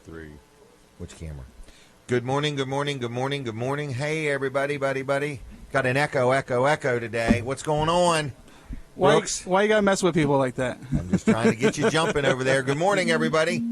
3. Which camera? Good morning, good morning, good morning, good morning. Hey, everybody, buddy. Got an echo today. What's going on? Why Brooks? you gotta mess with people like that? I'm just trying to get you jumping over there. Good morning, everybody.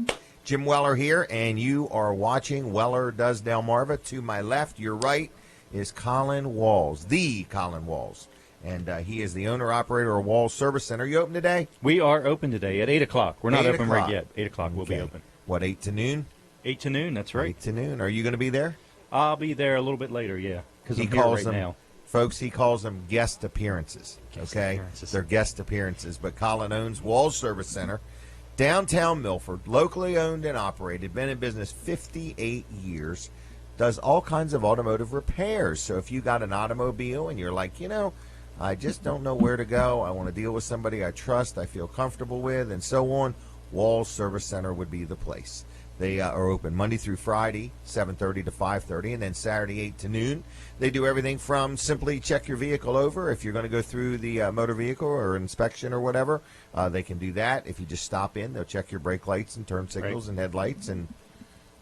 Jim Weller here, and you are watching Weller Does Delmarva. To my left, your right, is Colin Walls, the Colin Walls. And he is the owner-operator of Walls Service Center. You open today? We are open today at 8 o'clock. We're not 8 open o'clock. right yet. 8 o'clock we'll be open. What, 8 to noon? 8 to noon, that's right. 8 to noon. Are you going to be there? I'll be there a little bit later, yeah, because I'm here right now. Folks, he calls them guest appearances, okay? They're guest appearances. But Colin owns Walls Service Center, downtown Milford, locally owned and operated, been in business 58 years, does all kinds of automotive repairs. So if you got an automobile and you're like, I just don't know where to go, I want to deal with somebody I trust, I feel comfortable with, and so on, Walls Service Center would be the place. They are open Monday through Friday, 7:30 to 5:30, and then Saturday, 8 to noon. They do everything from simply check your vehicle over. If you're going to go through the motor vehicle or inspection or whatever, they can do that. If you just stop in, they'll check your brake lights and turn signals and headlights, and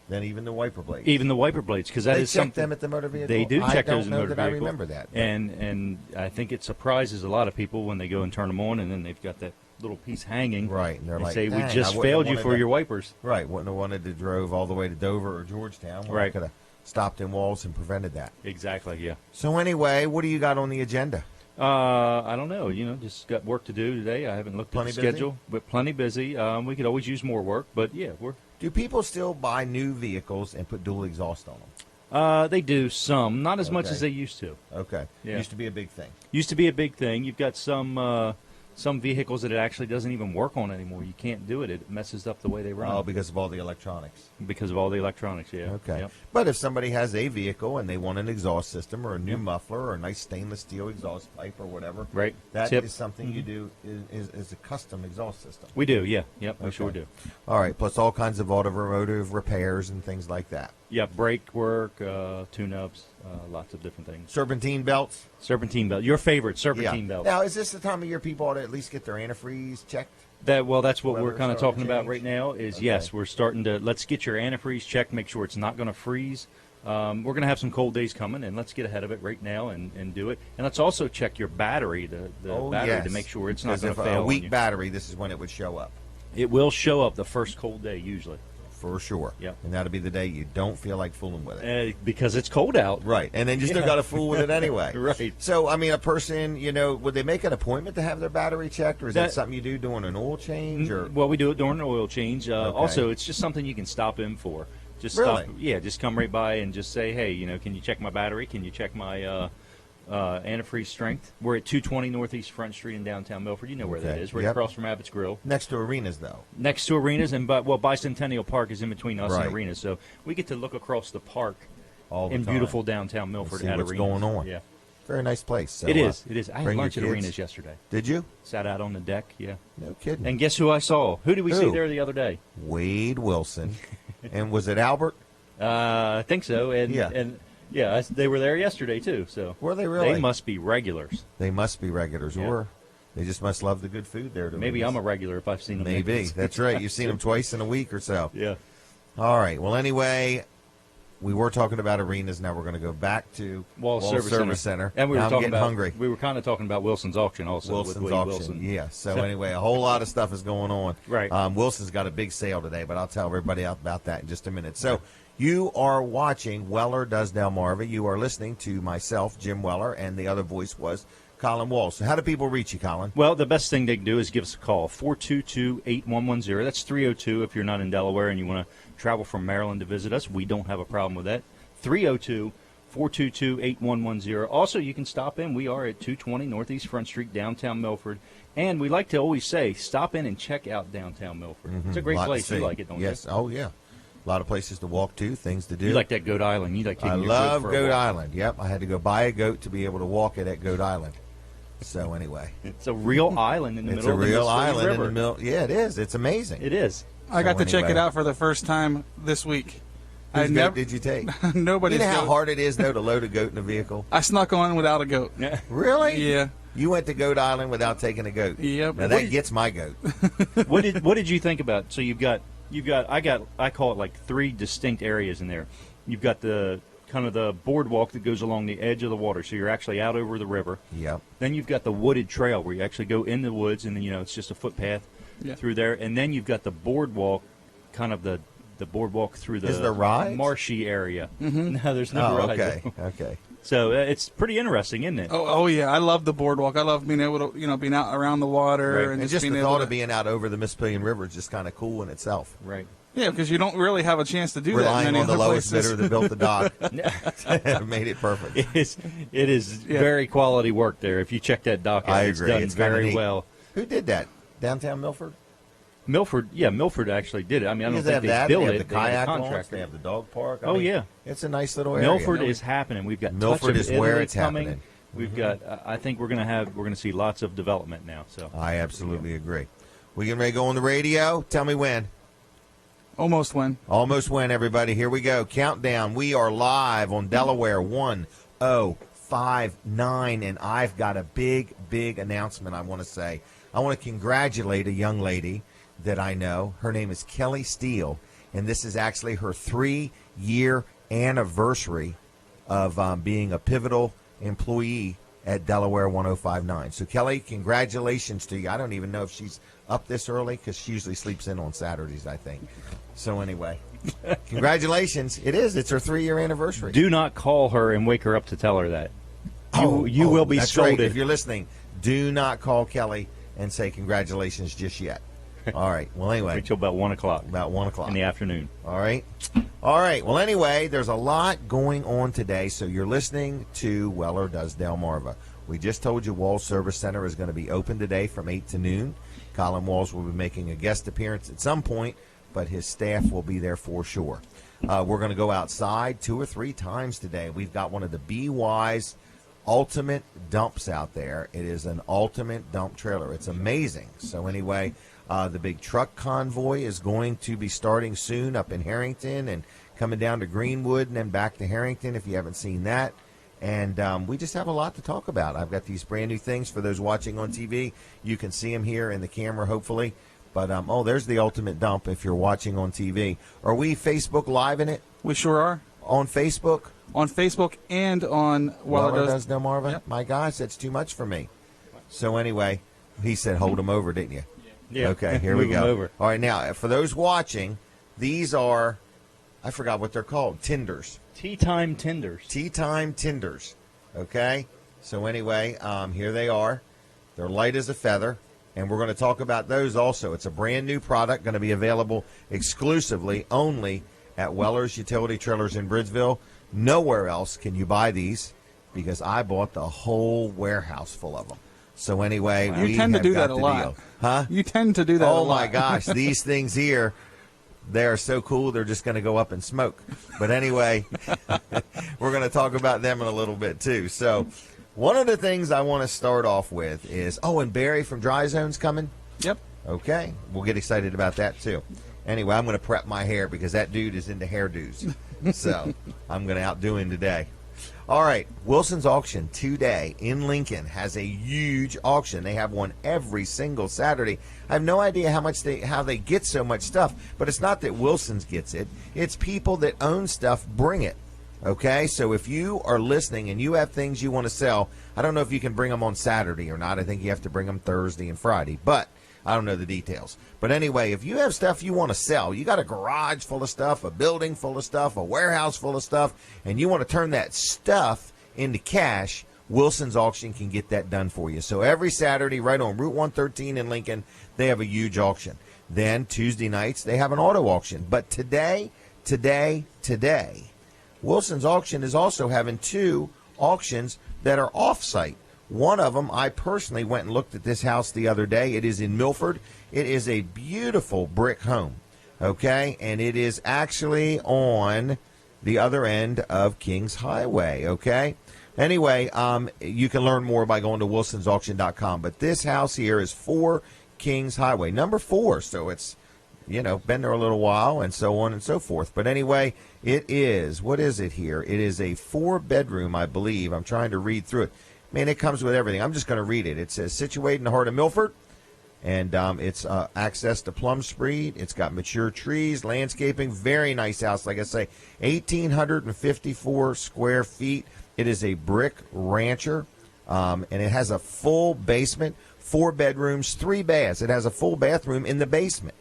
then even the wiper blades. Even the wiper blades, because that they is check something. them at the motor vehicle? They do check those in the motor vehicle. I remember that. And I think it surprises a lot of people when they go and turn them on, and then they've got that little piece hanging. Right, and they're like, say, we "Dang, just I wouldn't failed have you for wanted your wipers. Right, wouldn't have wanted to drove all the way to Dover or Georgetown. Well, I Right. could have stopped in Walls and prevented that. Exactly, yeah. So anyway, what do you got on the agenda? I don't know. Just got work to do today. I haven't looked Plenty at the busy? schedule, but plenty busy. We could always use more work, but yeah, Do people still buy new vehicles and put dual exhaust on them? they do some, not as much Okay. as they used to. Okay. Yeah. Used to be a big thing. Used to be a big thing. You've got some vehicles that it actually doesn't even work on anymore. You can't do it. It messes up the way they run. Oh, because of all the electronics. Because of all the electronics, yeah. Okay. Yep. But if somebody has a vehicle and they want an exhaust system or a new muffler or a nice stainless steel exhaust pipe or whatever, Right. that Tip. is something you do is a custom exhaust system. We do, yeah. Yep, we Okay. sure do. All right, plus all kinds of automotive repairs and things like that. Yeah, brake work, tune-ups, lots of different things. Serpentine belts? Serpentine belt. Your favorite, serpentine belt. Now, is this the time of year people ought to at least get their antifreeze checked? That's what we're Weather kind of starting talking to about change? right now is, Okay. yes, we're starting to, let's get your antifreeze checked, make sure it's not going to freeze. We're going to have some cold days coming, and let's get ahead of it right now and do it. And let's also check your battery, the battery, to make sure it's not going to fail a on weak you. battery, this is when it would show up. It will show up the first cold day usually. For sure. Yep. And that'll be the day you don't feel like fooling with it. Because it's cold out. Right. And then you still got to fool with it anyway. Right. So, I mean, a person, would they make an appointment to have their battery checked, or is that That- something you do during an oil change? Or Well, we do it during an oil change. Also, it's just something you can stop in for. Just Really? stop. Yeah, just come right by and just say, hey, can you check my battery? Can you check my antifreeze strength? We're at 220 Northeast Front Street in downtown Milford. You know where that Okay. is. Right Yep. across from Abbott's Grill. next to arenas, though. Next to arenas, and Bicentennial Park is in between us Right. and arenas. So we get to look across the park All the in time. beautiful downtown Milford see at what's arenas. going on. Yeah. Very nice place. So, It is. It is. I had bring your lunch at kids. arenas yesterday. Did you? Sat out on the deck, yeah. No kidding. And guess who I saw? Who did we see Who? there the other day? Wade Wilson. And was it Albert? I think so. And Yeah. they were there yesterday too. So Were they really? They must be regulars. They must be regulars, Yeah. or they just must love the good food there. Maybe I'm a regular if I've seen them. Maybe. That's right. You've seen them twice in a week or so. Yeah. All right. Well, anyway, we were talking about arenas. Now we're going to go back to Walls Service Center. And we now were I'm talking getting about. hungry. We were kind of talking about Wilson's auction also. Wilson's with Wade auction. Wilson. Yeah. So anyway, a whole lot of stuff is going on. Right. Wilson's got a big sale today, but I'll tell everybody about that in just a minute. So you are watching Weller Does Delmarva. You are listening to myself, Jim Weller, and the other voice was Colin Walls. So how do people reach you, Colin? Well, the best thing they can do is give us a call, 422-8110. That's 302 if you're not in Delaware and you want to travel from Maryland to visit us. We don't have a problem with that. 302-422-8110. Also, you can stop in. We are at 220 Northeast Front Street, downtown Milford. And we like to always say, stop in and check out downtown Milford. It's a great Lot to place. You see. like it, don't Yes. Oh, yeah. A lot of places to walk to, things to do. you? You like that Goat Island. You like taking I your love goat for a Goat walk. Island. Yep, I had to go buy a goat to be able to walk it at Goat Island. So anyway, It's a real island in the it's middle a of the real Mississippi island River. in the middle. Yeah, it is. It's amazing. It is. I got So to check anyway. it out for the first time this week. I Whose goat never, did you take? nobody's You know how goat. hard it is, though, to load a goat in a vehicle? I snuck on without a goat. Really? Yeah. You went to Goat Island without taking a goat. Yep. Now, that gets my goat. What did you think about? So you've got I call it like 3 distinct areas in there. You've got the kind of the boardwalk that goes along the edge of the water, so you're actually out over the river. Yep. Then you've got the wooded trail where you actually go in the woods, and then it's just a footpath through there. And then you've got the boardwalk, kind of the boardwalk through the Is there rides? marshy area. Mm-hmm. No, there's no rides. Okay. So it's pretty interesting, isn't it? Oh yeah, I love the boardwalk. I love being able to being out around the water Right. and And just being the able thought to, of being out over the Mississippian River is just kind of cool in itself. Right. Yeah, because you don't really have a chance to do Relying that in many on the other lowest places. bidder that built the dock made it perfect. It is very quality work there. If you check that dock out, I it's agree. done It's kinda very neat. well. Who did that? Downtown Milford? Milford actually did it. I mean, I don't Because think they have that. built They have it. the They had a kayak launch. contractor. They have the dog park. Oh, yeah. It's a nice little area. Milford is happening. We've got Milford Touch is of where Italy it's coming. happening. We've got. I think we're going to see lots of development now. So I absolutely agree. We getting ready to go on the radio? Tell me when. Almost win. Almost when, everybody. Here we go. Countdown. We are live on Delaware 1059, and I've got a big, big announcement I want to say. I want to congratulate a young lady that I know. Her name is Kelly Steele, and this is actually her 3-year anniversary of being a pivotal employee at Delaware 1059. So, Kelly, congratulations to you. I don't even know if she's up this early because she usually sleeps in on Saturdays, I think. So, anyway, congratulations. It is. It's her 3-year anniversary. do not call her and wake her up to tell her that. You will be that's right. scolded. If you're listening, do not call Kelly and say congratulations just yet. All right. Well, anyway, Wait till about 1 o'clock about 1 o'clock. in the afternoon. All right. All right. Well, anyway, there's a lot going on today. So you're listening to Weller Does Delmarva. We just told you Walls Service Center is going to be open today from 8 to noon. Colin Walls will be making a guest appearance at some point, but his staff will be there for sure. We're going to go outside 2 or 3 times today. We've got one of the Be Wise ultimate dumps out there. It is an ultimate dump trailer. It's amazing. So anyway, the big truck convoy is going to be starting soon up in Harrington and coming down to Greenwood and then back to Harrington if you haven't seen that. And we just have a lot to talk about. I've got these brand new things for those watching on TV. You can see them here in the camera, hopefully. But, there's the ultimate dump if you're watching on TV. Are we Facebook Live in it? We sure are. On Facebook? On Facebook and on Weller Does Delmarva? Yep. My gosh, that's too much for me. So anyway, he said hold them over, didn't you? Yeah. Okay, here we Move 'em go. over. All right, now, for those watching, these are, I forgot what they're called, tenders. Tea time tenders. Tea time tenders. Okay? So anyway, here they are. They're light as a feather, and we're going to talk about those also. It's a brand new product going to be available exclusively only at Weller's Utility Trailers in Bridgeville. Nowhere else can you buy these because I bought the whole warehouse full of them. So anyway, You we tend to have do got that a the lot. deal. Huh? You tend to do that a Oh lot. my gosh, these things here, they are so cool. They're just going to go up and smoke. But anyway, we're going to talk about them in a little bit too. So one of the things I want to start off with is, and Barry from Dry Zone's coming. Yep. Okay, we'll get excited about that too. Anyway, I'm going to prep my hair because that dude is into hairdos. So I'm going to outdo him today. All right, Wilson's Auction today in Lincoln has a huge auction. They have one every single Saturday. I have no idea how they get so much stuff, but it's not that Wilson's gets it. It's people that own stuff bring it. Okay, so if you are listening and you have things you want to sell, I don't know if you can bring them on Saturday or not. I think you have to bring them Thursday and Friday, but I don't know the details. But anyway, if you have stuff you want to sell, you got a garage full of stuff, a building full of stuff, a warehouse full of stuff, and you want to turn that stuff into cash, Wilson's Auction can get that done for you. So every Saturday, right on Route 113 in Lincoln, they have a huge auction. Then Tuesday nights, they have an auto auction. But today, Wilson's Auction is also having 2 auctions that are off-site. One of them, I personally went and looked at this house the other day. It is in Milford. It is a beautiful brick home, okay? And it is actually on the other end of Kings Highway, okay? Anyway, you can learn more by going to wilsonsauction.com. But this house here is 4 Kings Highway, number 4. So it's, been there a little while and so on and so forth. But anyway, it is, what is it here? It is a 4-bedroom, I believe. I'm trying to read through it. Man, it comes with everything. I'm just going to read it. It says, situated in the heart of Milford, And it's access to Plum Street. It's got mature trees, landscaping. Very nice house. Like I say, 1,854 square feet. It is a brick rancher, and it has a full basement, 4 bedrooms, 3 baths. It has a full bathroom in the basement.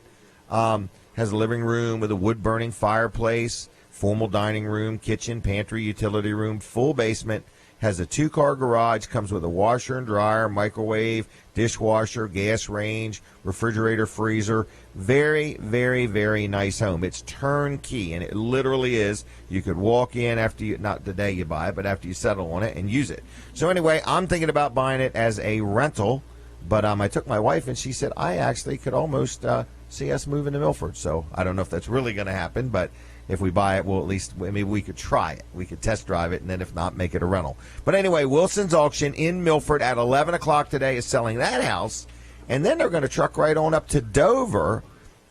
Has a living room with a wood-burning fireplace, formal dining room, kitchen, pantry, utility room, full basement. Has a 2-car garage, comes with a washer and dryer, microwave, dishwasher, gas range, refrigerator, freezer. Very, very, very nice home. It's turnkey, and it literally is. You could walk in after you, not the day you buy it, but after you settle on it and use it. So anyway, I'm thinking about buying it as a rental, but I took my wife, and she said I actually could almost see us moving to Milford. So I don't know if that's really going to happen, but if we buy it, we'll at least, maybe we could try it. We could test drive it, and then if not, make it a rental. But anyway, Wilson's Auction in Milford at 11 o'clock today is selling that house. And then they're going to truck right on up to Dover.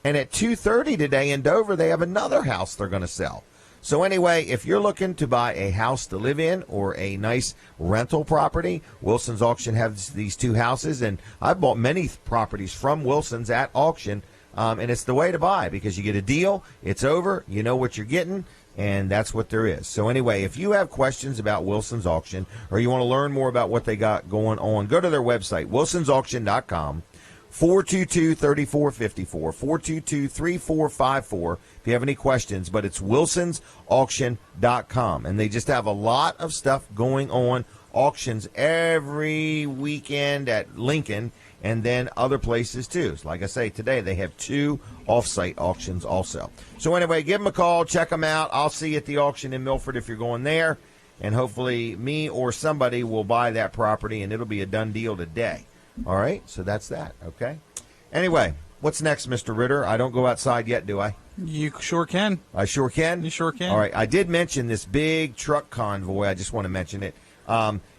And at 2:30 today in Dover, they have another house they're going to sell. So anyway, if you're looking to buy a house to live in or a nice rental property, Wilson's Auction has these 2 houses. And I've bought many properties from Wilson's at auction. And it's the way to buy because you get a deal, it's over, you know what you're getting, and that's what there is. So anyway, if you have questions about Wilson's Auction or you want to learn more about what they got going on, go to their website, wilsonsauction.com, 422-3454, 422-3454 if you have any questions. But it's wilsonsauction.com, and they just have a lot of stuff going on, auctions every weekend at Lincoln, and then other places too. So like I say, today they have 2 off-site auctions also. So anyway, give them a call, check them out. I'll see you at the auction in Milford if you're going there, and hopefully me or somebody will buy that property, and it'll be a done deal today. All right, so that's that, okay? Anyway, what's next, Mr. Ritter? I don't go outside yet, do I? You sure can. I sure can? You sure can. All right, I did mention this big truck convoy. I just want to mention it.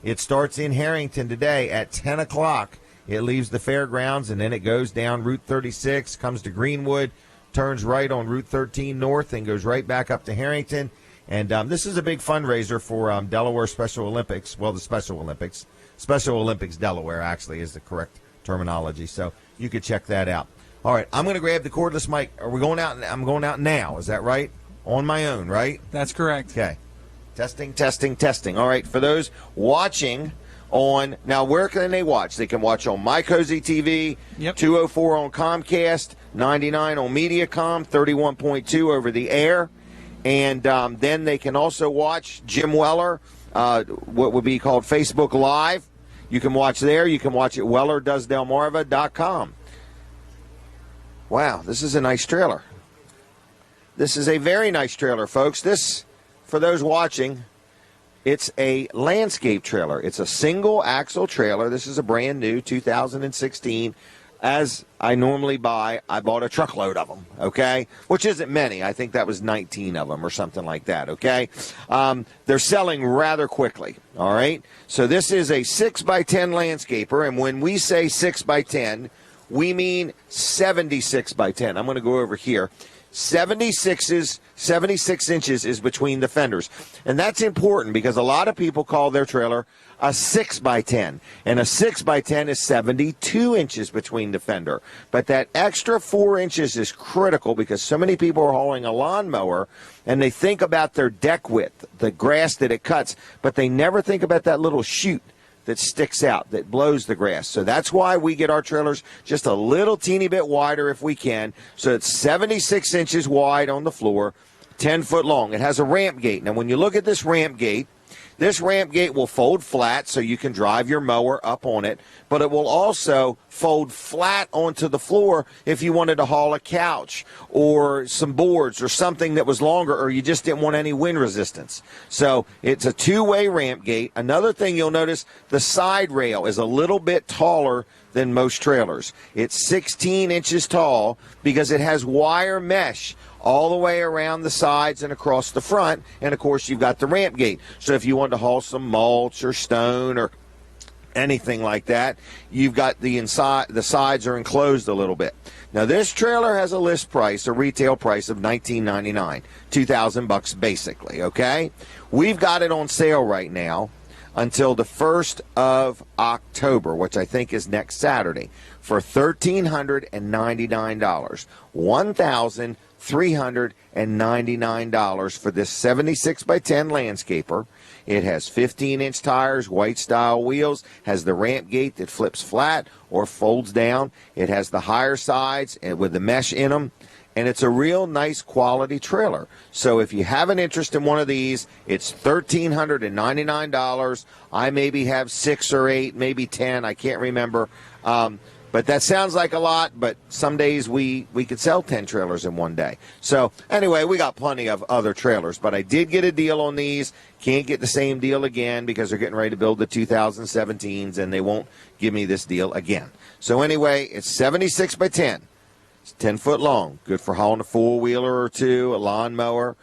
It starts in Harrington today at 10 o'clock. It leaves the fairgrounds, and then it goes down Route 36, comes to Greenwood, turns right on Route 13 North, and goes right back up to Harrington. And this is a big fundraiser for Delaware Special Olympics. Well, the Special Olympics. Special Olympics Delaware, actually, is the correct terminology. So you could check that out. All right, I'm going to grab the cordless mic. Are we going out? I'm going out now. Is that right? On my own, right? That's correct. Okay. Testing, testing, testing. All right, for those watching on, now where can they watch? They can watch on My Cozy TV, yep. 204 on Comcast, 99 on Mediacom, 31.2 over the air. And then they can also watch Jim Weller, what would be called Facebook Live. You can watch there. You can watch at WellerDoesDelmarva.com. Wow, this is a nice trailer. This is a very nice trailer, folks. This, for those watching, it's a landscape trailer. It's a single axle trailer. This is a brand new 2016. As I normally buy, I bought a truckload of them, okay? Which isn't many. I think that was 19 of them or something like that, okay? They're selling rather quickly, all right? So this is a 6x10 landscaper, and when we say 6x10, we mean 76 by 10. I'm going to go over here. 76 inches is between the fenders. And that's important because a lot of people call their trailer a 6x10. And a 6x10 is 72 inches between the fender. But that extra 4 inches is critical because so many people are hauling a lawnmower and they think about their deck width, the grass that it cuts, but they never think about that little chute that sticks out, that blows the grass. So that's why we get our trailers just a little teeny bit wider if we can. So it's 76 inches wide on the floor, 10 foot long. It has a ramp gate. Now, when you look at this ramp gate will fold flat so you can drive your mower up on it, but it will also fold flat onto the floor if you wanted to haul a couch or some boards or something that was longer or you just didn't want any wind resistance. So it's a two-way ramp gate. Another thing you'll notice, the side rail is a little bit taller than most trailers. It's 16 inches tall because it has wire mesh all the way around the sides and across the front. And, of course, you've got the ramp gate. So if you want to haul some mulch or stone or anything like that, you've got the inside. The sides are enclosed a little bit. Now, this trailer has a list price, a retail price of $19.99, $2,000 basically, okay? We've got it on sale right now until the 1st of October, which I think is next Saturday, for $1,399. $1,399 for this 76 by 10 landscaper. It has 15-inch tires, white style wheels, has the ramp gate that flips flat or folds down. It has the higher sides and with the mesh in them. And it's a real nice quality trailer. So if you have an interest in one of these, it's $1,399. I maybe have 6 or 8, maybe 10. I can't remember. But that sounds like a lot, but some days we could sell 10 trailers in one day. So anyway, we got plenty of other trailers. But I did get a deal on these. Can't get the same deal again because they're getting ready to build the 2017s, and they won't give me this deal again. So anyway, it's 76 by 10. It's 10 foot long, good for hauling a four-wheeler or two, a lawnmower,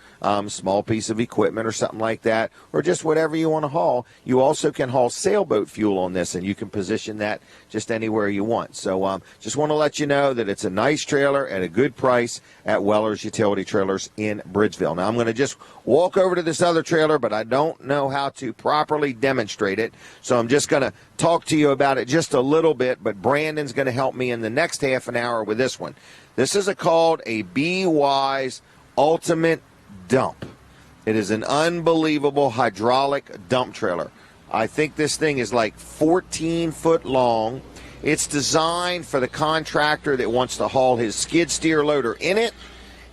small piece of equipment or something like that, or just whatever you want to haul. You also can haul sailboat fuel on this, and you can position that just anywhere you want. So just want to let you know that it's a nice trailer at a good price at Weller's Utility Trailers in Bridgeville. Now, I'm going to just walk over to this other trailer, but I don't know how to properly demonstrate it, so I'm just going to talk to you about it just a little bit, but Brandon's going to help me in the next half an hour with this one. This is called a B-Wise Ultimate Dump. It is an unbelievable hydraulic dump trailer. I think this thing is like 14 foot long. It's designed for the contractor that wants to haul his skid steer loader in it.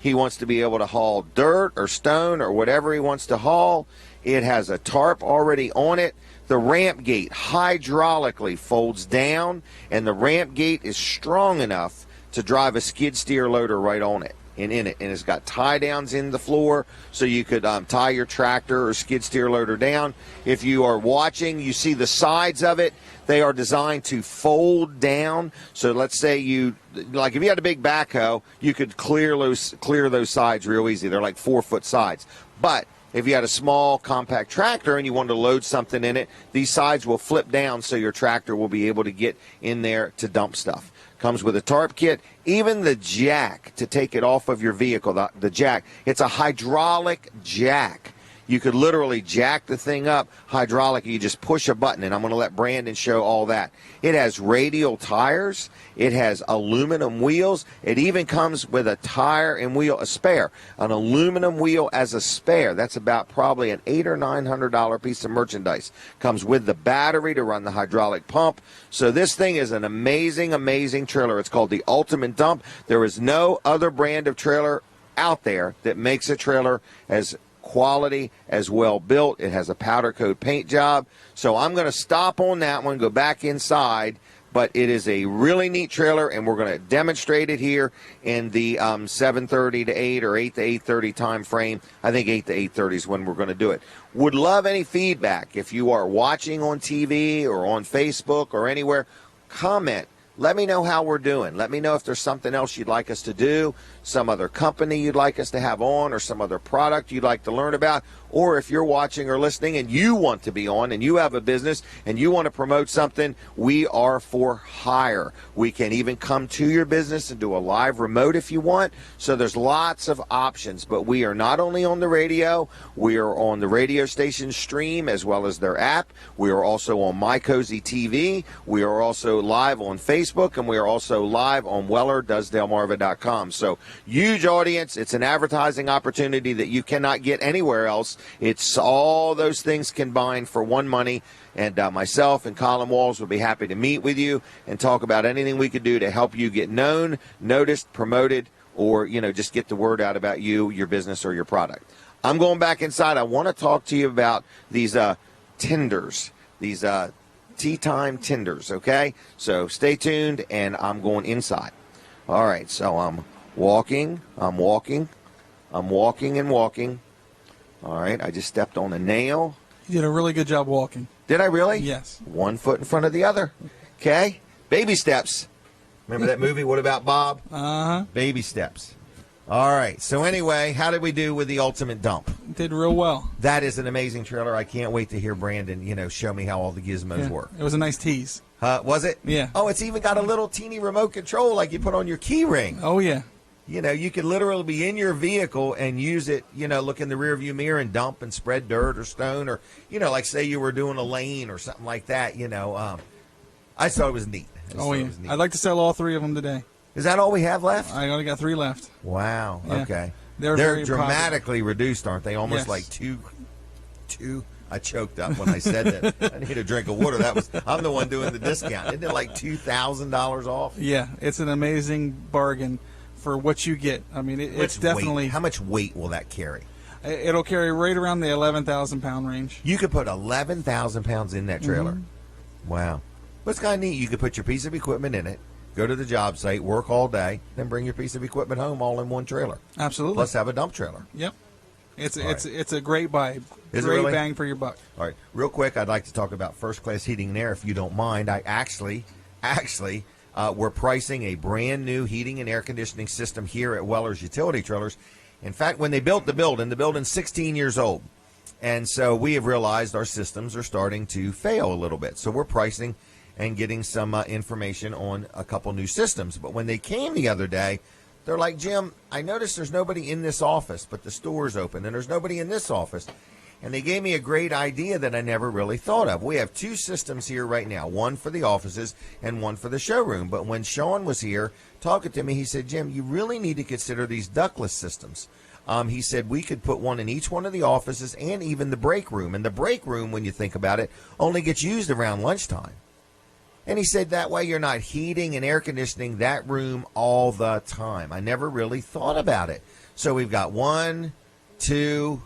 He wants to be able to haul dirt or stone or whatever he wants to haul. It has a tarp already on it. The ramp gate hydraulically folds down, and the ramp gate is strong enough to drive a skid steer loader right on it and in it. And it's got tie downs in the floor so you could tie your tractor or skid steer loader down. If you are watching, you see the sides of it. They are designed to fold down. So let's say if you had a big backhoe, you could clear those sides real easy. They're like 4-foot sides. But if you had a small compact tractor and you wanted to load something in it, these sides will flip down so your tractor will be able to get in there to dump stuff. Comes with a tarp kit, even the jack to take it off of your vehicle, the jack. It's a hydraulic jack. You could literally jack the thing up hydraulic. You just push a button, and I'm going to let Brandon show all that. It has radial tires. It has aluminum wheels. It even comes with a tire and wheel, a spare, an aluminum wheel as a spare. That's about probably an $800 or $900 piece of merchandise. Comes with the battery to run the hydraulic pump. So this thing is an amazing, amazing trailer. It's called the Ultimate Dump. There is no other brand of trailer out there that makes a trailer as quality, as well built. It has a powder coat paint job. So I'm going to stop on that one, go back inside, but it is a really neat trailer, and we're going to demonstrate it here in the 7:30 to 8 or 8 to 8:30 time frame. I think 8 to 8:30 is when we're going to do it. Would love any feedback. If you are watching on TV or on Facebook or anywhere, comment. Let me know how we're doing. Let me know if there's something else you'd like us to do, some other company you'd like us to have on, or some other product you'd like to learn about. Or if you're watching or listening and you want to be on and you have a business and you want to promote something, we are for hire. We can even come to your business and do a live remote if you want. So there's lots of options. But we are not only on the radio, we are on the radio station stream as well as their app. We are also on My Cozy TV. We are also live on Facebook, and we are also live on WellerDoesDelmarva.com. So huge audience. It's an advertising opportunity that you cannot get anywhere else. It's all those things combined for one money. And myself and Colin Walls will be happy to meet with you and talk about anything we could do to help you get known, noticed, promoted, or, just get the word out about you, your business, or your product. I'm going back inside. I want to talk to you about these tenders, these tea time tenders, okay? So stay tuned, and I'm going inside. All right, so I'm walking. All right, I just stepped on a nail. You did a really good job walking. Did I really? Yes. One foot in front of the other. Okay? Baby steps. Remember that movie, What About Bob? Uh-huh. Baby steps. All right, so anyway, how did we do with the Ultimate Dump? Did real well. That is an amazing trailer. I can't wait to hear Brandon, show me how all the gizmos work. It was a nice tease. Was it? Yeah. Oh, it's even got a little teeny remote control like you put on your key ring. Oh, yeah. You could literally be in your vehicle and use it, look in the rearview mirror and dump and spread dirt or stone or, like say you were doing a lane or something like that, I thought it was neat. Yeah. I'd like to sell all 3 of them today. Is that all we have left? I only got 3 left. Wow. Yeah. Okay. They're dramatically reduced, aren't they? Almost Yes. like two. I choked up when I said that. I need a drink of water. I'm the one doing the discount. Isn't it like $2,000 off? Yeah, it's an amazing bargain for what you get. I mean, it's definitely. How much weight will that carry? It'll carry right around the 11,000 pound range. You could put 11,000 pounds in that trailer. Mm-hmm. Wow. What's kind of neat? You could put your piece of equipment in it, go to the job site, work all day, then bring your piece of equipment home all in one trailer. Absolutely. Plus have a dump trailer. Yep. It's a great buy. Is it great really? Bang for your buck. All right, real quick, I'd like to talk about First Class Heating and Air, if you don't mind. I actually, we're pricing a brand new heating and air conditioning system here at Weller's Utility Trailers. In fact, when they built the building's 16 years old, and so we have realized our systems are starting to fail a little bit. So we're pricing and getting some information on a couple new systems. But when they came the other day, they're like, Jim, I noticed there's nobody in this office, but the store's open, and there's nobody in this office. And they gave me a great idea that I never really thought of. We have 2 systems here right now, one for the offices and one for the showroom. But when Sean was here talking to me, he said, Jim, you really need to consider these ductless systems. He said we could put one in each one of the offices and even the break room. And the break room, when you think about it, only gets used around lunchtime. And he said that way you're not heating and air conditioning that room all the time. I never really thought about it. So we've got 1, 2,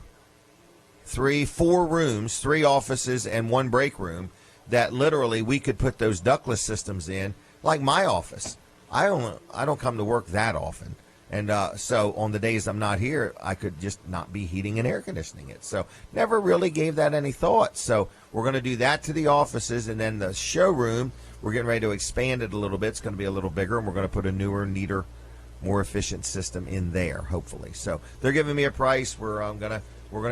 3, 4 rooms, 3 offices, and 1 break room that literally we could put those ductless systems in, like my office. I don't come to work that often. And so on the days I'm not here, I could just not be heating and air conditioning it. So never really gave that any thought. So we're going to do that to the offices, and then the showroom, we're getting ready to expand it a little bit. It's going to be a little bigger, and we're going to put a newer, neater, more efficient system in there, hopefully. So they're giving me a price. We're going to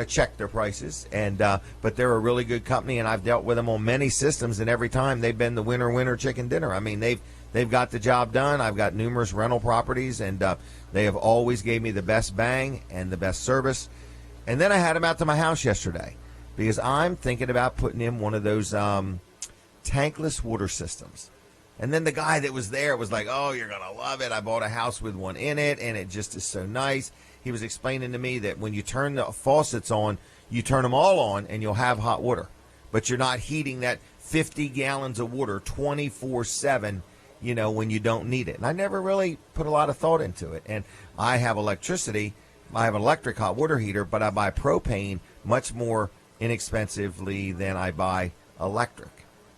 check their prices, and but they're a really good company, and I've dealt with them on many systems, and every time they've been the winner chicken dinner. I mean, they've got the job done. I've got numerous rental properties, and they have always gave me the best bang and the best service. And then I had them out to my house yesterday because I'm thinking about putting in one of those tankless water systems. And then the guy that was there was like, oh, you're going to love it. I bought a house with one in it, and it just is so nice. He was explaining to me that when you turn the faucets on, you turn them all on, and you'll have hot water. But you're not heating that 50 gallons of water 24/7, when you don't need it. And I never really put a lot of thought into it. And I have electricity. I have an electric hot water heater, but I buy propane much more inexpensively than I buy electric.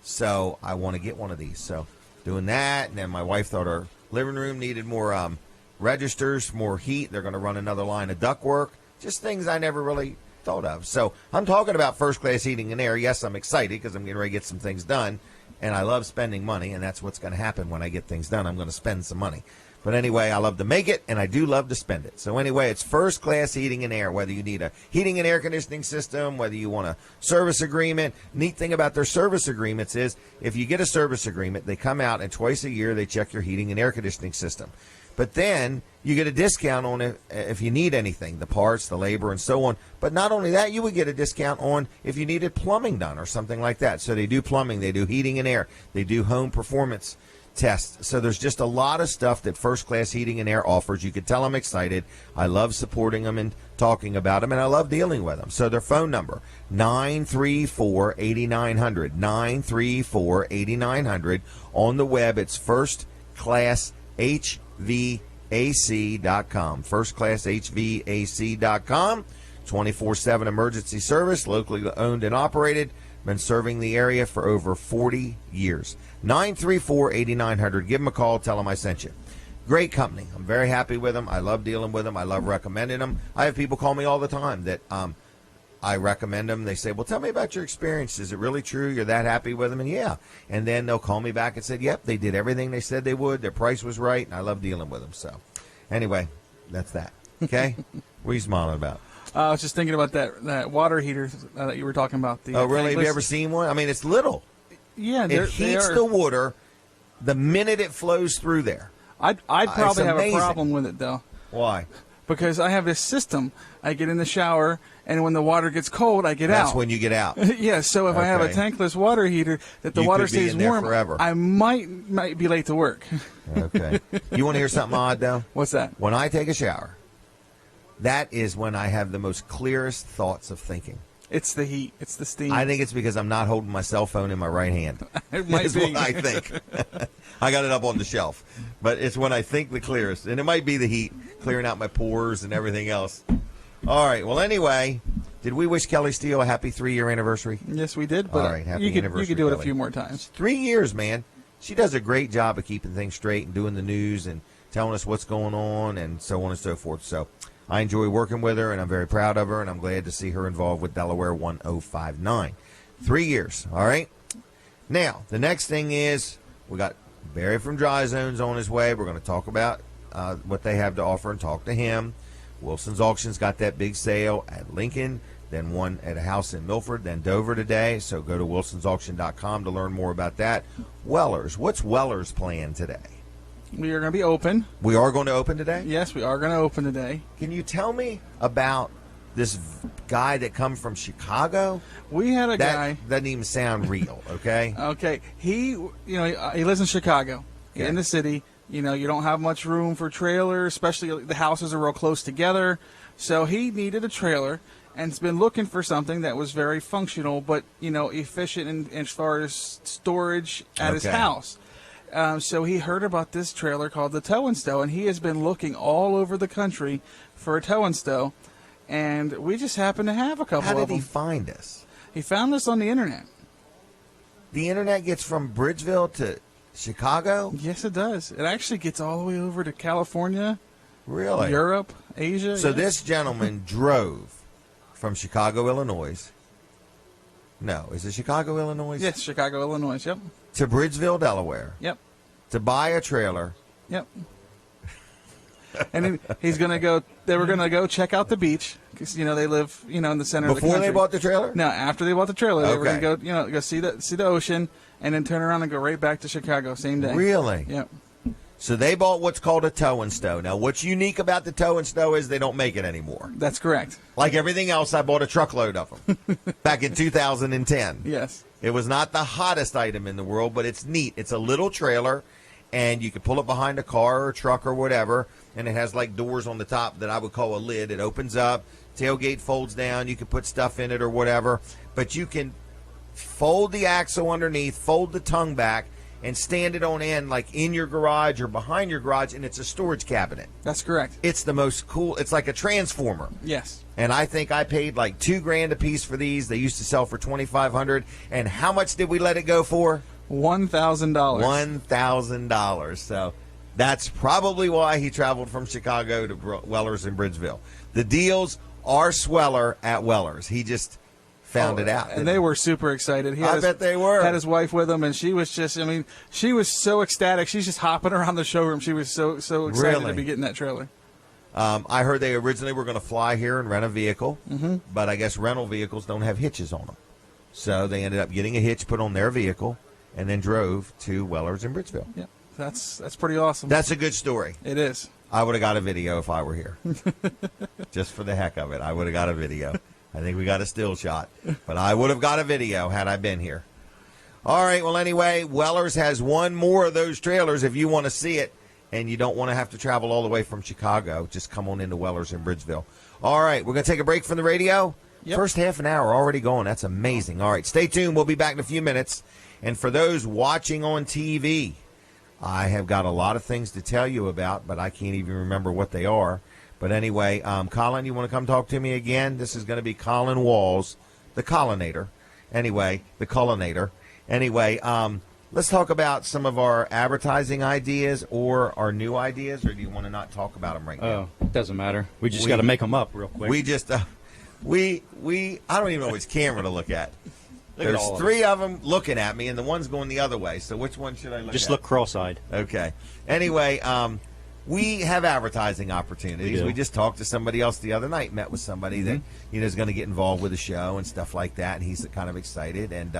So I want to get one of these. So doing that, and then my wife thought our living room needed more registers, more heat. They're going to run another line of ductwork. Just things I never really thought of. So I'm talking about First Class Heating and Air. Yes, I'm excited because I'm getting ready to get some things done, and I love spending money, and that's what's going to happen when I get things done. I'm going to spend some money. But anyway, I love to make it, and I do love to spend it. So anyway, it's First Class Heating and Air, whether you need a heating and air conditioning system, whether you want a service agreement. Neat thing about their service agreements is if you get a service agreement, they come out and twice a year they check your heating and air conditioning system. But then you get a discount on it if you need anything, the parts, the labor, and so on. But not only that, you would get a discount on if you needed plumbing done or something like that. So they do plumbing, they do heating and air, they do home performance tests. So there's just a lot of stuff that First Class Heating and Air offers. You can tell I'm excited. I love supporting them and talking about them, and I love dealing with them. So their phone number, 934-8900, 934-8900. On the web, it's firstclasshvac.com, firstclasshvac.com. 24/7 emergency service, locally owned and operated. Been serving the area for over 40 years. 934-8900. Give them a call. Tell them I sent you. Great company. I'm very happy with them. I love dealing with them. I love recommending them. I have people call me all the time that I recommend them. They say, well, tell me about your experience. Is it really true? You're that happy with them? And yeah. And then they'll call me back and say, yep, they did everything they said they would. Their price was right. And I love dealing with them. So anyway, that's that. Okay? What are you smiling about? I was just thinking about that water heater that you were talking about. Oh, really? Have you ever seen one? I mean, it's little. Yeah, it heats the water the minute it flows through there. I'd probably have amazing. a problem with it, though. Why? because I have this system. I get in the shower, and when the water gets cold, I get out. That's when you get out. Yeah, so if I have a tankless water heater that the You water could be stays in there warm, forever. I might be late to work. Okay. You want to hear something odd, though? What's that? When I take a shower, that is when I have the most clearest thoughts of thinking. It's the heat. It's the steam. I think it's because I'm not holding my cell phone in my right hand. It might That's be. what I think. I got it up on the shelf. But it's when I think the clearest. And it might be the heat, clearing out my pores and everything else. All right. Well, anyway, did we wish Kelly Steele a happy 3-year anniversary? Yes, we did. But All right, happy you could anniversary, do it Kelly. a few more times. 3 years, man. She does a great job of keeping things straight and doing the news and telling us what's going on and so on and so forth. So I enjoy working with her, and I'm very proud of her, and I'm glad to see her involved with Delaware 1059. 3 years, all right? Now, the next thing is we got Barry from Dry Zones on his way. We're going to talk about what they have to offer and talk to him. Wilson's Auctions got that big sale at Lincoln, then one at a house in Milford, then Dover today. So go to wilsonsauction.com to learn more about that. Weller's. What's Weller's plan today? We are going to be open. We are going to open today? Yes, we are going to open today. Can you tell me about this guy that come from Chicago? We had a guy. Doesn't even sound real, okay? Okay, he lives in Chicago, Okay. in the city. You don't have much room for trailers, especially the houses are real close together. So he needed a trailer and has been looking for something that was very functional, but efficient as far as storage at his Okay. house. So he heard about this trailer called the Tow and Stow, and he has been looking all over the country for a Tow and Stow, and we just happen to have a couple How of did he them. find us? He found us on the internet. The internet gets from Bridgeville to Chicago? Yes, it does. It actually gets all the way over to California, Really? Europe, Asia. So yeah. this gentleman drove from Chicago, Illinois. No, is it Chicago, Illinois? Yes, Chicago, Illinois. Yep. To Bridgeville, Delaware, Yep. to buy a trailer. Yep. And then he's going to go. They were going to go check out the beach because they live in the center of the Before country. they bought the trailer? No, after they bought the trailer, they were Okay. going to go see the ocean and then turn around and go right back to Chicago same day. Really? Yep. So they bought what's called a Tow and Stow. Now, what's unique about the Tow and Stow is they don't make it anymore. That's correct. Like everything else, I bought a truckload of them back in 2010. Yes. It was not the hottest item in the world, but it's neat. It's a little trailer, and you can pull it behind a car or a truck or whatever, and it has like doors on the top that I would call a lid. It opens up, tailgate folds down, you can put stuff in it or whatever, but you can fold the axle underneath, fold the tongue back, and stand it on end like in your garage or behind your garage, and it's a storage cabinet. That's correct. It's the most cool. It's like a transformer. Yes. And I think I paid like $2,000 a piece for these. They used to sell for $2,500. And how much did we let it go for? $1,000. $1,000. So that's probably why he traveled from Chicago to Weller's in Bridgeville. The deals are sweller at Weller's. He just found it out. And they were super excited. I bet they were. Had his wife with him, and she was just, she was so ecstatic. She's just hopping around the showroom. She was so excited Really? to be getting that trailer. I heard they originally were going to fly here and rent a vehicle, but I guess rental vehicles don't have hitches on them. So they ended up getting a hitch put on their vehicle and then drove to Weller's in Bridgeville. Yeah, that's pretty awesome. That's a good story. It is. I would have got a video if I were here. Just for the heck of it, I would have got a video. I think we got a still shot, but I would have got a video had I been here. All right, well, anyway, Weller's has one more of those trailers if you want to see it, and you don't want to have to travel all the way from Chicago. Just come on into Weller's in Bridgeville. All right, we're going to take a break from the radio. Yep. First half an hour already going. That's amazing. All right, stay tuned. We'll be back in a few minutes. And for those watching on TV, I have got a lot of things to tell you about, but I can't even remember what they are. But anyway, Colin, you want to come talk to me again? This is going to be Colin Walls, the Collinator. Anyway, the Cullinator. Anyway, let's talk about some of our advertising ideas or our new ideas, or do you want to not talk about them right now? Oh, it doesn't matter. We just got to make them up real quick. We just, I don't even know which camera to look at. Look at There's all of three of them looking at me, and the one's going the other way. So which one should I look at? Just look cross-eyed. Okay. Anyway, we have advertising opportunities. We do. We just talked to somebody else the other night, met with somebody that is going to get involved with the show and stuff like that, and he's kind of excited. And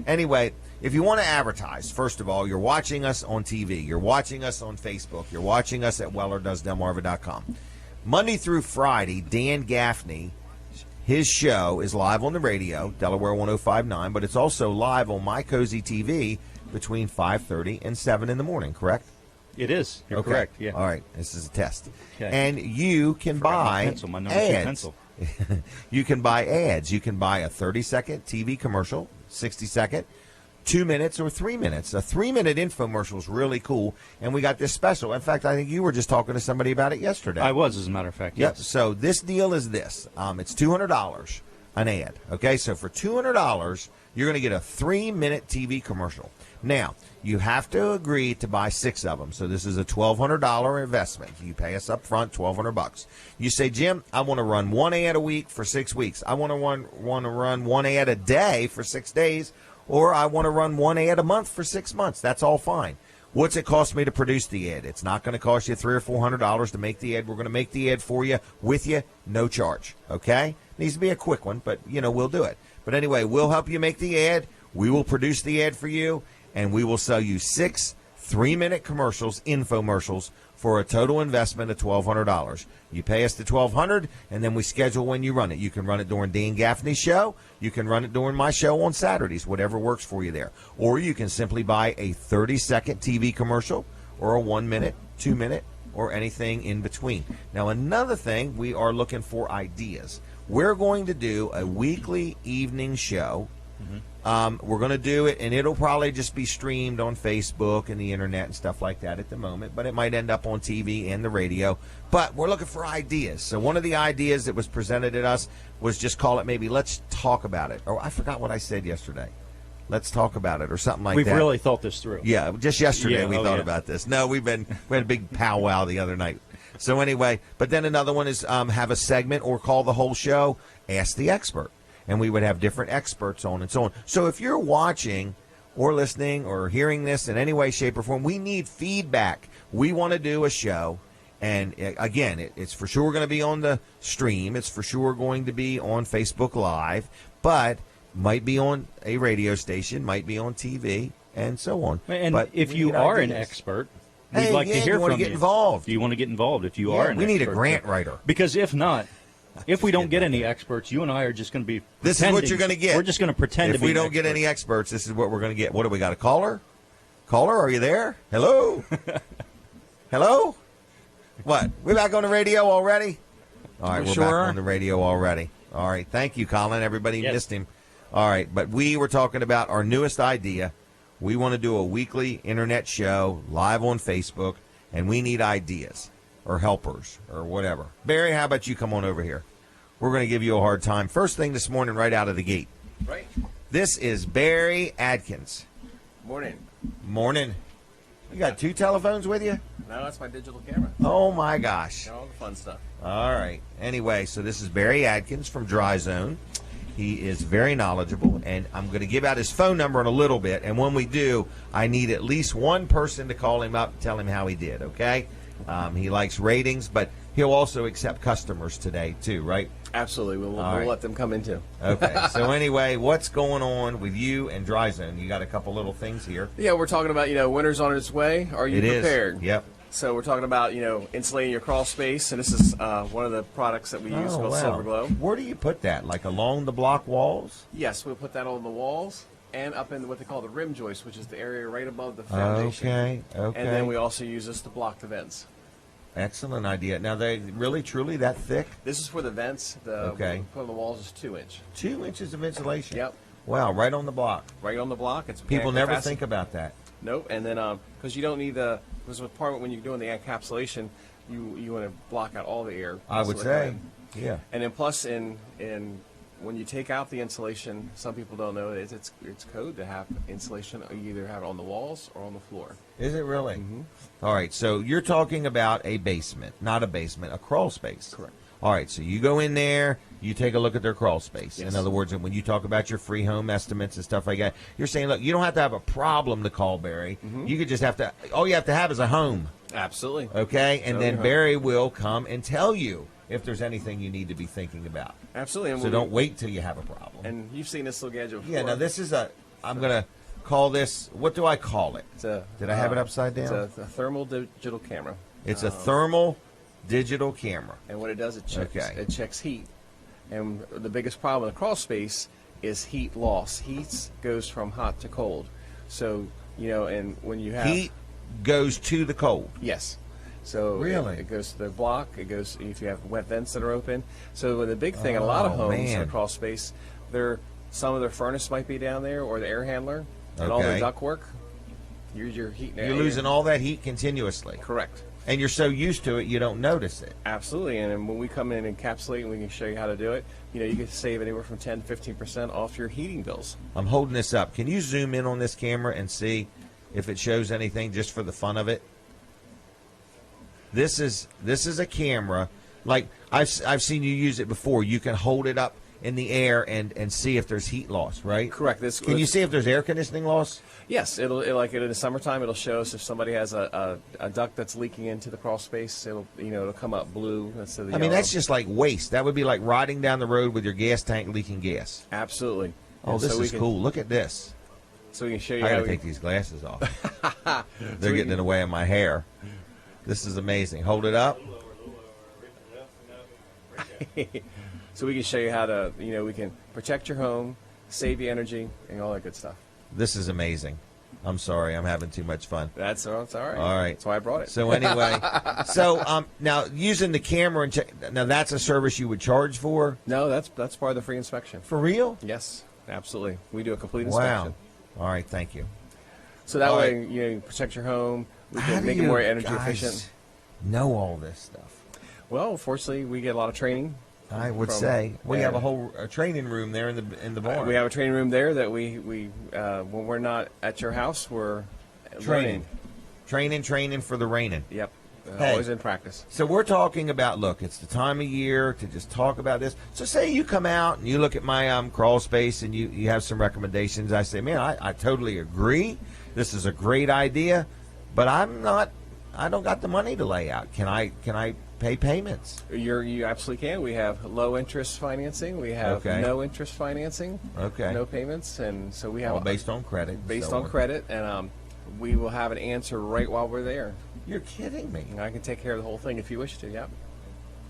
anyway, if you want to advertise, first of all, you're watching us on TV. You're watching us on Facebook. You're watching us at WellerDoesDelmarva.com. Monday through Friday, Dan Gaffney, his show is live on the radio, Delaware 105.9, but it's also live on My Cozy TV between 5:30 and 7 in the morning, correct? It is. You're Okay. correct. Yeah. All right. This is a test. Okay. And you can Forgot my buy pencil, my number 2 ads. pencil. You can buy ads. You can buy a 30-second TV commercial, 60-second, 2 minutes, or 3 minutes. A 3-minute infomercial is really cool, and we got this special. In fact, I think you were just talking to somebody about it yesterday. I was, as a matter of fact. Yep. Yes. So this deal is this. It's $200 an ad. Okay. So for $200, you're going to get a 3-minute TV commercial. Now, you have to agree to buy 6 of them. So this is a $1,200 investment. You pay us up front, $1,200. You say, Jim, I want to run 1 ad a week for 6 weeks. I want to run 1 ad a day for 6 days, or I want to run 1 ad a month for 6 months. That's all fine. What's it cost me to produce the ad? It's not going to cost you $300 or $400 to make the ad. We're going to make the ad for you, with you, no charge. Okay? Needs to be a quick one, but, we'll do it. But anyway, we'll help you make the ad. We will produce the ad for you, and we will sell you 6 3-minute commercials, infomercials, for a total investment of $1,200. You pay us the $1,200, and then we schedule when you run it. You can run it during Dan Gaffney's show. You can run it during my show on Saturdays, whatever works for you there. Or you can simply buy a 30-second TV commercial, or a 1-minute, 2-minute, or anything in between. Now, another thing, we are looking for ideas. We're going to do a weekly evening show. We're going to do it, and it'll probably just be streamed on Facebook and the internet and stuff like that at the moment, but it might end up on TV and the radio. But we're looking for ideas. So one of the ideas that was presented at us was just call it maybe Let's Talk About It. Or I forgot what I said yesterday. Let's talk about it, or something like that. We've really thought this through. Yeah, just yesterday we thought yeah. about this. No, we had a big powwow the other night. So anyway, but then another one is have a segment or call the whole show, Ask the Expert. And we would have different experts on and so on. So if you're watching or listening or hearing this in any way, shape, or form, we need feedback. We want to do a show. And again, it's for sure going to be on the stream. It's for sure going to be on Facebook Live, but might be on a radio station, might be on TV, and so on. And but if you are an expert, we'd like to hear you want from to get involved. Do you want to get involved? If you Yeah, are an we need a expert, grant writer. Because if not, if we don't get any experts, you and I are just going to be This is pretending. what you're going to get. We're just going to pretend If to be we don't get any experts, this is what we're going to get. What do we got? A caller? Caller, are you there? Hello? Hello? What? We're back on the radio already? All right, we're sure back are. on the radio already. All right, thank you, Colin. Everybody Yes. missed him. All right, but we were talking about our newest idea. We want to do a weekly internet show live on Facebook, and we need ideas or helpers or whatever. Barry, how about you come on over here? We're going to give you a hard time. First thing this morning, right out of the gate. Right. This is Barry Adkins. Morning. Morning. You got 2 telephones with you? No, that's my digital camera. Oh, my gosh. Got all the fun stuff. All right. Anyway, so this is Barry Adkins from Dry Zone. He is very knowledgeable, and I'm going to give out his phone number in a little bit. And when we do, I need at least one person to call him up and tell him how he did, okay? He likes ratings, but he'll also accept customers today, too, right? Absolutely. We'll right. let them come in, too. Okay. So anyway, what's going on with you and Dry Zone? You got a couple little things here. Yeah, we're talking about, winter's on its way. Are you It is. prepared? Yep. So we're talking about, insulating your crawl space, and this is one of the products that we use called Silver Glow. Where do you put that? Like along the block walls? Yes, we'll put that on the walls and up in what they call the rim joist, which is the area right above the foundation. Okay. And then we also use this to block the vents. Excellent idea. Now, they really, truly that thick? This is for the vents. Okay. What we put on the walls is 2-inch. 2 inches of insulation? Yep. Wow, right on the block. Right on the block. It's People mechanical never capacity. think about that. Nope, and then because you don't need because with part when you're doing the encapsulation, you want to block out all the air. I would So say, yeah. And then plus in when you take out the insulation, some people don't know that it's code to have insulation. You either have it on the walls or on the floor. Is it really? All right, so you're talking about a basement, not a basement, a crawl space. Correct. All right, so you go in there, you take a look at their crawl space. Yes. In other words, when you talk about your free home estimates and stuff like that, you're saying, look, you don't have to have a problem to call Barry. You could just have to, all you have to have is a home, Absolutely. okay? And Show then your home. Barry will come and tell you if there's anything you need to be thinking about. Absolutely. And So don't wait till you have a problem. And you've seen this little gadget before. Yeah, now this is I'm going to call this, what do I call it? It's a, Did I have it upside down? It's a thermal digital camera. It's a thermal Digital camera. And what it does, it checks, Okay. it checks heat. And the biggest problem in the crawl space is heat loss. Heat goes from hot to cold. So, and when you have Heat goes to the cold. yes. So Really? it goes to the block. It goes if you have wet vents that are open. So the big thing in a lot of Oh, homes in man. the crawl space, some of their furnace might be down there or the air handler and all their Okay. duct work. Your heat. You're losing all that heat continuously. Correct. And you're so used to it, you don't notice it. Absolutely, and then when we come in and encapsulate and we can show you how to do it, you can save anywhere from 10 to 15% off your heating bills. I'm holding this up. Can you zoom in on this camera and see if it shows anything just for the fun of it? This is a camera. Like I've seen you use it before. You can hold it up in the air and see if there's heat loss, right? Correct. Can you see if there's air conditioning loss? Yes, it'll like in the summertime. It'll show us if somebody has a duct that's leaking into the crawl space. It'll come up blue instead of the I mean, yellow. that's just like waste. That would be like riding down the road with your gas tank leaking gas. Absolutely. Oh, And this so we is can- cool. Look at this. So we can show you I how got to we, take these glasses off. They're we getting can- in the way of my hair. This is amazing. Hold it up. so we can show you how to we can protect your home, save you energy, and all that good stuff. This is amazing. I'm sorry. I'm having too much fun. That's all right. All right. That's why I brought it. So anyway, now using the camera and now that's a service you would charge for? No, that's part of the free inspection. For real? Yes, absolutely. We do a complete Wow. inspection. All right, thank you. So that All way, right. you protect your home. We How can do make it you more energy guys efficient. know all this stuff? Well, fortunately, we get a lot of training. I would From- say we have a and- whole training room there in the barn. We have a training room there that we when we're not at your house, we're training, learning. training for the raining. Yep, Hey. always in practice. So we're talking about, look, it's the time of year to just talk about this. So say you come out and you look at my crawl space and you have some recommendations. I say, man, I totally agree. This is a great idea, but I don't got the money to lay out. Can I pay payments? You absolutely can. We have low interest financing. We have Okay. no interest financing. Okay. No payments, and so we have All based on credit. and based so on credit, and we will have an answer right while we're there. You're kidding me. And I can take care of the whole thing if you wish to. Yep,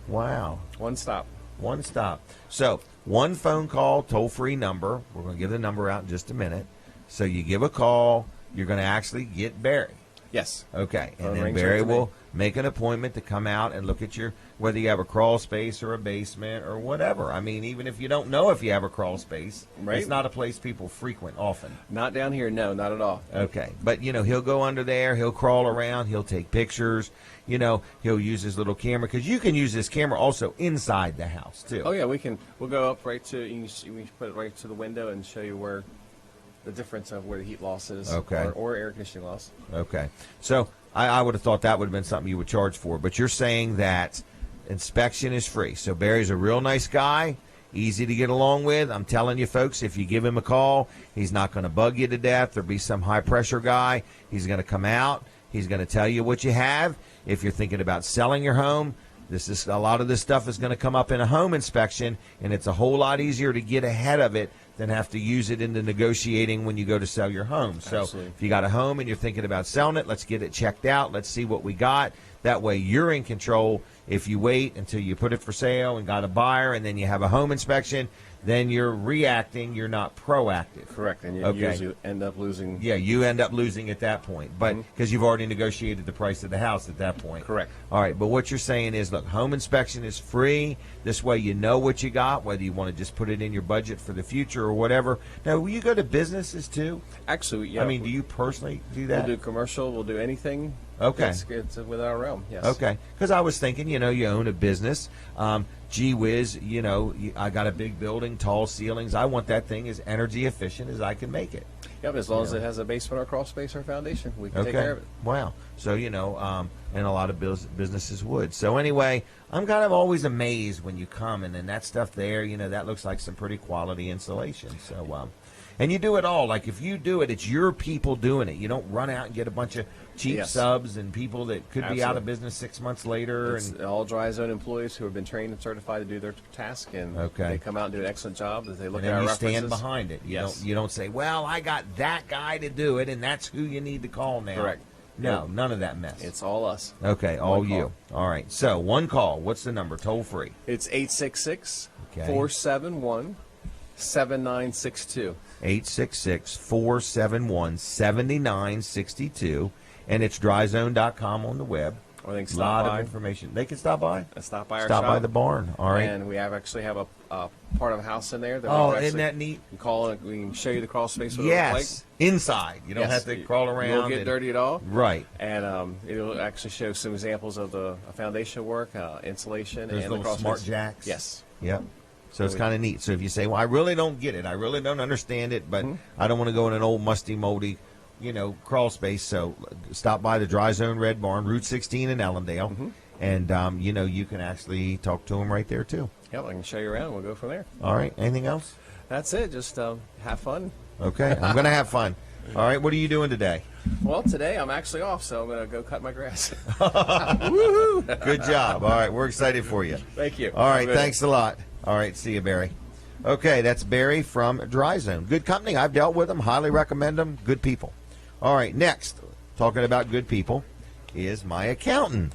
Wow. one stop. One stop. So one phone call, toll-free number. We're going to give the number out in just a minute. So you give a call. You're going to actually get Barry. Yes. Okay. Phone And then rings Barry right to me. will make an appointment to come out and look at whether you have a crawl space or a basement or whatever. I mean, even if you don't know if you have a crawl space, Right. it's not a place people frequent often. Not down here. No, not at all. Okay. But, he'll go under there. He'll crawl around. He'll take pictures. He'll use his little camera because you can use this camera also inside the house, too. Oh yeah, we'll go up right to we can put it right to the window and show you where the difference of where the heat loss is. Okay. Or air conditioning loss. Okay. So I would have thought that would have been something you would charge for. But you're saying that inspection is free. So Barry's a real nice guy, easy to get along with. I'm telling you, folks, if you give him a call, he's not going to bug you to death. There'll be some high-pressure guy. He's going to come out. He's going to tell you what you have. If you're thinking about selling your home, a lot of this stuff is going to come up in a home inspection, and it's a whole lot easier to get ahead of it than have to use it into negotiating when you go to sell your home. So Absolutely. if you got a home and you're thinking about selling it, let's get it checked out. Let's see what we got. That way you're in control. If you wait until you put it for sale and got a buyer and then you have a home inspection, then you're reacting. You're not proactive. Correct, and you Okay. usually end up losing. Yeah, you end up losing at that point, but because you've already negotiated the price of the house at that point. Correct. All right, but what you're saying is, look, home inspection is free. This way you know what you got, whether you want to just put it in your budget for the future or whatever. Now, will you go to businesses too? Actually, yeah. I mean, do you personally do We'll that? do commercial. We'll do anything. Okay. It's within our realm. Yes. Okay, because I was thinking, you own a business. Gee whiz, I got a big building, tall ceilings. I want that thing as energy efficient as I can make it. Yep. As long as it has a basement or crawl space or foundation, we can Okay. take care of it. Wow. So, and a lot of businesses would. So anyway, I'm kind of always amazed when you come and then that stuff there, that looks like some pretty quality insulation. So, and you do it all. Like if you do it, it's your people doing it. You don't run out and get a bunch of cheap Yes. subs and people that could be out of Absolutely. business 6 months later. It's And all dry zone employees who have been trained and certified to do their task, and Okay. they come out and do an excellent job. As they look and at then our you references. stand behind it. Yes. You don't say, well, I got that guy to do it, and that's who you need to call now. Correct. No, none of that mess. It's all us. Okay, all One you. All right. So, one call. What's the number? Toll free. It's 866-471-7962. 866-471-7962. And it's dryzone.com on the web. Or they can A lot stop by. of information. They can stop by? Stop by our Stop shop. by the barn. All right. And we actually have a part of the house in there. That Oh, we can isn't actually- that neat? You can call it. We can show you the crawl space. What it looks Yes. Inside. You don't Yes. have to crawl around. You won't get and- dirty at all. Right. And it'll actually show some examples of the foundation work, insulation, There's and little the crawl smart space. jacks. Yes. Yep. So it's kind of neat. So if you say, well, I really don't get it, I really don't understand it, but I don't want to go in an old musty, moldy, crawl space. So stop by the Dry Zone Red Barn, Route 16 in Ellendale, and you can actually talk to them right there too. Yep, I can show you around. We'll go from there. All right. Anything else? That's it. Just have fun. Okay. I'm going to have fun. All right. What are you doing today? Well, today I'm actually off, so I'm going to go cut my grass. Good job. All right. We're excited for you. Thank you. All right. Have a good Thanks a lot. All right. See you, Barry. Okay. That's Barry from Dry Zone. Good company. I've dealt with them. Highly recommend them. Good people. All right. Next, talking about good people, is my accountant.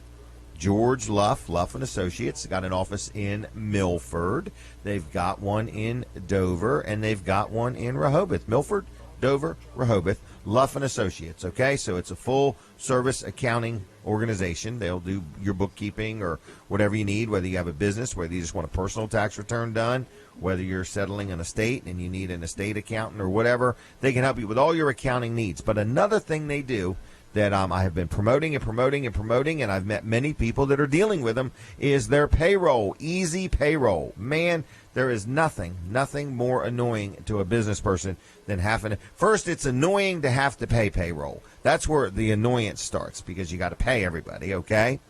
George Luff & Associates. Got an office in Milford. They've got one in Dover, and they've got one in Rehoboth. Milford, Dover, Rehoboth, Luff & Associates. Okay, so it's a full-service accounting organization. They'll do your bookkeeping or whatever you need, whether you have a business, whether you just want a personal tax return done, whether you're settling an estate and you need an estate accountant or whatever. They can help you with all your accounting needs. But another thing they do that I have been promoting, and I've met many people that are dealing with them, is their payroll, easy payroll. Man, there is nothing more annoying to a business person than having first, it's annoying to have to pay payroll. That's where the annoyance starts, because you got to pay everybody, okay?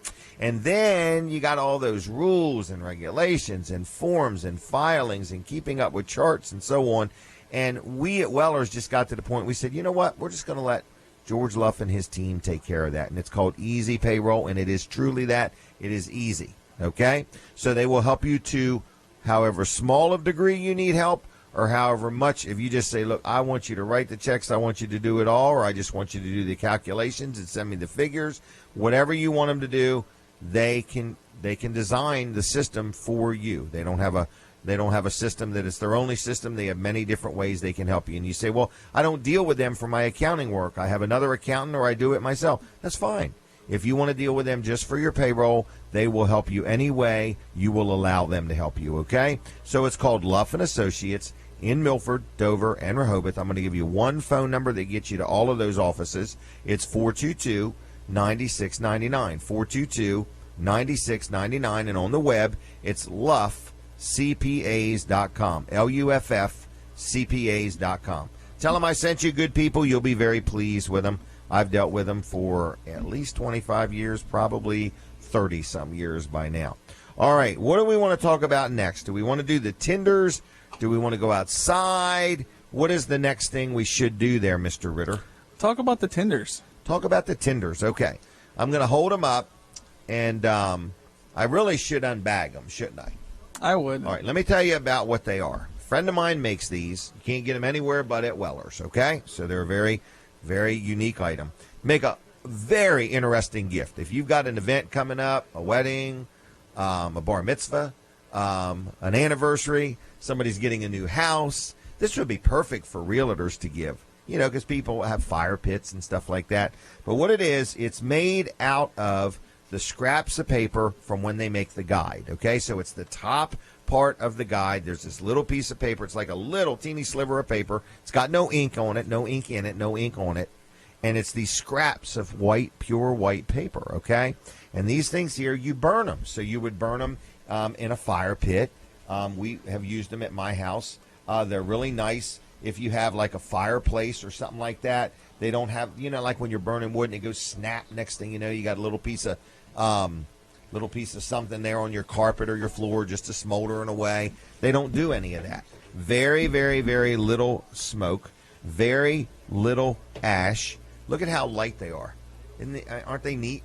And then you got all those rules and regulations and forms and filings and keeping up with charts and so on. And we at Weller's just got to the point, we said, you know what, we're just going to let George Luff and his team take care of that. And it's called Easy Payroll, and it is truly that. It is easy, okay? So they will help you to however small of degree you need help, or however much. If you just say, look, I want you to write the checks, I want you to do it all, or I just want you to do the calculations and send me the figures, whatever you want them to do, they can design the system for you. They don't have a system that is their only system. They have many different ways they can help you. And you say, well, I don't deal with them for my accounting work. I have another accountant, or I do it myself. That's fine. If you want to deal with them just for your payroll, they will help you any way you will allow them to help you, okay? So it's called Luff & Associates in Milford, Dover, and Rehoboth. I'm going to give you one phone number that gets you to all of those offices. It's 422-9699, 422-9699, and on the web, it's luffcpas.com, LUFF CPAs.com. Tell them I sent you, good people. You'll be very pleased with them. I've dealt with them for at least 25 years, probably 30-some years by now. All right, what do we want to talk about next? Do we want to do the tenders? Do we want to go outside? What is the next thing we should do there, Mr. Ritter? Talk about the tenders. Talk about the tenders. Okay. I'm going to hold them up, and I really should unbag them, shouldn't I? I would. All right, let me tell you about what they are. A friend of mine makes these. You can't get them anywhere but at Weller's, okay? So they're a very, very unique item. Make a very interesting gift. If you've got an event coming up, a wedding, a bar mitzvah, an anniversary, somebody's getting a new house, this would be perfect for realtors to give, because people have fire pits and stuff like that. But what it is, it's made out of the scraps of paper from when they make the guide, okay? So it's the top part of the guide. There's this little piece of paper. It's like a little teeny sliver of paper. It's got no ink on it, no ink in it, no ink on it. And it's these scraps of white, pure white paper, okay? And these things here, you burn them. So you would burn them in a fire pit. We have used them at my house. They're really nice if you have like a fireplace or something like that. They don't have, like when you're burning wood and it goes snap, next thing you know, you got a little piece of something there on your carpet or your floor just to smoldering away. They don't do any of that. Very, very, very little smoke, very little ash. Look at how light they are. Aren't they neat?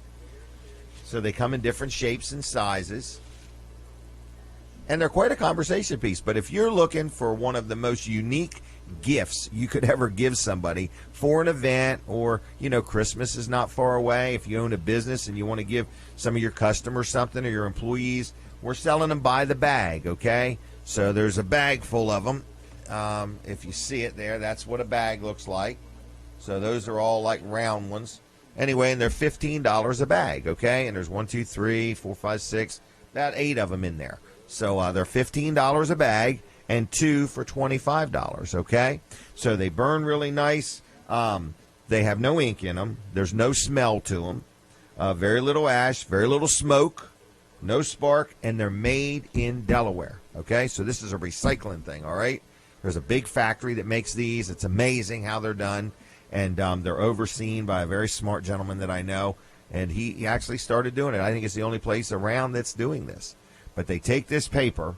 So they come in different shapes and sizes. And they're quite a conversation piece. But if you're looking for one of the most unique gifts you could ever give somebody for an event, or, Christmas is not far away. If you own a business and you want to give some of your customers something or your employees, we're selling them by the bag, okay? So there's a bag full of them. If you see it there, that's what a bag looks like. So those are all like round ones. Anyway, and they're $15 a bag, okay? And there's 1, 2, 3, 4, 5, 6, about 8 of them in there. So they're $15 a bag, and 2 for $25, okay? So they burn really nice. They have no ink in them. There's no smell to them. Very little ash, very little smoke, no spark, and they're made in Delaware, okay? So this is a recycling thing, all right? There's a big factory that makes these. It's amazing how they're done, and they're overseen by a very smart gentleman that I know, and he actually started doing it. I think it's the only place around that's doing this. But they take this paper,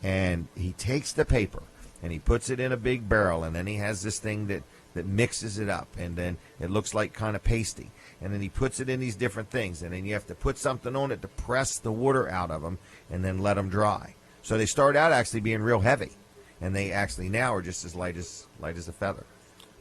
and he takes the paper, and he puts it in a big barrel, and then he has this thing that mixes it up, and then it looks like kind of pasty. And then he puts it in these different things, and then you have to put something on it to press the water out of them and then let them dry. So they start out actually being real heavy, and they actually now are just as light as a feather.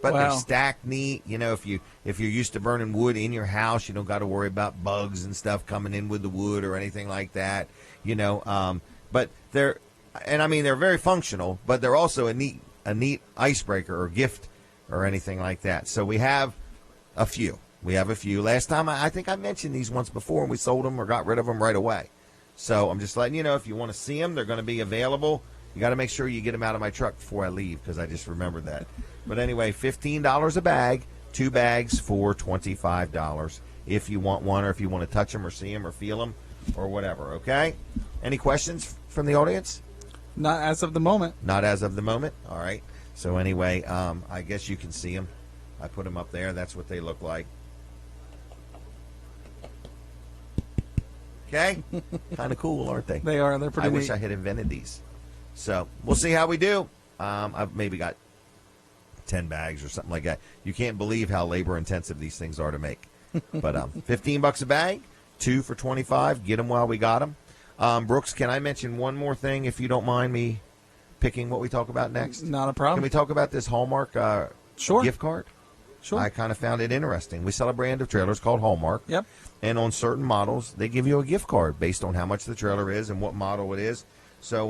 But Wow. they're stacked neat. If you're used to burning wood in your house, you don't got to worry about bugs and stuff coming in with the wood or anything like that. But they're very functional, but they're also a neat icebreaker or gift or anything like that. So we have a few. Last time I think I mentioned these once before, and we sold them or got rid of them right away. So I'm just letting you know, if you want to see them, they're going to be available. You got to make sure you get them out of my truck before I leave, because I just remembered that. But anyway, $15 a bag, 2 bags for $25 if you want one, or if you want to touch them or see them or feel them or whatever, okay? Any questions from the audience? Not as of the moment. Not as of the moment? All right. So anyway, I guess you can see them. I put them up there. That's what they look like. Okay? Kind of cool, aren't they? They are. They're pretty I neat. wish I had invented these. So we'll see how we do. I've maybe got 10 bags or something like that. You can't believe how labor intensive these things are to make. But $15 a bag, 2 for $25. Get them while we got them. Brooks, can I mention one more thing, if you don't mind me picking what we talk about next? Not a problem. Can we talk about this Hallmark Sure. gift card? Sure. I kind of found it interesting. We sell a brand of trailers called Hallmark. Yep. And on certain models, they give you a gift card based on how much the trailer is and what model it is. So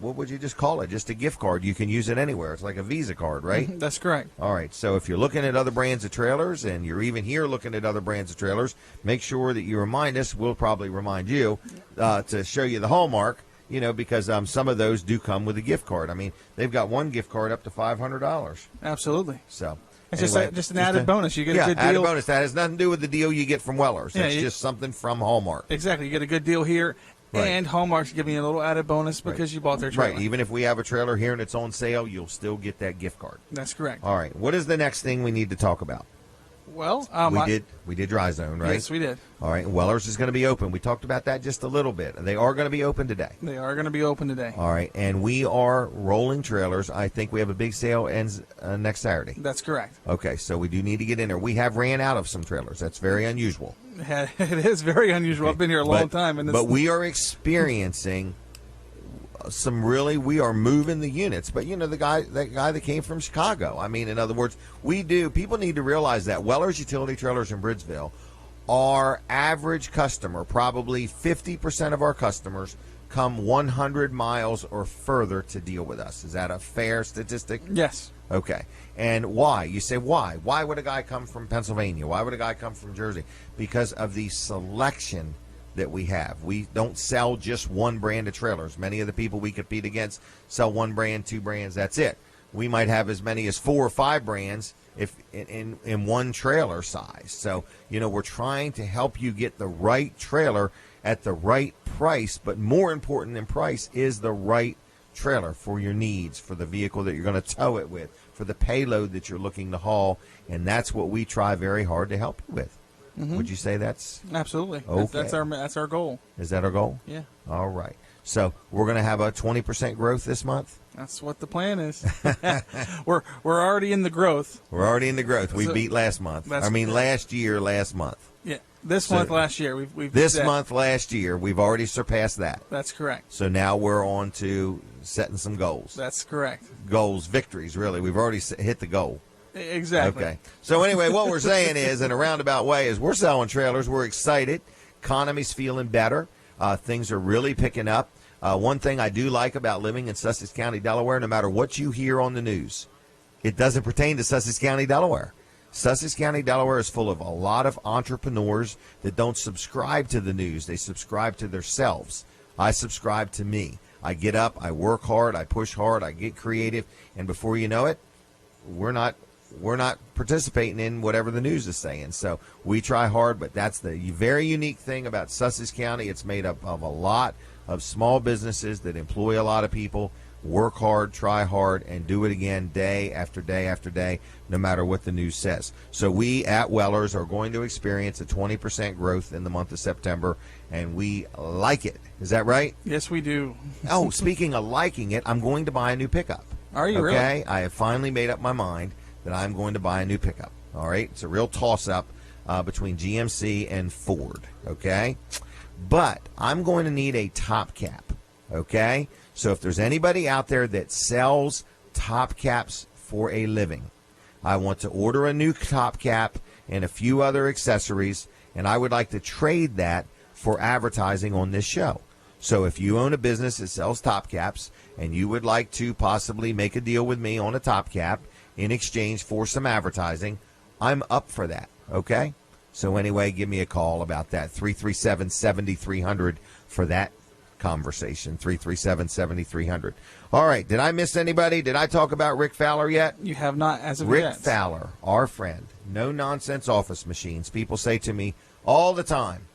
what would you just call it? Just a gift card. You can use it anywhere. It's like a Visa card, right? That's correct. All right. So if you're looking at other brands of trailers, and you're even here looking at other brands of trailers, make sure that you remind us. We'll probably remind you to show you the Hallmark, because some of those do come with a gift card. I mean, they've got one gift card up to $500. Absolutely. So It's anyway, just an added bonus. You get a good deal. added bonus. That has nothing to do with the deal you get from Weller's. Yeah, It's just something from Hallmark. Exactly. You get a good deal here. Right. And Hallmark's giving you a little added bonus because you bought their trailer. Right. Even if we have a trailer here and it's on sale, you'll still get that gift card. That's correct. All right. What is the next thing we need to talk about? Well, We did Dry Zone, right? Yes, we did. All right. Weller's is going to be open. We talked about that just a little bit. They are going to be open today. They are going to be open today. All right. And we are rolling trailers. I think we have a big sale ends next Saturday. That's correct. Okay. So we do need to get in there. We have ran out of some trailers. That's very unusual. It is very unusual. I've been here a long time. And But we are experiencing we are moving the units. But that guy that came from Chicago. I mean, in other words, people need to realize that Weller's Utility Trailers in Bridgeville, our average customer, probably 50% of our customers come 100 miles or further to deal with us. Is that a fair statistic? Yes. Okay. And why? You say, why? Why would a guy come from Pennsylvania? Why would a guy come from Jersey? Because of the selection that we have. We don't sell just one brand of trailers. Many of the people we compete against sell one brand, 2 brands, that's it. We might have as many as 4 or 5 brands if in one trailer size. So, we're trying to help you get the right trailer at the right price, but more important than price is the right trailer for your needs, for the vehicle that you're going to tow it with, for the payload that you're looking to haul, and that's what we try very hard to help you with. Mm-hmm. Would you say that's absolutely? Okay. That's our goal. Is that our goal? Yeah. All right. So we're going to have a 20% growth this month. That's what the plan is. We're already in the growth. We're already in the growth. We beat last month. Last year, last month. Yeah. This month, last year, we've this month, last year, we've already surpassed that. That's correct. So now we're on to setting some goals. That's correct. Goals, victories, really. We've already hit the goal. Exactly. Okay. So anyway, what we're saying is, in a roundabout way, is we're selling trailers. We're excited. Economy's feeling better. Things are really picking up. One thing I do like about living in Sussex County, Delaware, no matter what you hear on the news, it doesn't pertain to Sussex County, Delaware. Sussex County, Delaware is full of a lot of entrepreneurs that don't subscribe to the news. They subscribe to themselves. I subscribe to me. I get up, I work hard, I push hard, I get creative, and before you know it, we're not participating in whatever the news is saying. So we try hard, but that's the very unique thing about Sussex County. It's made up of a lot of small businesses that employ a lot of people, work hard, try hard, and do it again day after day after day, no matter what the news says. So we at Wellers are going to experience a 20% growth in the month of September, and we like it. Is that right? Yes, we do. Oh, speaking of liking it, I'm going to buy a new pickup. Are you really? Okay, I have finally made up my mind that I'm going to buy a new pickup. All right, it's a real toss-up between GMC and Ford. Okay, but I'm going to need a top cap. Okay, so if there's anybody out there that sells top caps for a living, I want to order a new top cap and a few other accessories, and I would like to trade that for advertising on this show. So if you own a business that sells top caps and you would like to possibly make a deal with me on a top cap in exchange for some advertising, I'm up for that, okay? So anyway, give me a call about that, 337-7300 for that conversation, 337-7300. All right, did I miss anybody? Did I talk about Rick Fowler yet? You have not as of Rick yet. Fowler, our friend, No Nonsense Office Machines. People say to me all the time,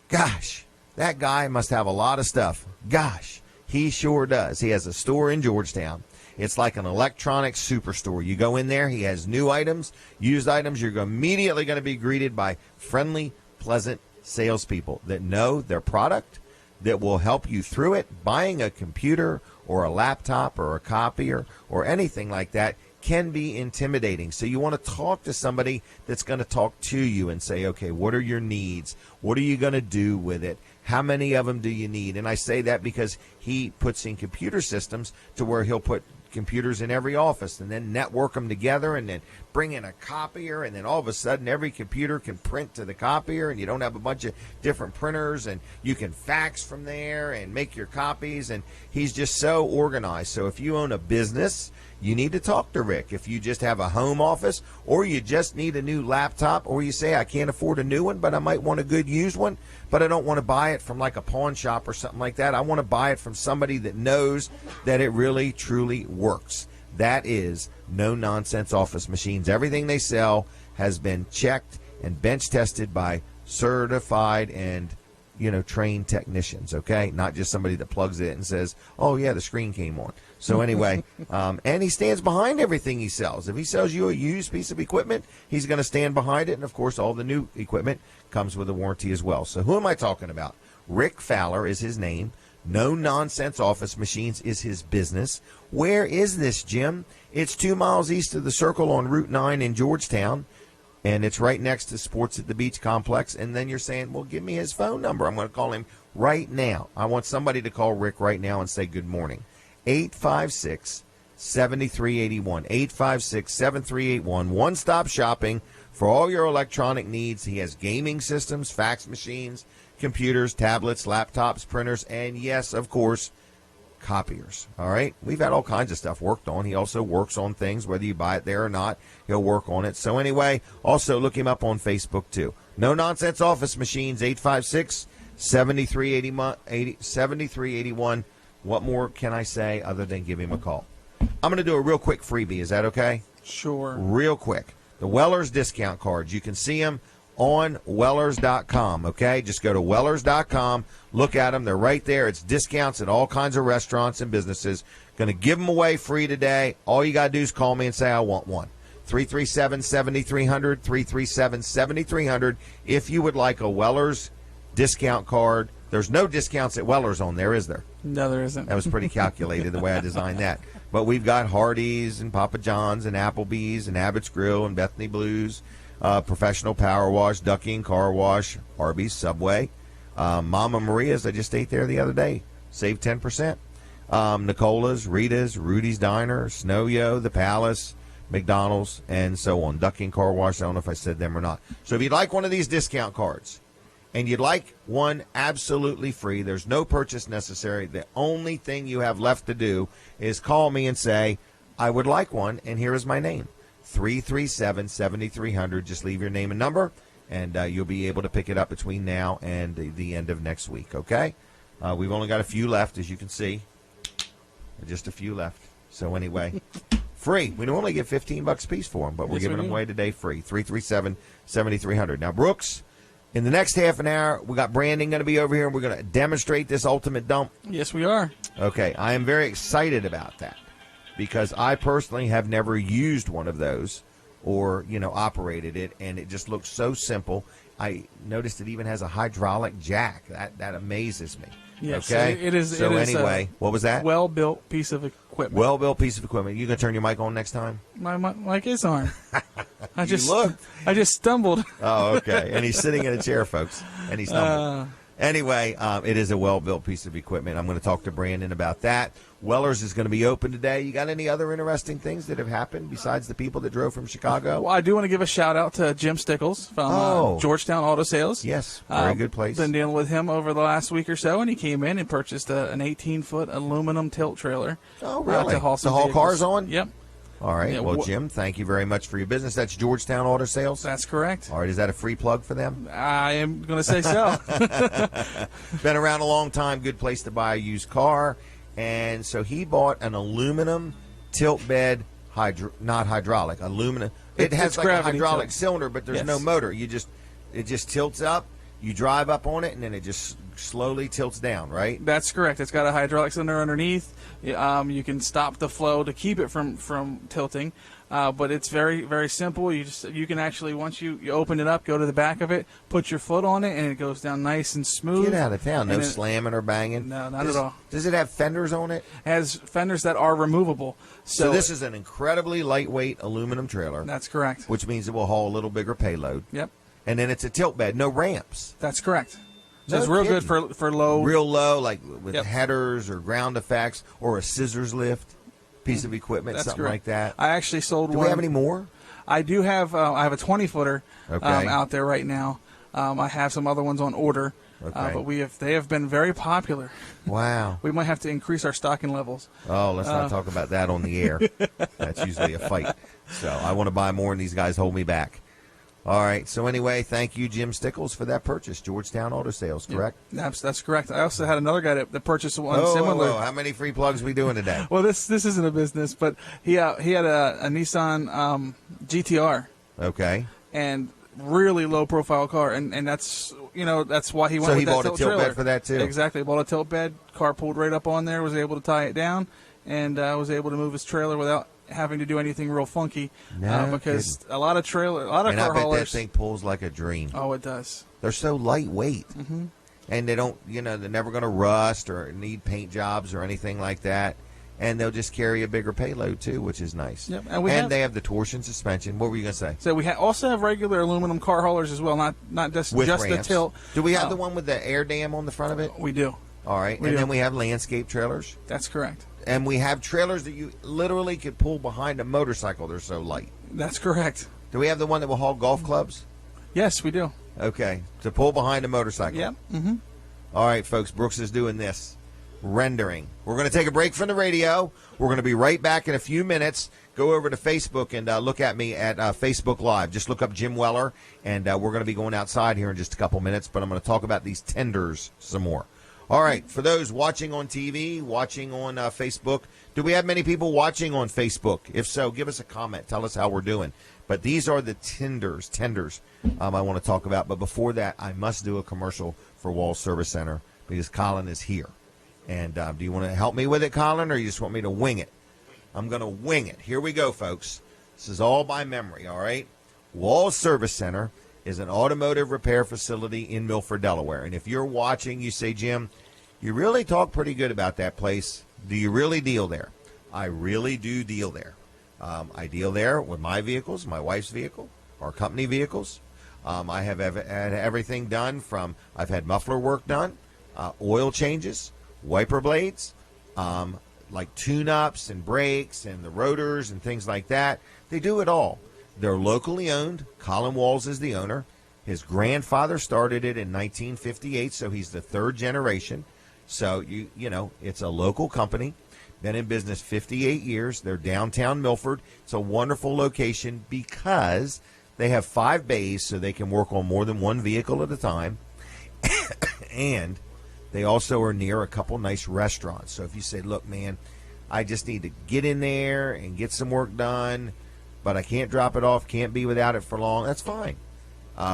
gosh, that guy must have a lot of stuff. Gosh, he sure does. He has a store in Georgetown. It's like an electronics superstore. You go in there, he has new items, used items. You're immediately going to be greeted by friendly, pleasant salespeople that know their product, that will help you through it. Buying a computer or a laptop or a copier or anything like that can be intimidating. So you want to talk to somebody that's going to talk to you and say, okay, what are your needs? What are you going to do with it? How many of them do you need? And I say that because he puts in computer systems to where he'll put computers in every office and then network them together and then bring in a copier, and then all of a sudden every computer can print to the copier, and you don't have a bunch of different printers, and you can fax from there and make your copies, and he's just so organized. So if you own a business, you need to talk to Rick. If you just have a home office, or you just need a new laptop, or you say, I can't afford a new one, but I might want a good used one, but I don't want to buy it from like a pawn shop or something like that. I want to buy it from somebody that knows that it really, truly works. That is No Nonsense Office Machines. Everything they sell has been checked and bench tested by certified and trained technicians, okay? Not just somebody that plugs it and says, oh, yeah, the screen came on. So anyway, and he stands behind everything he sells. If he sells you a used piece of equipment, he's going to stand behind it. And, of course, all the new equipment comes with a warranty as well. So who am I talking about? Rick Fowler is his name. No Nonsense Office Machines is his business. Where is this, Jim? It's 2 miles east of the Circle on Route 9 in Georgetown. And it's right next to Sports at the Beach Complex. And then you're saying, well, give me his phone number. I'm going to call him right now. I want somebody to call Rick right now and say good morning. 856-7381. 856-7381. One-stop shopping for all your electronic needs. He has gaming systems, fax machines, computers, tablets, laptops, printers, and yes, of course, copiers. All right? We've had all kinds of stuff worked on. He also works on things, whether you buy it there or not. He'll work on it. So anyway, also look him up on Facebook too. No Nonsense Office Machines, 856-7381. What more can I say other than give him a call? I'm going to do a real quick freebie. Is that okay? Sure. Real quick. The Wellers discount cards. You can see them on Wellers.com, okay? Just go to Wellers.com. Look at them. They're right there. It's discounts at all kinds of restaurants and businesses. Going to give them away free today. All you got to do is call me and say, I want one. 337-7300, 337-7300. If you would like a Wellers discount card. There's no discounts at Wellers on there, is there? No, there isn't. That was pretty calculated the way I designed that. But we've got Hardee's and Papa John's and Applebee's and Abbott's Grill and Bethany Blues, Professional Power Wash, Ducky and Car Wash, Arby's, Subway, Mama Maria's. I just ate there the other day. Saved 10%. Nicola's, Rita's, Rudy's Diner, Snow Yo, The Palace, McDonald's, and so on. Ducking Car Wash, I don't know if I said them or not. So if you'd like one of these discount cards, and you'd like one absolutely free, there's no purchase necessary. The only thing you have left to do is call me and say, I would like one, and here is my name, 337-7300. Just leave your name and number, and you'll be able to pick it up between now and the end of next week, okay? We've only got a few left, as you can see. Just a few left. So anyway, free. We normally get $15 a piece for them, but we're giving them away today free. 337-7300. Now, Brooks, in the next half an hour, we got Brandon going to be over here, and we're going to demonstrate this ultimate dump. Yes, we are. Okay, I am very excited about that because I personally have never used one of those or, operated it, and it just looks so simple. I noticed it even has a hydraulic jack. That amazes me. Yes, okay. it is. So it is anyway, what was that? Well-built piece of equipment. Well-built piece of equipment. You gonna turn your mic on next time? My mic is on. I just looked. I just stumbled. Oh, okay. And he's sitting in a chair, folks, and he stumbled. Anyway, it is a well-built piece of equipment. I'm going to talk to Brandon about that. Weller's is going to be open today. You got any other interesting things that have happened besides the people that drove from Chicago? Well, I do want to give a shout-out to Jim Stickles from Georgetown Auto Sales. Yes, very good place. Been dealing with him over the last week or so, and he came in and purchased an 18-foot aluminum tilt trailer. Oh, really? To haul some the haul vehicles. cars on? Yep. All right. Yeah, well, Jim, thank you very much for your business. That's Georgetown Auto Sales? That's correct. All right. Is that a free plug for them? I am going to say so. Been around a long time. Good place to buy a used car. And so he bought an aluminum tilt bed, not hydraulic, aluminum. It has like a hydraulic cylinder, but there's no motor. It just tilts up. You drive up on it, and then it just slowly tilts down, right? That's correct. It's got a hydraulic cylinder underneath. You can stop the flow to keep it from tilting, but it's very, very simple. You can actually, once you open it up, go to the back of it, put your foot on it, and it goes down nice and smooth. Get out of town. No slamming or banging. No, not at all. Does it have fenders on it? It has fenders that are removable. So this is an incredibly lightweight aluminum trailer. That's correct. Which means it will haul a little bigger payload. Yep. And then it's a tilt bed, no ramps. That's correct. So it's real good for low. Real low, like with headers or ground effects or a scissors lift piece of equipment, That's something correct. like that. I actually sold one. Do we have any more? I do have. I have a 20-footer Okay. out there right now. I have some other ones on order, Okay. but they have been very popular. Wow. We might have to increase our stocking levels. Oh, let's not talk about that on the air. That's usually a fight. So I want to buy more, and these guys hold me back. All right. So anyway, thank you, Jim Stickles, for that purchase. Georgetown Auto Sales, correct? Yep. That's correct. I also had another guy that purchased one similar. Oh, how many free plugs are we doing today? Well, this isn't a business, but he had a Nissan GTR. Okay. And really low profile car, and that's why he went. So with he that bought a tilt bed for that too. Exactly, bought a tilt bed. Car pulled right up on there. Was able to tie it down, and was able to move his trailer without having to do anything real funky. Because kidding. a lot of car I bet haulers. that thing pulls like a dream. Oh, it does. They're so lightweight. Mm-hmm. And they don't, they're never going to rust or need paint jobs or anything like that. And they'll just carry a bigger payload too, which is nice. Yep. And they have the torsion suspension. What were you going to say? So we also have regular aluminum car haulers as well, not just the tilt. Do we have the one with the air dam on the front of it? We do. All right. Then we have landscape trailers. That's correct. And we have trailers that you literally could pull behind a motorcycle. They're so light. That's correct. Do we have the one that will haul golf clubs? Yes, we do. Okay. To pull behind a motorcycle. Yep. Mm-hmm. All right, folks. Brooks is doing this. Rendering. We're going to take a break from the radio. We're going to be right back in a few minutes. Go over to Facebook and look at me at Facebook Live. Just look up Jim Weller, and we're going to be going outside here in just a couple minutes, but I'm going to talk about these tenders some more. All right, for those watching on TV, watching on Facebook, do we have many people watching on Facebook? If so, give us a comment. Tell us how we're doing. But these are the tenders I want to talk about. But before that, I must do a commercial for Walls Service Center because Colin is here. And do you want to help me with it, Colin, or you just want me to wing it? I'm going to wing it. Here we go, folks. This is all by memory, all right? Walls Service Center is an automotive repair facility in Milford, Delaware. And if you're watching, you say, Jim, you really talk pretty good about that place. Do you really deal there? I really do deal there. I deal there with my vehicles, my wife's vehicle, our company vehicles. I have had everything done from, I've had muffler work done, oil changes, wiper blades, like tune-ups and brakes and the rotors and things like that. They do it all. They're locally owned. Colin Walls is the owner. His grandfather started it in 1958, so he's the third generation. So, you know, it's a local company. Been in business 58 years. They're downtown Milford. It's a wonderful location because they have 5 bays, so they can work on more than one vehicle at a time. And they also are near a couple nice restaurants. So if you say, look, man, I just need to get in there and get some work done, but I can't drop it off, can't be without it for long, that's fine.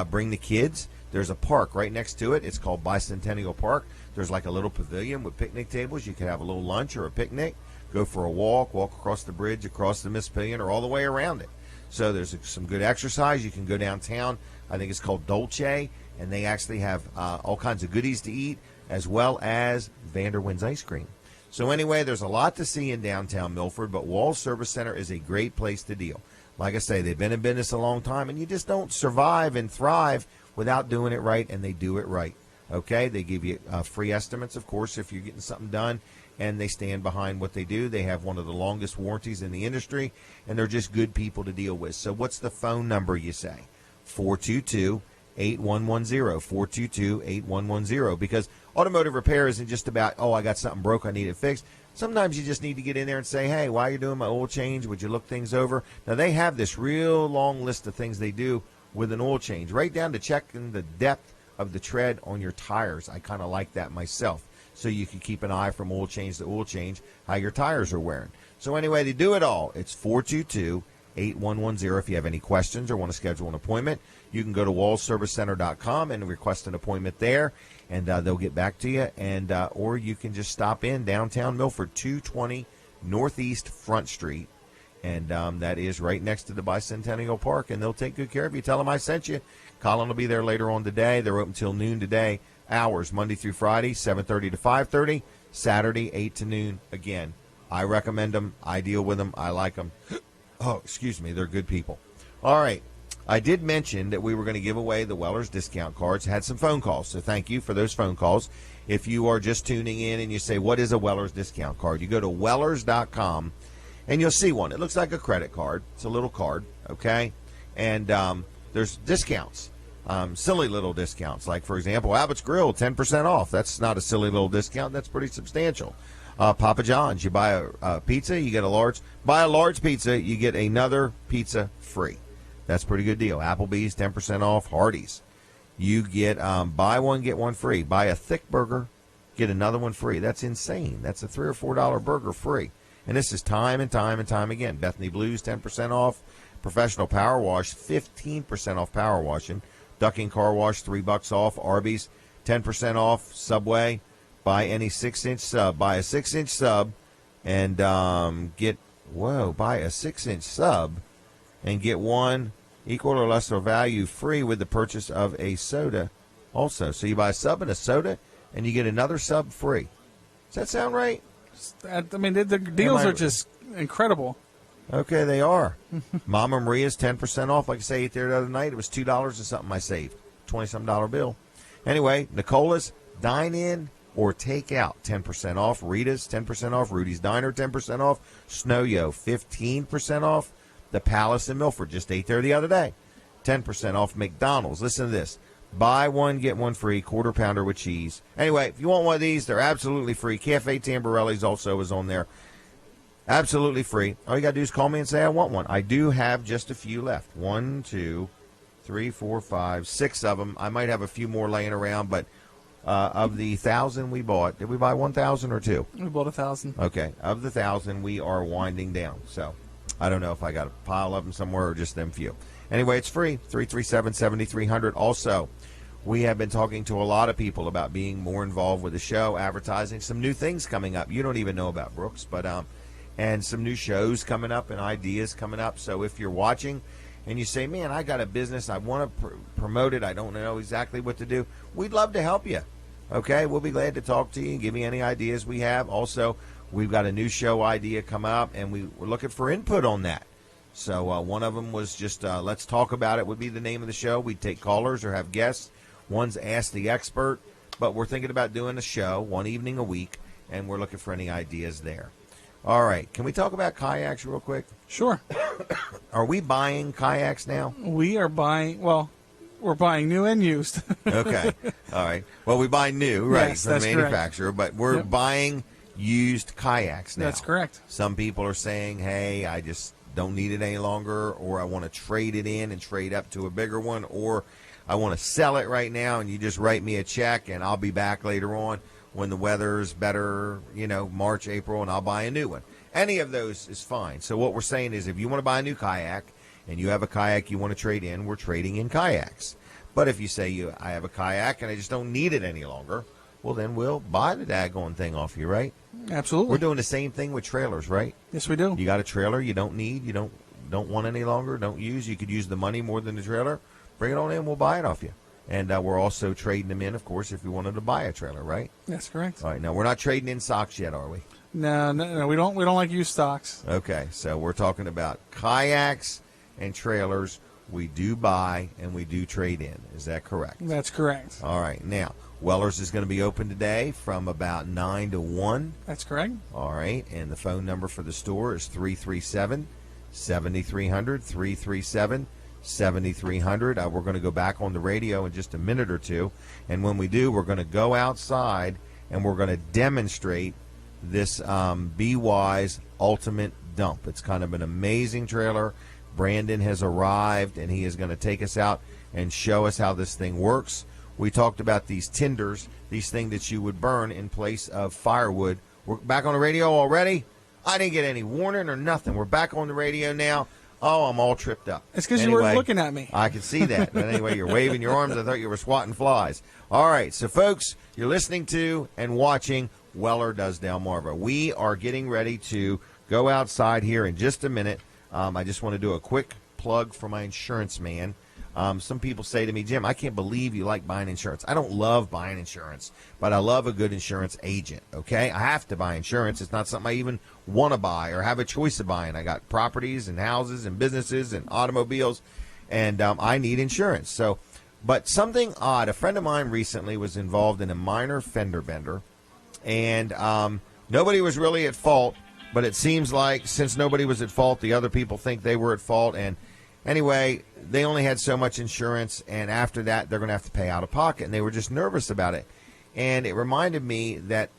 Bring the kids. There's a park right next to it. It's called Bicentennial Park. There's like a little pavilion with picnic tables. You can have a little lunch or a picnic, go for a walk across the bridge, across the Mississippian, or all the way around it. So there's some good exercise. You can go downtown. I think it's called Dolce, and they actually have all kinds of goodies to eat, as well as Vanderwin's ice cream. So anyway, there's a lot to see in downtown Milford, but Walls Service Center is a great place to deal. Like I say, they've been in business a long time, and you just don't survive and thrive without doing it right, and they do it right. Okay, they give you free estimates, of course, if you're getting something done, and they stand behind what they do. They have one of the longest warranties in the industry, and they're just good people to deal with. So what's the phone number, you say? 422-8110, 422-8110, because automotive repair isn't just about, oh, I got something broke, I need it fixed. Sometimes you just need to get in there and say, hey, while you're doing my oil change, would you look things over? Now, they have this real long list of things they do with an oil change, right down to checking the depth of the tread on your tires. I kind of like that myself, so you can keep an eye from oil change to oil change, how your tires are wearing. So anyway, they do it all. It's 422-8110. If you have any questions or want to schedule an appointment, you can go to wallservicecenter.com and request an appointment there, and they'll get back to you. And or you can just stop in downtown Milford, 220 Northeast Front Street, and that is right next to the Bicentennial Park, and they'll take good care of you. Tell them I sent you. Colin will be there later on today. They're open till noon today, hours Monday through Friday, 7:30 to 5:30, Saturday 8 to noon. Again, I recommend them. I deal with them. I like them. Oh, excuse me. They're good people. All right. I did mention that we were going to give away the Weller's discount cards. Had some phone calls, so thank you for those phone calls. If you are just tuning in and you say, what is a Weller's discount card? You go to Wellers.com, and you'll see one. It looks like a credit card. It's a little card, okay? And there's discounts, silly little discounts. Like, for example, Abbott's Grill, 10% off. That's not a silly little discount. That's pretty substantial. Papa John's, you buy a pizza, you get a large. Buy a large pizza, you get another pizza free. That's a pretty good deal. Applebee's, 10% off. Hardee's, you get buy one, get one free. Buy a thick burger, get another one free. That's insane. That's a $3 or $4 burger free. And this is time and time and time again. Bethany Blues, 10% off. Professional Power Wash, 15% off power washing. Ducking Car Wash, $3 off. Arby's, 10% off. Subway, buy any 6-inch sub. Buy a 6-inch sub and buy a 6-inch sub and get one equal or lesser value free with the purchase of a soda also. So you buy a sub and a soda, and you get another sub free. Does that sound right? I mean, the deals are just incredible. Okay, they are. Mama Maria's 10% off. Like I say, there the other night, it was $2 or something I saved. $20-some bill. Anyway, Nicola's Dine In or Take Out, 10% off. Rita's, 10% off. Rudy's Diner, 10% off. Snow-Yo, 15% off. The Palace in Milford, just ate there the other day, 10% off. McDonald's, listen to this. Buy one, get one free, quarter pounder with cheese. Anyway, if you want one of these, they're absolutely free. Cafe Tamborelli's also is on there. Absolutely free. All you got to do is call me and say I want one. I do have just a few left. 1, 2, 3, 4, 5, 6 of them. I might have a few more laying around, but of the 1,000 we bought, did we buy 1,000 or 2? We bought 1,000. Okay, of the 1,000, we are winding down. So I don't know if I got a pile of them somewhere or just them few. Anyway, it's free, 337-7300. Also, we have been talking to a lot of people about being more involved with the show, advertising, some new things coming up. You don't even know about, Brooks, but and some new shows coming up and ideas coming up. So if you're watching and you say, man, I got a business, I want to promote it, I don't know exactly what to do, we'd love to help you. Okay, we'll be glad to talk to you and give you any ideas we have. Also, we've got a new show idea come up, and we're looking for input on that. So one of them was just Let's Talk About It would be the name of the show. We'd take callers or have guests. One's Ask the Expert, but we're thinking about doing a show one evening a week and we're looking for any ideas there. All right. Can we talk about kayaks real quick? Sure. Are we buying kayaks now? We are buying, well, we're buying new and used. Okay. All right. Well, we buy new, right, Yes, from the that's manufacturer, but we're Yep. buying used kayaks now. That's correct. Some people are saying, hey, I just don't need it any longer, or I want to trade it in and trade up to a bigger one, or I want to sell it right now and you just write me a check and I'll be back later on when the weather's better, March, April, and I'll buy a new one. Any of those is fine. So what we're saying is if you want to buy a new kayak and you have a kayak you want to trade in, we're trading in kayaks. But if you say I have a kayak and I just don't need it any longer, well, then we'll buy the daggone thing off you, right? Absolutely. We're doing the same thing with trailers, right? Yes, we do. You got a trailer you don't need, you don't want any longer, don't use. You could use the money more than the trailer. Bring it on in, we'll buy it off you. And we're also trading them in, of course, if you wanted to buy a trailer, right? That's correct. All right, now we're not trading in socks yet, are we? No, we don't like used stocks. Okay, so we're talking about kayaks and trailers. We do buy and we do trade in. Is that correct? That's correct. All right, now Weller's is going to be open today from about 9 to 1. That's correct. All right, and the phone number for the store is 337-7300, 337-7300. We're going to go back on the radio in just a minute or two, and when we do, we're going to go outside and we're going to demonstrate this Be Wise Ultimate Dump. It's kind of an amazing trailer. Brandon has arrived, and he is going to take us out and show us how this thing works. We talked about these tinders, these things that you would burn in place of firewood. We're back on the radio already? I didn't get any warning or nothing. We're back on the radio now. Oh, I'm all tripped up. It's because you were looking at me. I can see that. But anyway, you're waving your arms. I thought you were swatting flies. All right, so folks, you're listening to and watching Weller Does Delmarva. We are getting ready to go outside here in just a minute. I just want to do a quick plug for my insurance man. Some people say to me, Jim, I can't believe you like buying insurance. I don't love buying insurance, but I love a good insurance agent, okay? I have to buy insurance. It's not something I even want to buy or have a choice of buying. I got properties and houses and businesses and automobiles, and I need insurance. But something odd, a friend of mine recently was involved in a minor fender bender, and nobody was really at fault, but it seems like since nobody was at fault, the other people think they were at fault, and anyway, they only had so much insurance, and after that, they're going to have to pay out of pocket, and they were just nervous about it. And it reminded me that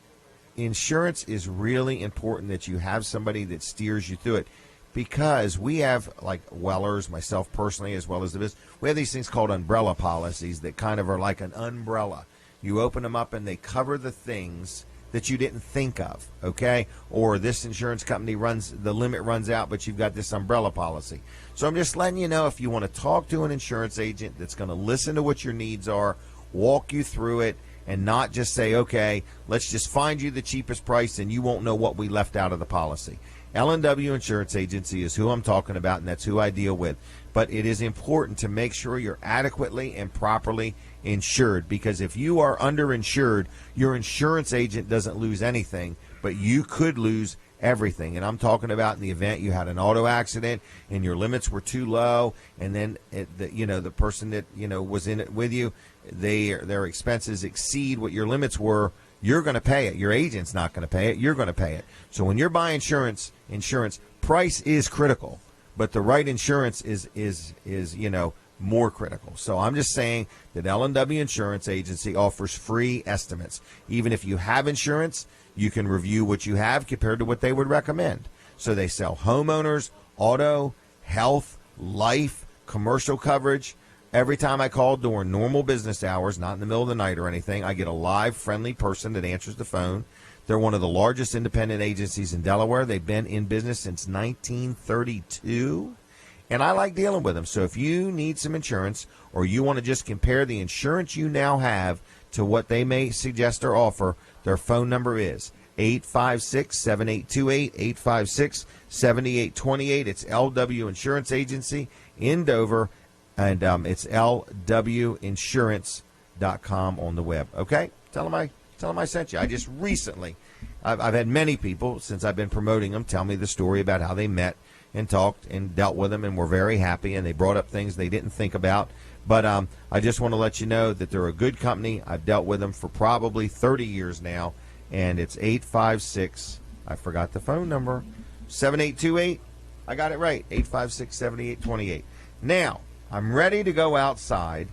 insurance is really important, that you have somebody that steers you through it, because we have, like Weller's, myself personally, as well as the business, we have these things called umbrella policies that kind of are like an umbrella. You open them up, and they cover the things that you didn't think of, okay? Or this insurance company the limit runs out, but you've got this umbrella policy. So I'm just letting you know, if you want to talk to an insurance agent that's going to listen to what your needs are, walk you through it, and not just say, okay, let's just find you the cheapest price and you won't know what we left out of the policy. L&W Insurance Agency is who I'm talking about, and that's who I deal with. But it is important to make sure you're adequately and properly insured, because if you are underinsured, your insurance agent doesn't lose anything, but you could lose everything. And I'm talking about in the event you had an auto accident and your limits were too low, and then the person that was in it with you, their expenses exceed what your limits were. You're going to pay it. Your agent's not going to pay it. You're going to pay it. So when you're buying insurance, price is critical, but the right insurance is more critical. So I'm just saying that L&W Insurance Agency offers free estimates. Even if you have insurance, you can review what you have compared to what they would recommend. So they sell homeowners, auto, health, life, commercial coverage. Every time I call during normal business hours, not in the middle of the night or anything, I get a live, friendly person that answers the phone. They're one of the largest independent agencies in Delaware. They've been in business since 1932. And I like dealing with them. So if you need some insurance, or you want to just compare the insurance you now have to what they may suggest or offer, their phone number is 856-7828, 856-7828. It's LW Insurance Agency in Dover, and it's lwinsurance.com on the web. Okay? Tell them I sent you. I just recently, I've had many people, since I've been promoting them, tell me the story about how they met and talked and dealt with them and were very happy, and they brought up things they didn't think about. But I just want to let you know that they're a good company. I've dealt with them for probably 30 years now, and it's 856. I forgot the phone number. 7828. I got it right. 856-7828. Now, I'm ready to go outside.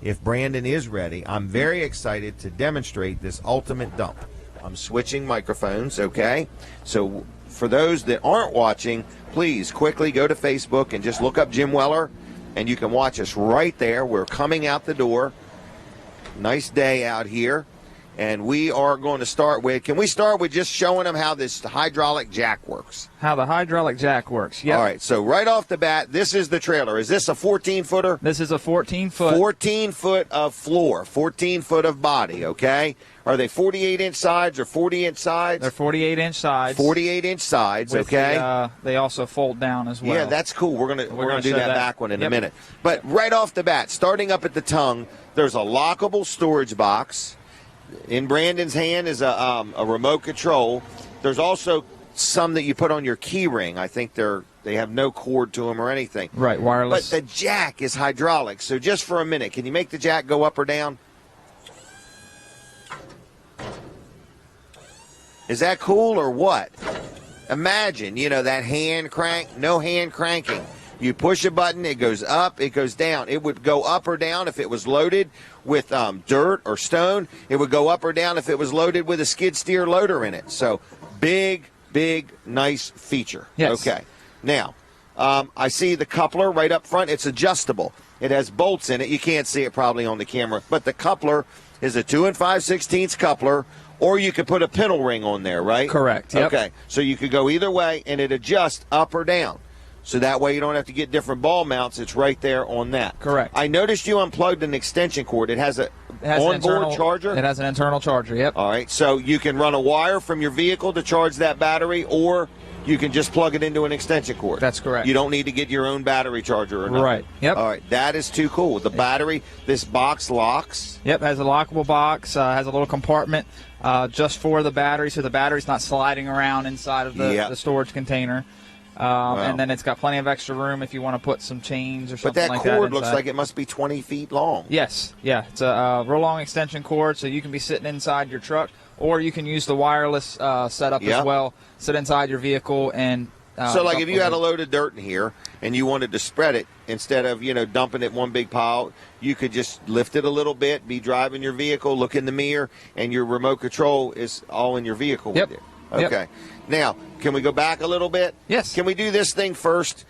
If Brandon is ready, I'm very excited to demonstrate this ultimate dump. I'm switching microphones, okay? So for those that aren't watching, please quickly go to Facebook and just look up Jim Weller, and you can watch us right there. We're coming out the door. Nice day out here. And we are going to start with, can we start with just showing them how this hydraulic jack works? How the hydraulic jack works, yeah. All right, so right off the bat, this is the trailer. Is this a 14-footer? This is a 14-foot. 14 foot of floor, 14 foot of body, okay? Are they 48-inch sides or 40-inch sides? They're 48-inch sides. 48-inch sides, okay? They also fold down as well. Yeah, that's cool. We're gonna do show that back one in a minute. But right off the bat, starting up at the tongue, there's a lockable storage box. In Brandon's hand is a remote control. There's also some that you put on your key ring. I think they have no cord to them or anything. Right, wireless. But the jack is hydraulic. So just for a minute, can you make the jack go up or down? Is that cool or what? Imagine, that hand crank, no hand cranking. You push a button, it goes up, it goes down. It would go up or down if it was loaded with dirt or stone. It would go up or down if it was loaded with a skid steer loader in it. So big, nice feature. Yes. Okay. Now, I see the coupler right up front. It's adjustable. It has bolts in it. You can't see it probably on the camera, but the coupler is a 2 5/16 coupler, or you could put a pintle ring on there, right? Correct. Yep. Okay. So you could go either way, and it adjusts up or down. So that way you don't have to get different ball mounts. It's right there on that. Correct. I noticed you unplugged an extension cord. It has an onboard charger? It has an internal charger, yep. All right. So you can run a wire from your vehicle to charge that battery, or you can just plug it into an extension cord. That's correct. You don't need to get your own battery charger or nothing. Right. Yep. All right. That is too cool. The battery, this box locks. Yep, has a lockable box, has a little compartment just for the battery, so the battery's not sliding around inside of the storage container. And then it's got plenty of extra room if you want to put some chains or something like that. But that cord looks like it must be 20 feet long. Yes, yeah. It's a real long extension cord, so you can be sitting inside your truck, or you can use the wireless setup as well. Sit inside your vehicle and... so, like, if you had a load of dirt in here and you wanted to spread it, instead of, dumping it one big pile, you could just lift it a little bit, be driving your vehicle, look in the mirror, and your remote control is all in your vehicle with you. Okay. Yep. Now, can we go back a little bit? Yes. Can we do this thing first?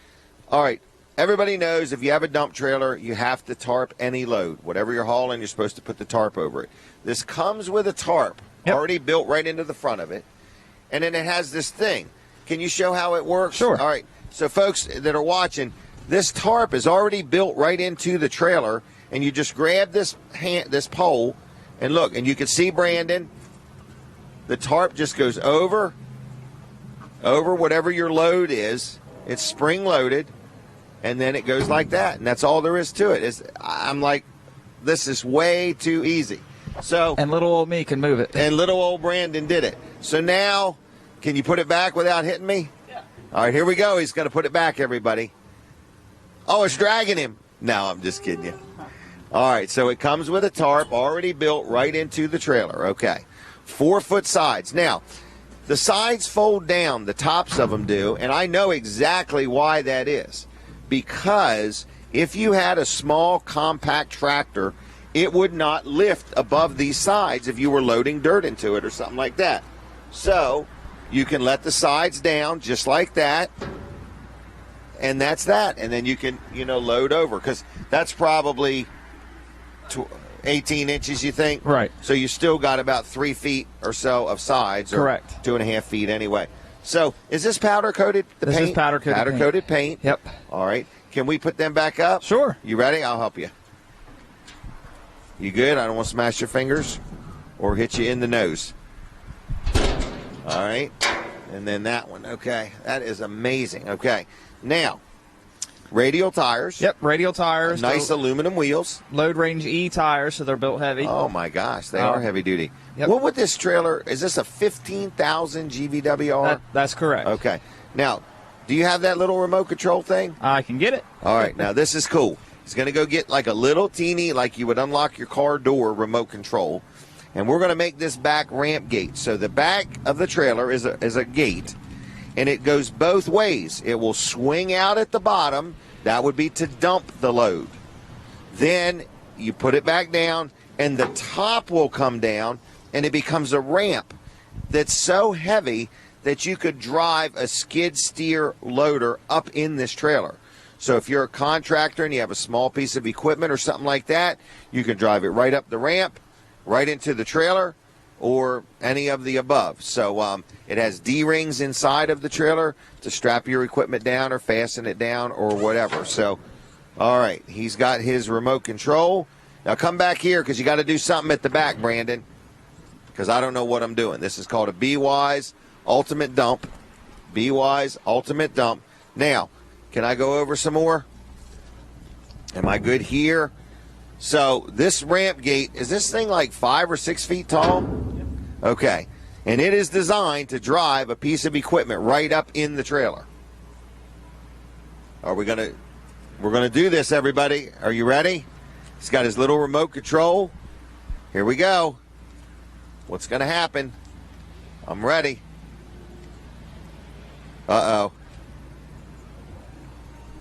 All right. Everybody knows if you have a dump trailer, you have to tarp any load. Whatever you're hauling, you're supposed to put the tarp over it. This comes with a tarp already built right into the front of it. And then it has this thing. Can you show how it works? Sure. All right. So, folks that are watching, this tarp is already built right into the trailer, and you just grab this pole, and look, and you can see Brandon. The tarp just goes over whatever your load is. It's spring loaded, and then it goes like that, and that's all there is to it. I'm like, this is way too easy. So, and little old me can move it. And little old Brandon did it. So now, can you put it back without hitting me? Yeah. All right, here we go. He's going to put it back, everybody. Oh, it's dragging him. No, I'm just kidding you. All right, so it comes with a tarp already built right into the trailer. Okay. 4-foot sides. Now, the sides fold down, the tops of them do, and I know exactly why that is. Because if you had a small, compact tractor, it would not lift above these sides if you were loading dirt into it or something like that. So, you can let the sides down just like that, and that's that. And then you can, load over, because that's probably 18 inches, you think? Right. So you still got about 3 feet or so of sides. Correct. Or 2.5 feet anyway. So is this powder coated? This is powder coated. Powder coated paint. Yep. All right. Can we put them back up? Sure. You ready? I'll help you. You good? I don't want to smash your fingers or hit you in the nose. All right. And then that one. Okay. That is amazing. Okay. Now, radial tires. Yep, radial tires. Nice aluminum wheels. Load range E tires, so they're built heavy. Oh, my gosh. They are heavy duty. Yep. What would this trailer, is this a 15,000 GVWR? That's correct. Okay. Now, do you have that little remote control thing? I can get it. All right. Now, this is cool. He's going to go get like a little teeny, like you would unlock your car door remote control. And we're going to make this back ramp gate. So the back of the trailer is a gate, and it goes both ways. It will swing out at the bottom. That would be to dump the load. Then you put it back down, and the top will come down, and it becomes a ramp that's so heavy that you could drive a skid steer loader up in this trailer. So if you're a contractor and you have a small piece of equipment or something like that, you can drive it right up the ramp, right into the trailer, or any of the above. So it has D-rings inside of the trailer to strap your equipment down or fasten it down or whatever. So, all right, he's got his remote control. Now come back here because you got to do something at the back, Brandon, because I don't know what I'm doing. This is called a B-Wise Ultimate Dump. B-Wise Ultimate Dump. Now, can I go over some more? Am I good here? So this ramp gate, is this thing like 5 or 6 feet tall? Okay. And it is designed to drive a piece of equipment right up in the trailer. We're going to do this, everybody. Are you ready? He's got his little remote control. Here we go. What's going to happen? I'm ready. Uh-oh.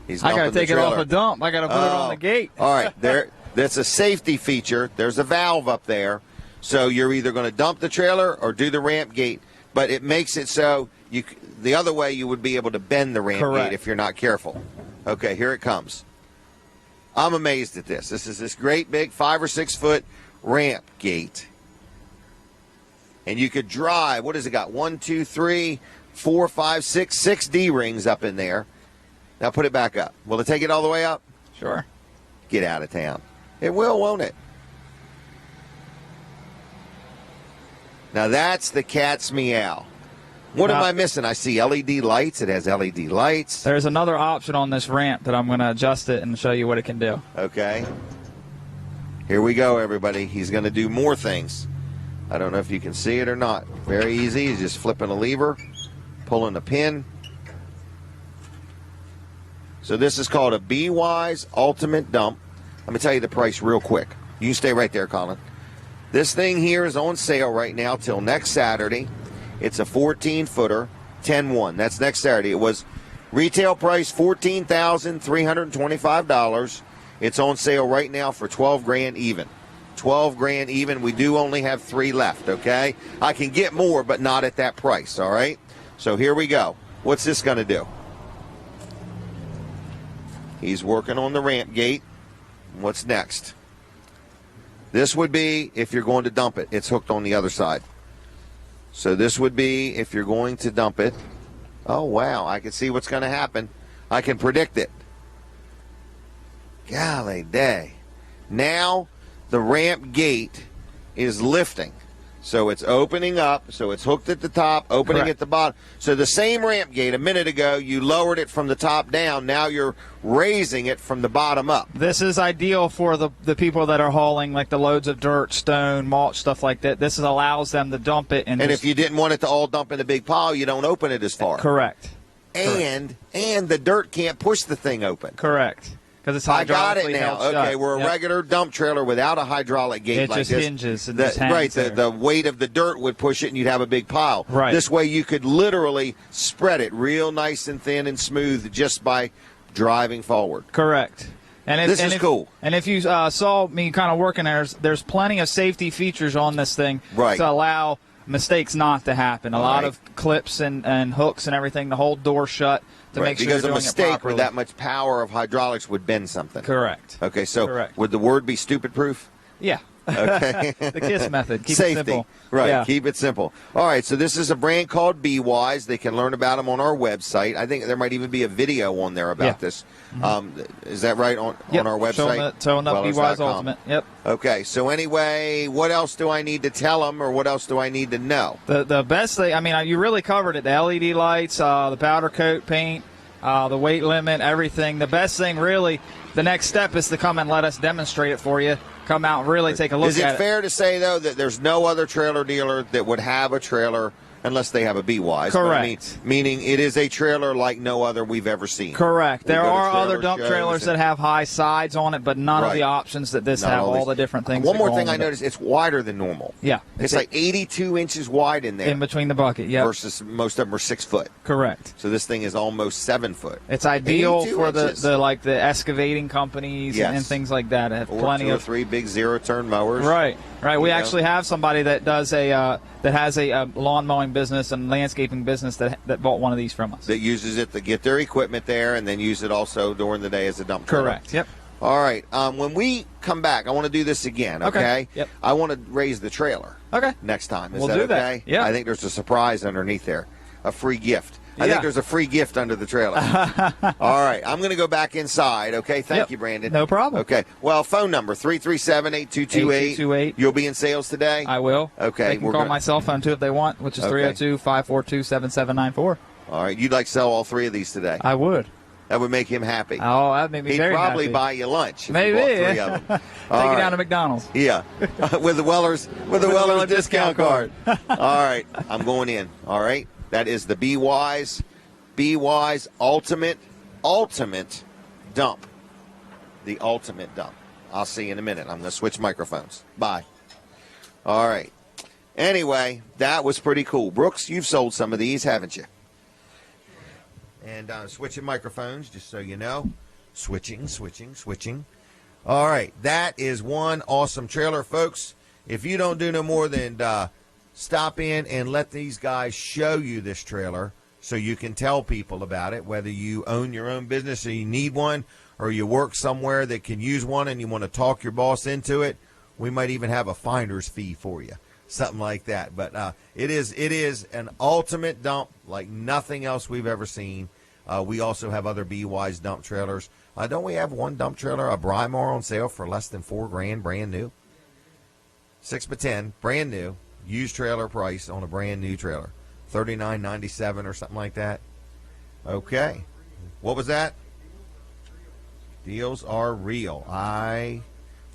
I got to take it off a dump. I got to put it on the gate. All right. That's a safety feature. There's a valve up there. So you're either going to dump the trailer or do the ramp gate. But it makes it so the other way you would be able to bend the ramp gate if you're not careful. Okay, here it comes. I'm amazed at this. This is this great big 5 or 6 foot ramp gate. And you could drive, what has it got? 1, 2, 3, 4, 5, 6 D-rings up in there. Now put it back up. Will it take it all the way up? Sure. Get out of town. It will, won't it? Now that's the cat's meow. What am I missing? I see LED lights. It has LED lights. There's another option on this ramp that I'm going to adjust it and show you what it can do. Okay. Here we go, everybody. He's going to do more things. I don't know if you can see it or not. Very easy. He's just flipping a lever, pulling a pin. So this is called a B-Wise Ultimate Dump. Let me tell you the price real quick. You can stay right there, Colin. This thing here is on sale right now till next Saturday. It's a 14-footer, 10-1. That's next Saturday. It was retail price $14,325. It's on sale right now for $12,000 even. $12,000 even. We do only have 3 left, okay? I can get more, but not at that price, all right? So here we go. What's this going to do? He's working on the ramp gate. What's next? This would be if you're going to dump it. It's hooked on the other side. So this would be if you're going to dump it. Oh, wow. I can see what's going to happen. I can predict it. Golly day. Now the ramp gate is lifting. So it's opening up. So it's hooked at the top, opening at the bottom. So the same ramp gate, a minute ago, you lowered it from the top down. Now you're raising it from the bottom up. This is ideal for the people that are hauling like the loads of dirt, stone, mulch, stuff like that. This allows them to dump it. And if you didn't want it to all dump in a big pile, you don't open it as far. Correct. And the dirt can't push the thing open. Correct. Because it's I got it now. held Okay, shut. we're a regular dump trailer without a hydraulic gate it like just this. hinges and just hangs right, there. the weight of the dirt would push it and you'd have a big pile. Right. This way you could literally spread it real nice and thin and smooth just by driving forward. Correct. And this is cool. And if you saw me kind of working there, there's plenty of safety features on this thing to allow mistakes not to happen. A lot of clips and hooks and everything to hold doors shut to make sure because you're a doing mistake it properly. with that much power of hydraulics would bend something. Correct. Okay, so Correct. would the word be stupid proof? Yeah. Okay. The KISS method. Keep Safety. it simple. Right. Yeah. Keep it simple. All right. So this is a brand called B-Wise. They can learn about them on our website. I think there might even be a video on there about this. Is that right on our website? Showing up B-Wise Ultimate. Yep. Okay. So anyway, what else do I need to tell them, or what else do I need to know? The best thing, I mean, you really covered it. The LED lights, the powder coat paint, the weight limit, everything. The best thing, really, the next step is to come and let us demonstrate it for you. Come out and really take a look at it. Is it fair to say, though, that there's no other trailer dealer that would have a trailer unless they have a B-Wise. Correct. Meaning it is a trailer like no other we've ever seen. Correct. There are other dump shows trailers that have high sides on it, but none of Right. the options that this Not have, all all these. the different things. One that more go thing on I with it. noticed, it's wider than normal. Yeah. It's like 82 inches wide in there. In between the bucket, yeah. Versus most of them are 6 foot. Correct. So this thing is almost 7 foot. It's ideal 82 for the inches. like the excavating companies Yes. and things like that. Have Or plenty 2 or of 3 big zero-turn mowers. Right. We You know? actually have somebody that does that has a lawn mowing business and landscaping business that bought one of these from us. That uses it to get their equipment there and then use it also during the day as a dump trailer. Correct. Yep. All right. When we come back, I want to do this again, okay? Yep. I want to raise the trailer Okay. next time. Is We'll that do okay? that. Yeah. I think there's a surprise underneath there, a free gift. I Yeah. think there's a free gift under the trailer. All right. I'm going to go back inside, okay? Thank Yep. you, Brandon. No problem. Okay. Well, phone number, 337-8228. 8228. You'll be in sales today? I will. Okay, They can we're call gonna- my cell phone too if they want, which is Okay. 302-542-7794. All right. You'd like to sell all 3 of these today. I would. That would make him happy. Oh, that made me He'd very probably happy. buy you lunch if Maybe. you bought 3 of them. Take All it right. down to McDonald's. Yeah, with the Weller's discount card. All right, I'm going in. All right, that is the B-Wise ultimate dump. The ultimate dump. I'll see you in a minute. I'm going to switch microphones. Bye. All right. Anyway, that was pretty cool. Brooks, you've sold some of these, haven't you? And switching microphones, just so you know. Switching. All right, that is one awesome trailer, folks. If you don't do no more than stop in and let these guys show you this trailer so you can tell people about it, whether you own your own business or you need one, or you work somewhere that can use one and you want to talk your boss into it, we might even have a finder's fee for you, something like that. But it is an ultimate dump like nothing else we've ever seen. We also have other B-Wise dump trailers. Don't we have one dump trailer, a Brymar, on sale for less than $4,000, brand new? 6x10, brand new, used trailer price on a brand new trailer, $39.97 or something like that. Okay, what was that? Deals are real. I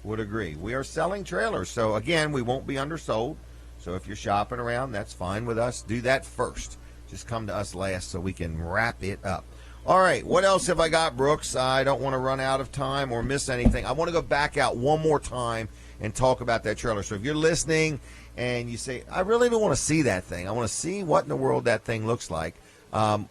would agree. We are selling trailers, so again, we won't be undersold. So if you're shopping around, that's fine with us. Do that first. Just come to us last so we can wrap it up. All right, what else have I got, Brooks? I don't want to run out of time or miss anything. I want to go back out one more time and talk about that trailer. So if you're listening and you say, I really don't want to see that thing. I want to see what in the world that thing looks like.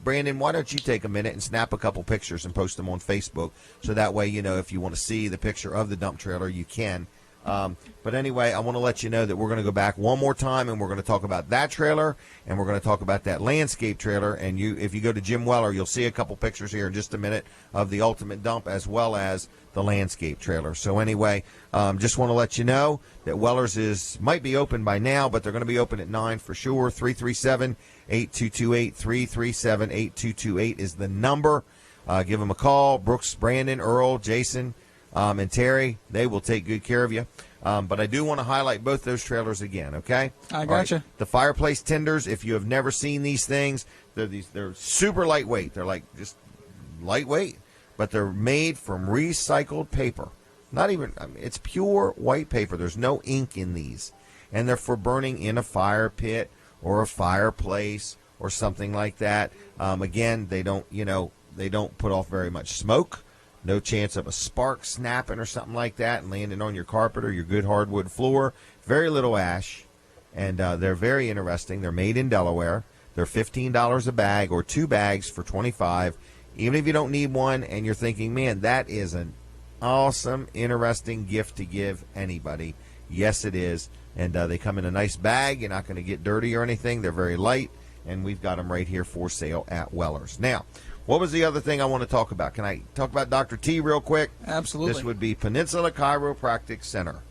Brandon, why don't you take a minute and snap a couple pictures and post them on Facebook so that way, you know, if you want to see the picture of the dump trailer, you can. But anyway, I want to let you know that we're going to go back one more time and we're going to talk about that trailer and we're going to talk about that landscape trailer. And if you go to Jim Weller, you'll see a couple pictures here in just a minute of the ultimate dump as well as the landscape trailer. So anyway, just want to let you know that Weller's might be open by now, but they're going to be open at 9 for sure. 337-8228, 337-8228 is the number. Give them a call. Brooks, Brandon, Earl, Jason, and Terry, they will take good care of you. But I do want to highlight both those trailers again, okay? I gotcha. Right. The fireplace tenders, if you have never seen these things, they're super lightweight. They're like just lightweight, but they're made from recycled paper. It's pure white paper. There's no ink in these. And they're for burning in a fire pit or a fireplace or something like that. Again, they don't put off very much smoke. No chance of a spark snapping or something like that and landing on your carpet or your good hardwood floor. Very little ash, and they're very interesting. They're made in Delaware. They're $15 a bag or 2 bags for $25. Even if you don't need one and you're thinking, man, that is an awesome, interesting gift to give anybody. Yes, it is. And they come in a nice bag. You're not going to get dirty or anything. They're very light, and we've got them right here for sale at Weller's. Now, what was the other thing I want to talk about? Can I talk about Dr. T real quick? Absolutely. This would be Peninsula Chiropractic Center.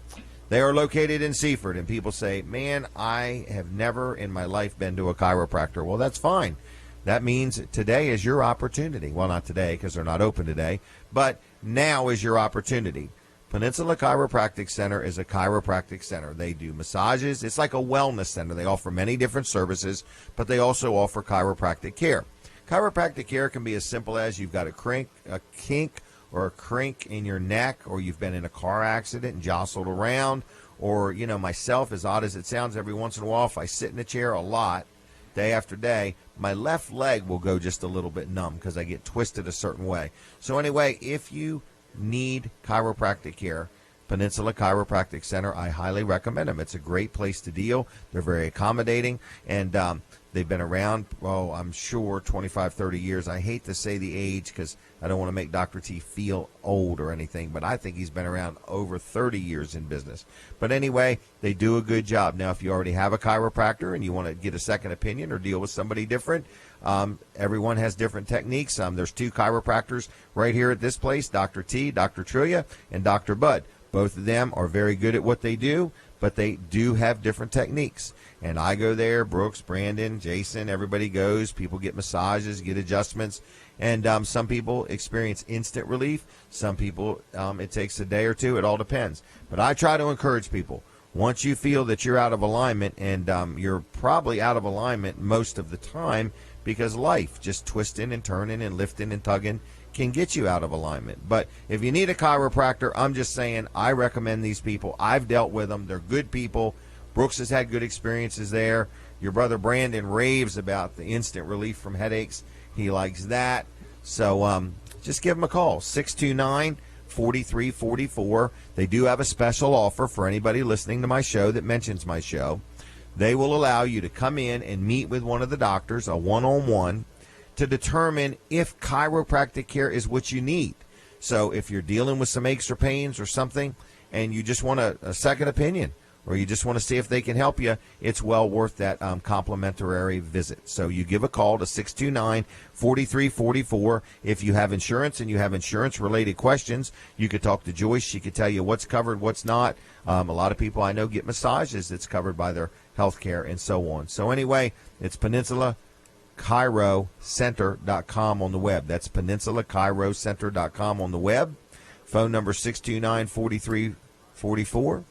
They are located in Seaford, and people say, man, I have never in my life been to a chiropractor. Well, that's fine. That means today is your opportunity. Well, not today because they're not open today, but now is your opportunity. Peninsula Chiropractic Center is a chiropractic center. They do massages. It's like a wellness center. They offer many different services, but they also offer chiropractic care. Chiropractic care can be as simple as you've got a kink or a crink in your neck, or you've been in a car accident and jostled around, or, myself, as odd as it sounds, every once in a while, if I sit in a chair a lot day after day, my left leg will go just a little bit numb because I get twisted a certain way. So anyway, if you need chiropractic care, Peninsula Chiropractic Center, I highly recommend them. It's a great place to deal. They're very accommodating, and they've been around, well, I'm sure 25, 30 years. I hate to say the age because I don't want to make Dr. T feel old or anything, but I think he's been around over 30 years in business. But anyway, they do a good job. Now, if you already have a chiropractor and you want to get a second opinion or deal with somebody different, everyone has different techniques. There's 2 chiropractors right here at this place, Dr. T, Dr. Trulia, and Dr. Bud. Both of them are very good at what they do, but they do have different techniques. And I go there, Brooks, Brandon, Jason, everybody goes. People get massages, get adjustments. And some people experience instant relief. Some people, it takes a day or two. It all depends. But I try to encourage people. Once you feel that you're out of alignment, and you're probably out of alignment most of the time because life, just twisting and turning and lifting and tugging, can get you out of alignment. But if you need a chiropractor, I'm just saying I recommend these people. I've dealt with them. They're good people. Brooks has had good experiences there. Your brother Brandon raves about the instant relief from headaches. He likes that. So just give him a call, 629-4344. They do have a special offer for anybody listening to my show that mentions my show. They will allow you to come in and meet with one of the doctors, a one-on-one, to determine if chiropractic care is what you need. So if you're dealing with some aches or pains or something and you just want a second opinion or you just want to see if they can help you, it's well worth that complimentary visit. So you give a call to 629-4344. If you have insurance and you have insurance-related questions, you could talk to Joyce. She could tell you what's covered, what's not. A lot of people I know get massages that's covered by their health care and so on. So anyway, it's Peninsula ChiroCenter.com on the web. That's PeninsulaChiroCenter.com on the web. Phone number 629-4344.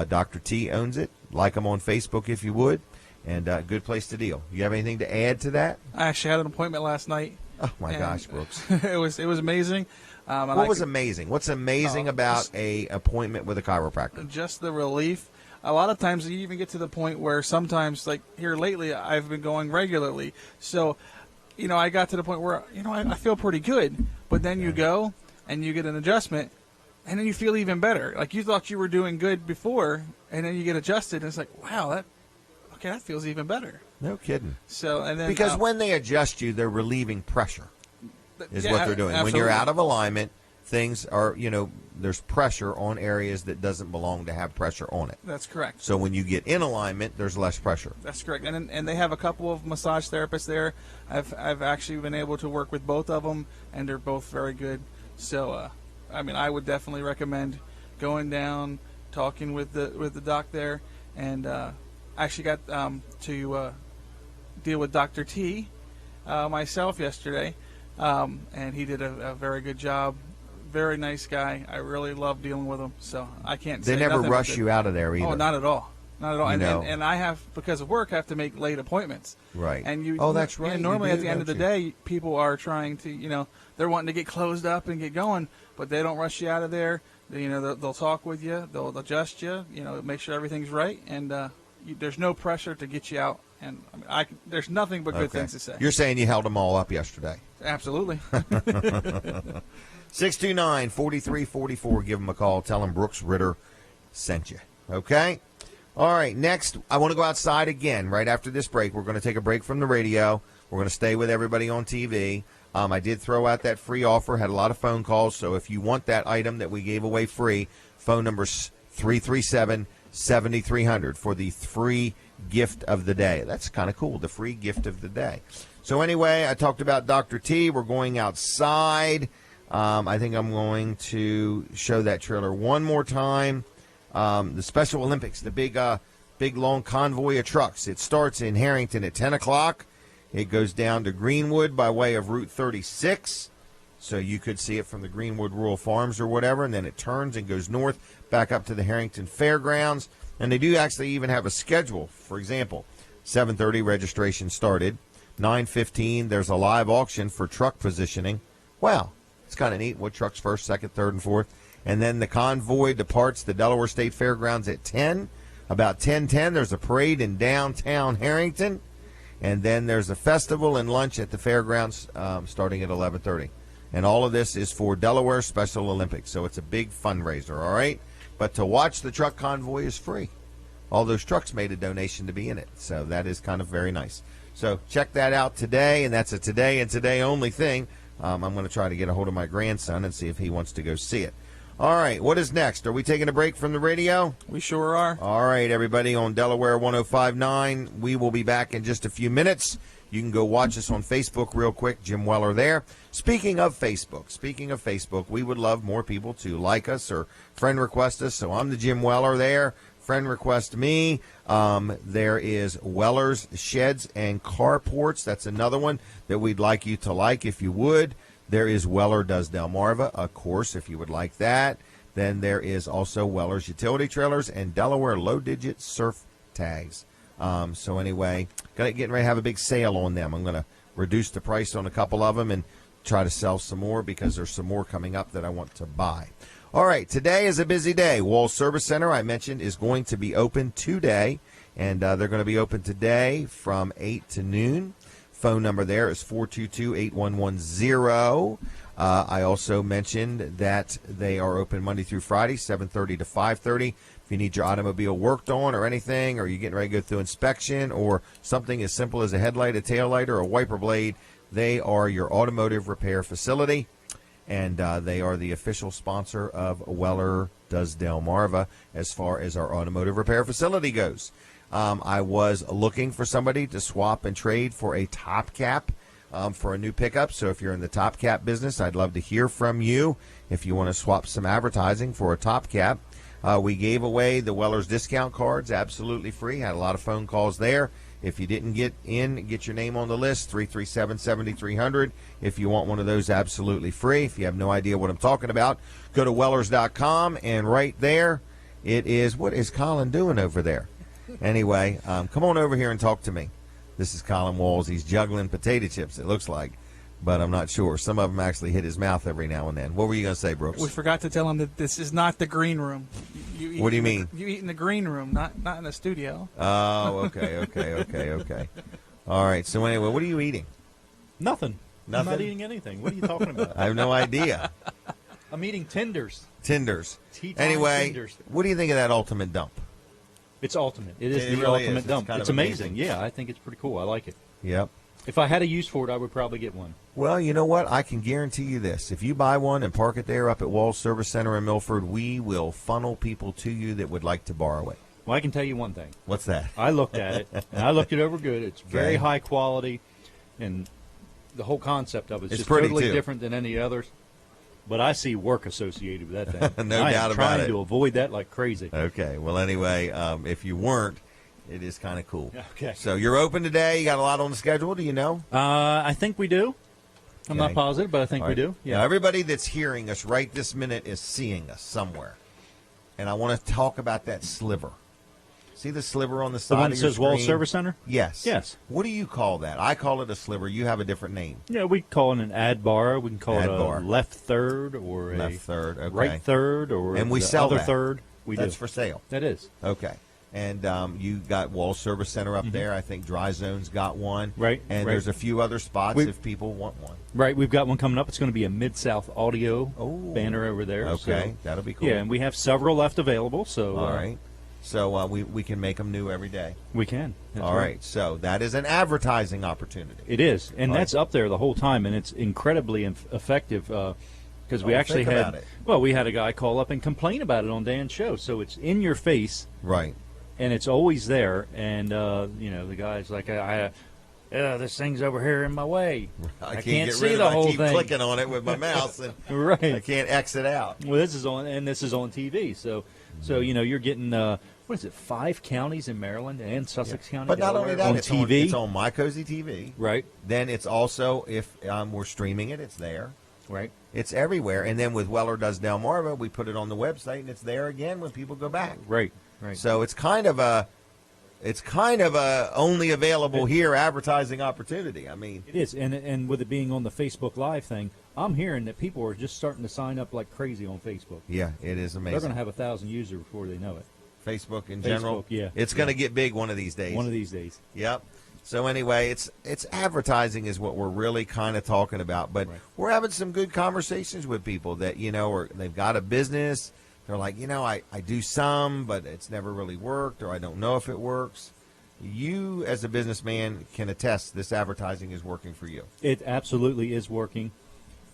Dr. T owns it. Like him on Facebook if you would. And good place to deal. You have anything to add to that? I actually had an appointment last night. Oh, my gosh, Brooks. it was amazing. What was amazing? What's amazing about a appointment with a chiropractor? Just the relief. A lot of times you even get to the point where sometimes, like here lately, I've been going regularly. So, I got to the point where, I feel pretty good. But then you go and you get an adjustment, and then you feel even better. Like you thought you were doing good before, and then you get adjusted, and it's like, wow, that feels even better. No kidding. So, and then because when they adjust you, they're relieving pressure, is what they're doing. Absolutely. When you're out of alignment, things are, there's pressure on areas that doesn't belong to have pressure on it. That's correct. So when you get in alignment, there's less pressure. That's correct. And they have a couple of massage therapists there. I've actually been able to work with both of them, and they're both very good. So, I would definitely recommend going down, talking with the doc there, and I actually got to deal with Dr. T myself yesterday, and he did a very good job. Very nice guy. I really love dealing with him. So I can't say They never nothing rush you out of there either. Oh, not at all. Not at all. And I have, because of work, have to make late appointments. Right. And that's right. Normally You do, at the end of the day, people are trying to, they're wanting to get closed up and get going, but they don't rush you out of there. They'll talk with you. They'll adjust you, make sure everything's right. And there's no pressure to get you out. And there's nothing but good things to say. You're saying you held them all up yesterday. Absolutely. 629-4344. Give them a call. Tell them Brooks Ritter sent you. Okay? All right. Next, I want to go outside again right after this break. We're going to take a break from the radio. We're going to stay with everybody on TV. I did throw out that free offer. Had a lot of phone calls. So if you want that item that we gave away free, phone number's 337-7300 for the free gift of the day. That's kind of cool, the free gift of the day. So anyway, I talked about Dr. T. We're going outside. I think I'm going to show that trailer one more time. The Special Olympics, the big long convoy of trucks. It starts in Harrington at 10 o'clock. It goes down to Greenwood by way of Route 36. So you could see it from the Greenwood Rural Farms or whatever, and then it turns and goes north back up to the Harrington Fairgrounds. And they do actually even have a schedule. For example, 7:30 registration started. 9:15 there's a live auction for truck positioning. Wow, it's kind of neat. What trucks first, second, third, and fourth. And then the convoy departs the Delaware State Fairgrounds at 10. About 10:10 there's a parade in downtown Harrington. And then there's a festival and lunch at the fairgrounds starting at 11:30. And all of this is for Delaware Special Olympics. So it's a big fundraiser, all right? But to watch the truck convoy is free. All those trucks made a donation to be in it. So that is kind of very nice. So check that out today, and that's a today and today only thing. I'm going to try to get a hold of my grandson and see if he wants to go see it. All right, what is next? Are we taking a break from the radio? We sure are. All right, everybody on Delaware 105.9. We will be back in just a few minutes. You can go watch us on Facebook real quick. Jim Weller there. Speaking of Facebook, we would love more people to like us or friend request us. So I'm the Jim Weller there. Friend request me. There is Weller's Sheds and Carports. That's another one that we'd like you to like if you would. There is Weller Does Delmarva, of course, if you would like that. Then there is also Weller's Utility Trailers and Delaware Low-Digit Surf Tags. So anyway, getting ready to have a big sale on them. I'm going to reduce the price on a couple of them and try to sell some more because there's some more coming up that I want to buy. All right, today is a busy day. Wall Service Center, I mentioned, is going to be open today, and they're going to be open today from 8 to noon. Phone number there is 422-8110. I also mentioned that they are open Monday through Friday, 7:30 to 5:30. If you need your automobile worked on or anything, or you're getting ready to go through inspection, or something as simple as a headlight, a tail light, or a wiper blade, they are your automotive repair facility. And they are the official sponsor of Weller Does Delmarva as far as our automotive repair facility goes. I was looking for somebody to swap and trade for a top cap for a new pickup. So if you're in the top cap business, I'd love to hear from you if you want to swap some advertising for a top cap. We gave away the Weller's discount cards absolutely free. Had a lot of phone calls there. If you didn't get your name on the list, 337-7300. If you want one of those absolutely free. If you have no idea what I'm talking about, go to Wellers.com, and right there it is. What is Colin doing over there? Anyway, come on over here and talk to me. This is Colin Walls. He's juggling potato chips, it looks like, but I'm not sure. Some of them actually hit his mouth every now and then. What were you going to say, Brooks? We forgot to tell him that this is not the green room. What do you mean? You eat in the green room, not in the studio. Oh, okay. All right. So anyway, what are you eating? Nothing. Nothing? I'm not eating anything. What are you talking about? I have no idea. I'm eating tenders. Tenders. Teton Anyway, tenders. what do you think of that ultimate dump? It's ultimate. It is It the really ultimate is. dump. It's It's kind of amazing. amazing. Yeah, I think it's pretty cool. I like it. Yep. If I had a use for it, I would probably get one. Well, you know what? I can guarantee you this. If you buy one and park it there up at Walls Service Center in Milford, we will funnel people to you that would like to borrow it. Well, I can tell you one thing. What's that? I looked at it, and I looked it over good. It's very Okay. high quality, and the whole concept of it is It's just pretty, totally too. different than any others. But I see work associated with that thing. No I doubt am about trying it. to avoid that like crazy. Okay. Well, anyway, if you weren't, it is kind of cool. Okay. So you're open today. You got a lot on the schedule. Do you know? I think we do. I'm Okay. not positive, but I think All we right. do. Now, Yeah. everybody that's hearing us right this minute is seeing us somewhere. And I want to talk about that sliver. See the sliver on the The side one of that your says Wall screen? Service Center? Yes. Yes. What do you call that? I call it a sliver. You have a different name. Yeah, we call it an ad bar. We can call Ad it a bar. left third or a Left third. Okay. right third or And we the sell other that. third. We That's do. for sale. That is. Okay. And you got Wall Service Center up there. I think Dry Zone's got one. Right, And right. there's a few other spots We- if people want one. Right, we've got one coming up. It's going to be a Mid-South Audio Oh. banner over there. Okay. So, That'll be cool. yeah, and we have several left available. So All right. So we can make them new every day. we can. That's All right. So that is an advertising opportunity. It is, and All that's right. up there the whole time, and it's incredibly effective because we Oh, actually think had about it. well, we had a guy call up and complain about it on Dan's show. So it's in your face, Right. and it's always there. And the guy's like, this thing's over here in my way. I can't get see rid of the it. whole I keep thing. clicking on it with my mouse, and I Right. can't exit out. Well, this is on TV. So you're getting what is it? 5 counties in Maryland and Sussex County, But not Delaware, only that, on it's TV. it's on My Cozy TV. Right. Then it's also, if we're streaming it, it's there. Right. It's everywhere. And then with Weller Does Delmarva, we put it on the website, and it's there again when people go back. Right. Right. So it's kind of a only available here advertising opportunity. I mean, It is, and with it being on the Facebook Live thing, I'm hearing that people are just starting to sign up like crazy on Facebook. yeah, it is They're amazing. going to have 1,000 users before they know it. Facebook in general. Facebook, yeah. It's going to get big one of these days. One of these days. Yep. So anyway, it's advertising is what we're really kind of talking about. But we're having some good conversations with people that, or they've got a business. They're like, I do some, but it's never really worked, or I don't know if it works. You, as a businessman, can attest this advertising is working for you. It absolutely is working.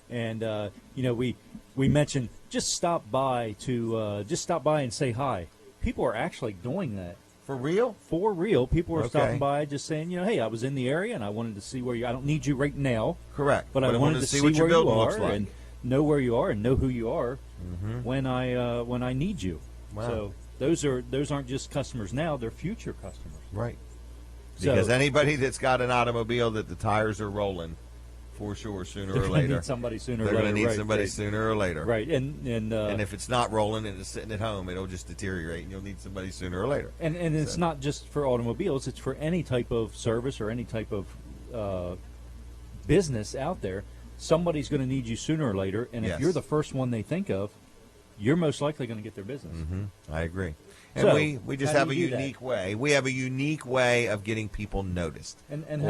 And, we mentioned just stop by and say hi. People are actually doing that. For real? For real. People are stopping by just saying, hey, I was in the area and I wanted to see where I don't need you right now. Correct. But I wanted to see what your where you building are looks like. and know where you are and know who you are when I need you. Wow. So those aren't just customers now, they're future customers. Right. Because anybody that's got an automobile that the tires are rolling, for sure, sooner or later. Need somebody sooner or They're later. going to need somebody sooner or later. Right. And if it's not rolling and it's sitting at home, it'll just deteriorate, and you'll need somebody sooner or later. And it's not just for automobiles; it's for any type of service or any type of business out there. Somebody's going to need you sooner or later, and if you're the first one they think of, you're most likely going to get their business. Mm-hmm. I agree. And so, we just have a unique way. We have a unique way of getting people noticed. And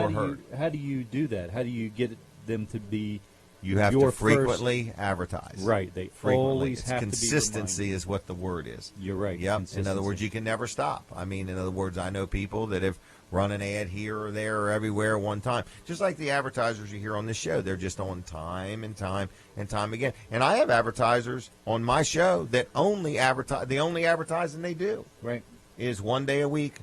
how do you do that? How do you get them to be? You have to frequently advertise. Right. They always have to be consistency is what the word is. You're right. Yep. In other words, you can never stop. I mean, in other words, I know people that have run an ad here or there or everywhere one time. Just like the advertisers you hear on this show. They're just on time and time and time again. And I have advertisers on my show that only advertise. The only advertising they do is one day a week,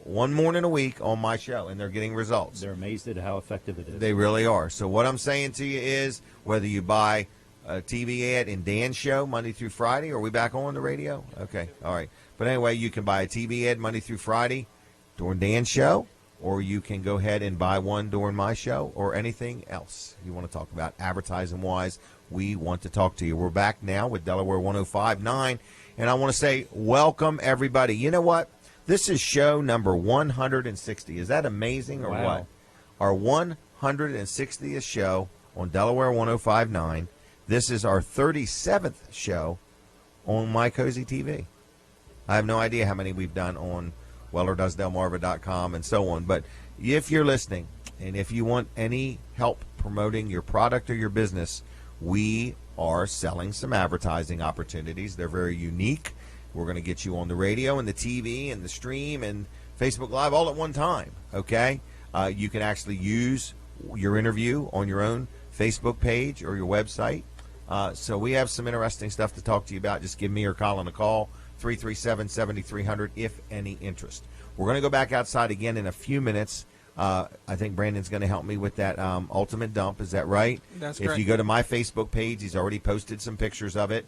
one morning a week on my show, and they're getting results. They're amazed at how effective it is. They really are. So what I'm saying to you is, whether you buy a TV ad in Dan's show Monday through Friday, are we back on the radio? Okay, all right. But anyway, you can buy a TV ad Monday through Friday during Dan's show, or you can go ahead and buy one during my show, or anything else you want to talk about advertising-wise. We want to talk to you. We're back now with Delaware 105.9, and I want to say welcome, everybody. You know what? This is show number 160. Is that amazing or what? Our 160th show on Delaware 105.9. This is our 37th show on My Cozy TV. I have no idea how many we've done on WellerDoesDelmarva.com and so on. But if you're listening and if you want any help promoting your product or your business, we are selling some advertising opportunities. They're very unique. We're going to get you on the radio and the TV and the stream and Facebook Live all at one time, okay? You can actually use your interview on your own Facebook page or your website. So we have some interesting stuff to talk to you about. Just give me or Colin a call, 337-7300, if any interest. We're going to go back outside again in a few minutes. I think Brandon's going to help me with that ultimate dump. Is that right? That's correct. If you go to my Facebook page, he's already posted some pictures of it.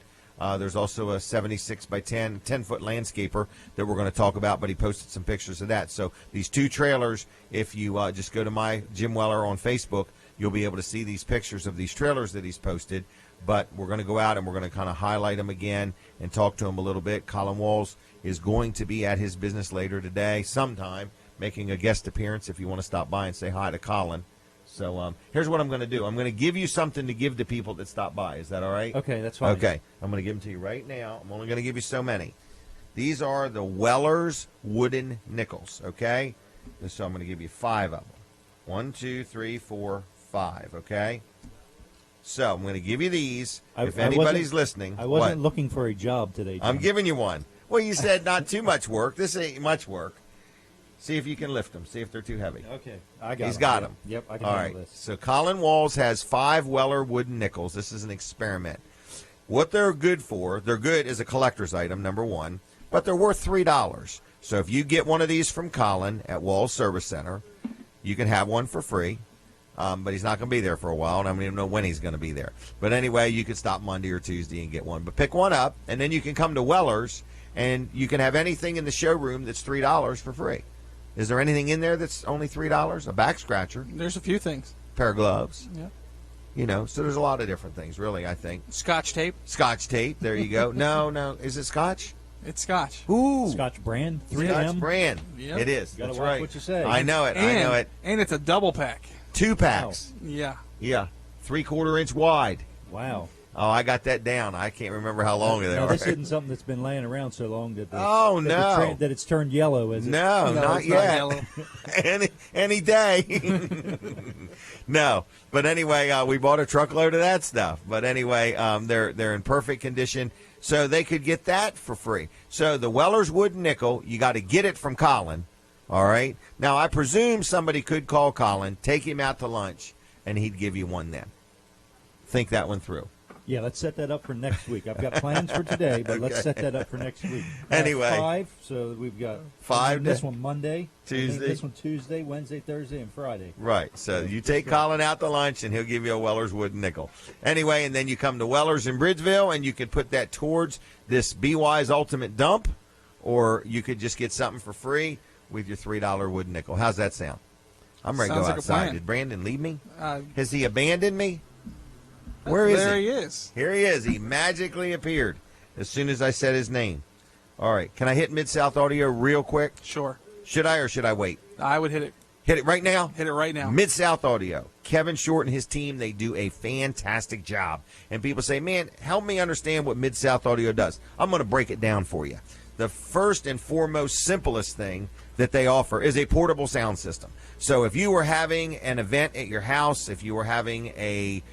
There's also a 76 by 10-foot landscaper that we're going to talk about, but he posted some pictures of that. So these two trailers, if you just go to my Jim Weller on Facebook, you'll be able to see these pictures of these trailers that he's posted. But we're going to go out and we're going to kind of highlight them again and talk to him a little bit. Colin Walls is going to be at his business later today sometime, making a guest appearance if you want to stop by and say hi to Colin. So here's what I'm going to do. I'm going to give you something to give to people that stop by. Is that all right? Okay, that's fine. Okay. I'm going to give them to you right now. I'm only going to give you so many. These are the Weller's wooden nickels, okay? So I'm going to give you 5 of them. 1, 2, 3, 4, 5, okay? So I'm going to give you these. If anybody's listening. I wasn't looking for a job today, Jim. I'm giving you one. Well, you said not too much work. This ain't much work. See if you can lift them. See if they're too heavy. Okay, I got them. He's got them. Yep, I can All handle right. this. So Colin Walls has 5 Weller wooden nickels. This is an experiment. What they're good for, they're good as a collector's item, number one, but they're worth $3. So if you get one of these from Colin at Walls Service Center, you can have one for free. But he's not going to be there for a while, and I don't even know when he's going to be there. But anyway, you can stop Monday or Tuesday and get one. But pick one up, and then you can come to Weller's, and you can have anything in the showroom that's $3 for free. Is there anything in there that's only $3? A back scratcher. There's a few things. Pair of gloves. Yeah. You know, so there's a lot of different things, really, I think. Scotch tape. Scotch tape. There you go. No. Is it Scotch? It's Scotch. Ooh. Scotch brand, 3M. Scotch brand. Yep. It is. Gotta That's watch right. what you say. I know it. I know it. And it's a double pack. 2 packs. Yeah. Yeah. 3/4 inch wide. Wow. Oh, I got that down. I can't remember how long they no, are. this isn't something that's been laying around so long that that it's turned yellow. Is it? No, not yet. any day. No, but anyway, we bought a truckload of that stuff. But anyway, they're in perfect condition, so they could get that for free. So the Weller's wooden nickel, you got to get it from Colin. All right. Now I presume somebody could call Colin, take him out to lunch, and he'd give you one then. Think that one through. Yeah, let's set that up for next week. I've got plans for today, but let's set that up for next week. Anyway. 5, so we've got 5. This one Monday, Tuesday. this one Tuesday, Wednesday, Thursday, and Friday. Right. So you take Colin out to lunch, and he'll give you a Weller's wooden nickel. Anyway, and then you come to Weller's in Bridgeville, and you could put that towards this BY's Ultimate Dump, or you could just get something for free with your $3 wooden nickel. How's that sound? I'm ready to go outside. Did Brandon leave me? Has he abandoned me? Where is he? There he is. Here he is. He magically appeared as soon as I said his name. All right. Can I hit Mid-South Audio real quick? Sure. Should I or should I wait? I would hit it. Hit it right now? Hit it right now. Mid-South Audio. Kevin Short and his team, they do a fantastic job. And people say, man, help me understand what Mid-South Audio does. I'm going to break it down for you. The first and foremost simplest thing that they offer is a portable sound system. So if you were having an event at your house, if you were having a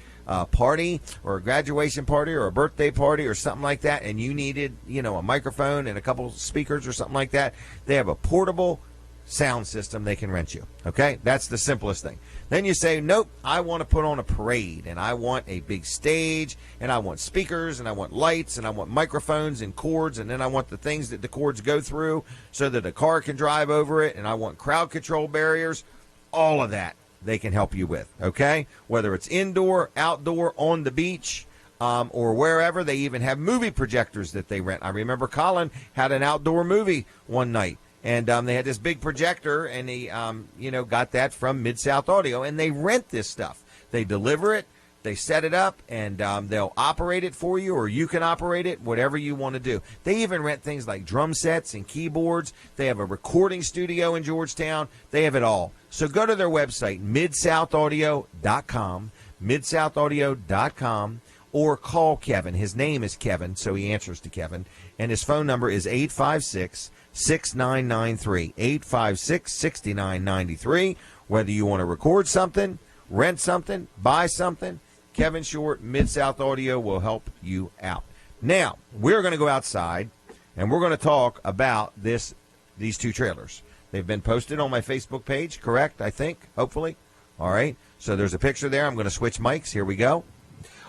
party or a graduation party or a birthday party or something like that, and you needed, a microphone and a couple speakers or something like that, they have a portable sound system they can rent you. Okay? That's the simplest thing. Then you say, nope, I want to put on a parade, and I want a big stage, and I want speakers, and I want lights, and I want microphones and cords, and then I want the things that the cords go through so that a car can drive over it, and I want crowd control barriers. All of that they can help you with, okay? Whether it's indoor, outdoor, on the beach, or wherever. They even have movie projectors that they rent. I remember Colin had an outdoor movie one night, and they had this big projector, and he, got that from Mid-South Audio, and they rent this stuff. They deliver it, they set it up, and they'll operate it for you, or you can operate it, whatever you want to do. They even rent things like drum sets and keyboards. They have a recording studio in Georgetown. They have it all. So go to their website, midsoutaudio.com, midsoutaudio.com, or call Kevin. His name is Kevin, so he answers to Kevin, and his phone number is 856-6993, 856-6993. Whether you want to record something, rent something, buy something, Kevin Short, Mid-South Audio will help you out. Now, we're going to go outside, and we're going to talk about these two trailers. They've been posted on my Facebook page, correct, I think, hopefully? All right, so there's a picture there. I'm going to switch mics. Here we go.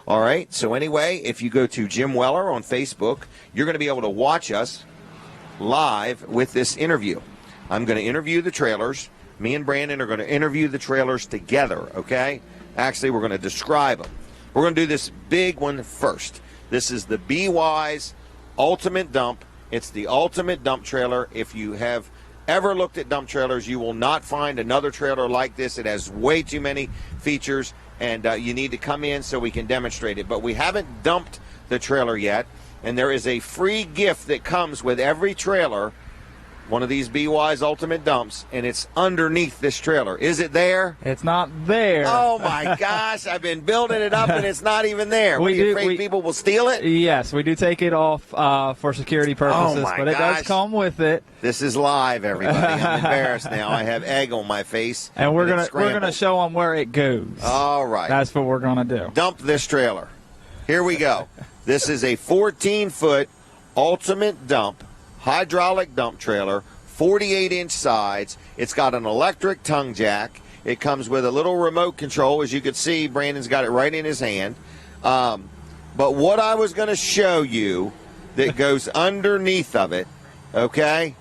All right, so anyway, if you go to Jim Weller on Facebook, you're going to be able to watch us live with this interview. I'm going to interview the trailers. Me and Brandon are going to interview the trailers together, okay? Actually, we're going to describe them. We're going to do this big one first. This is the BY's Ultimate Dump. It's the ultimate dump trailer. If you have ever looked at dump trailers, you will not find another trailer like this. It has way too many features, and you need to come in so we can demonstrate it. But we haven't dumped the trailer yet, and there is a free gift that comes with every trailer, one of these BY's Ultimate Dumps, and it's underneath this trailer. Is it there? It's not there. Oh, my gosh. I've been building it up, and it's not even there. Are you afraid people will steal it? Yes, we do take it off for security purposes, but it does come with it. This is live, everybody. I'm embarrassed now. I have egg on my face. And we're gonna show them where it goes. All right. That's what we're going to do. Dump this trailer. Here we go. This is a 14-foot Ultimate Dump hydraulic dump trailer, 48-inch sides. It's got an electric tongue jack. It comes with a little remote control. As you can see, Brandon's got it right in his hand. But what I was going to show you that goes underneath of it, okay?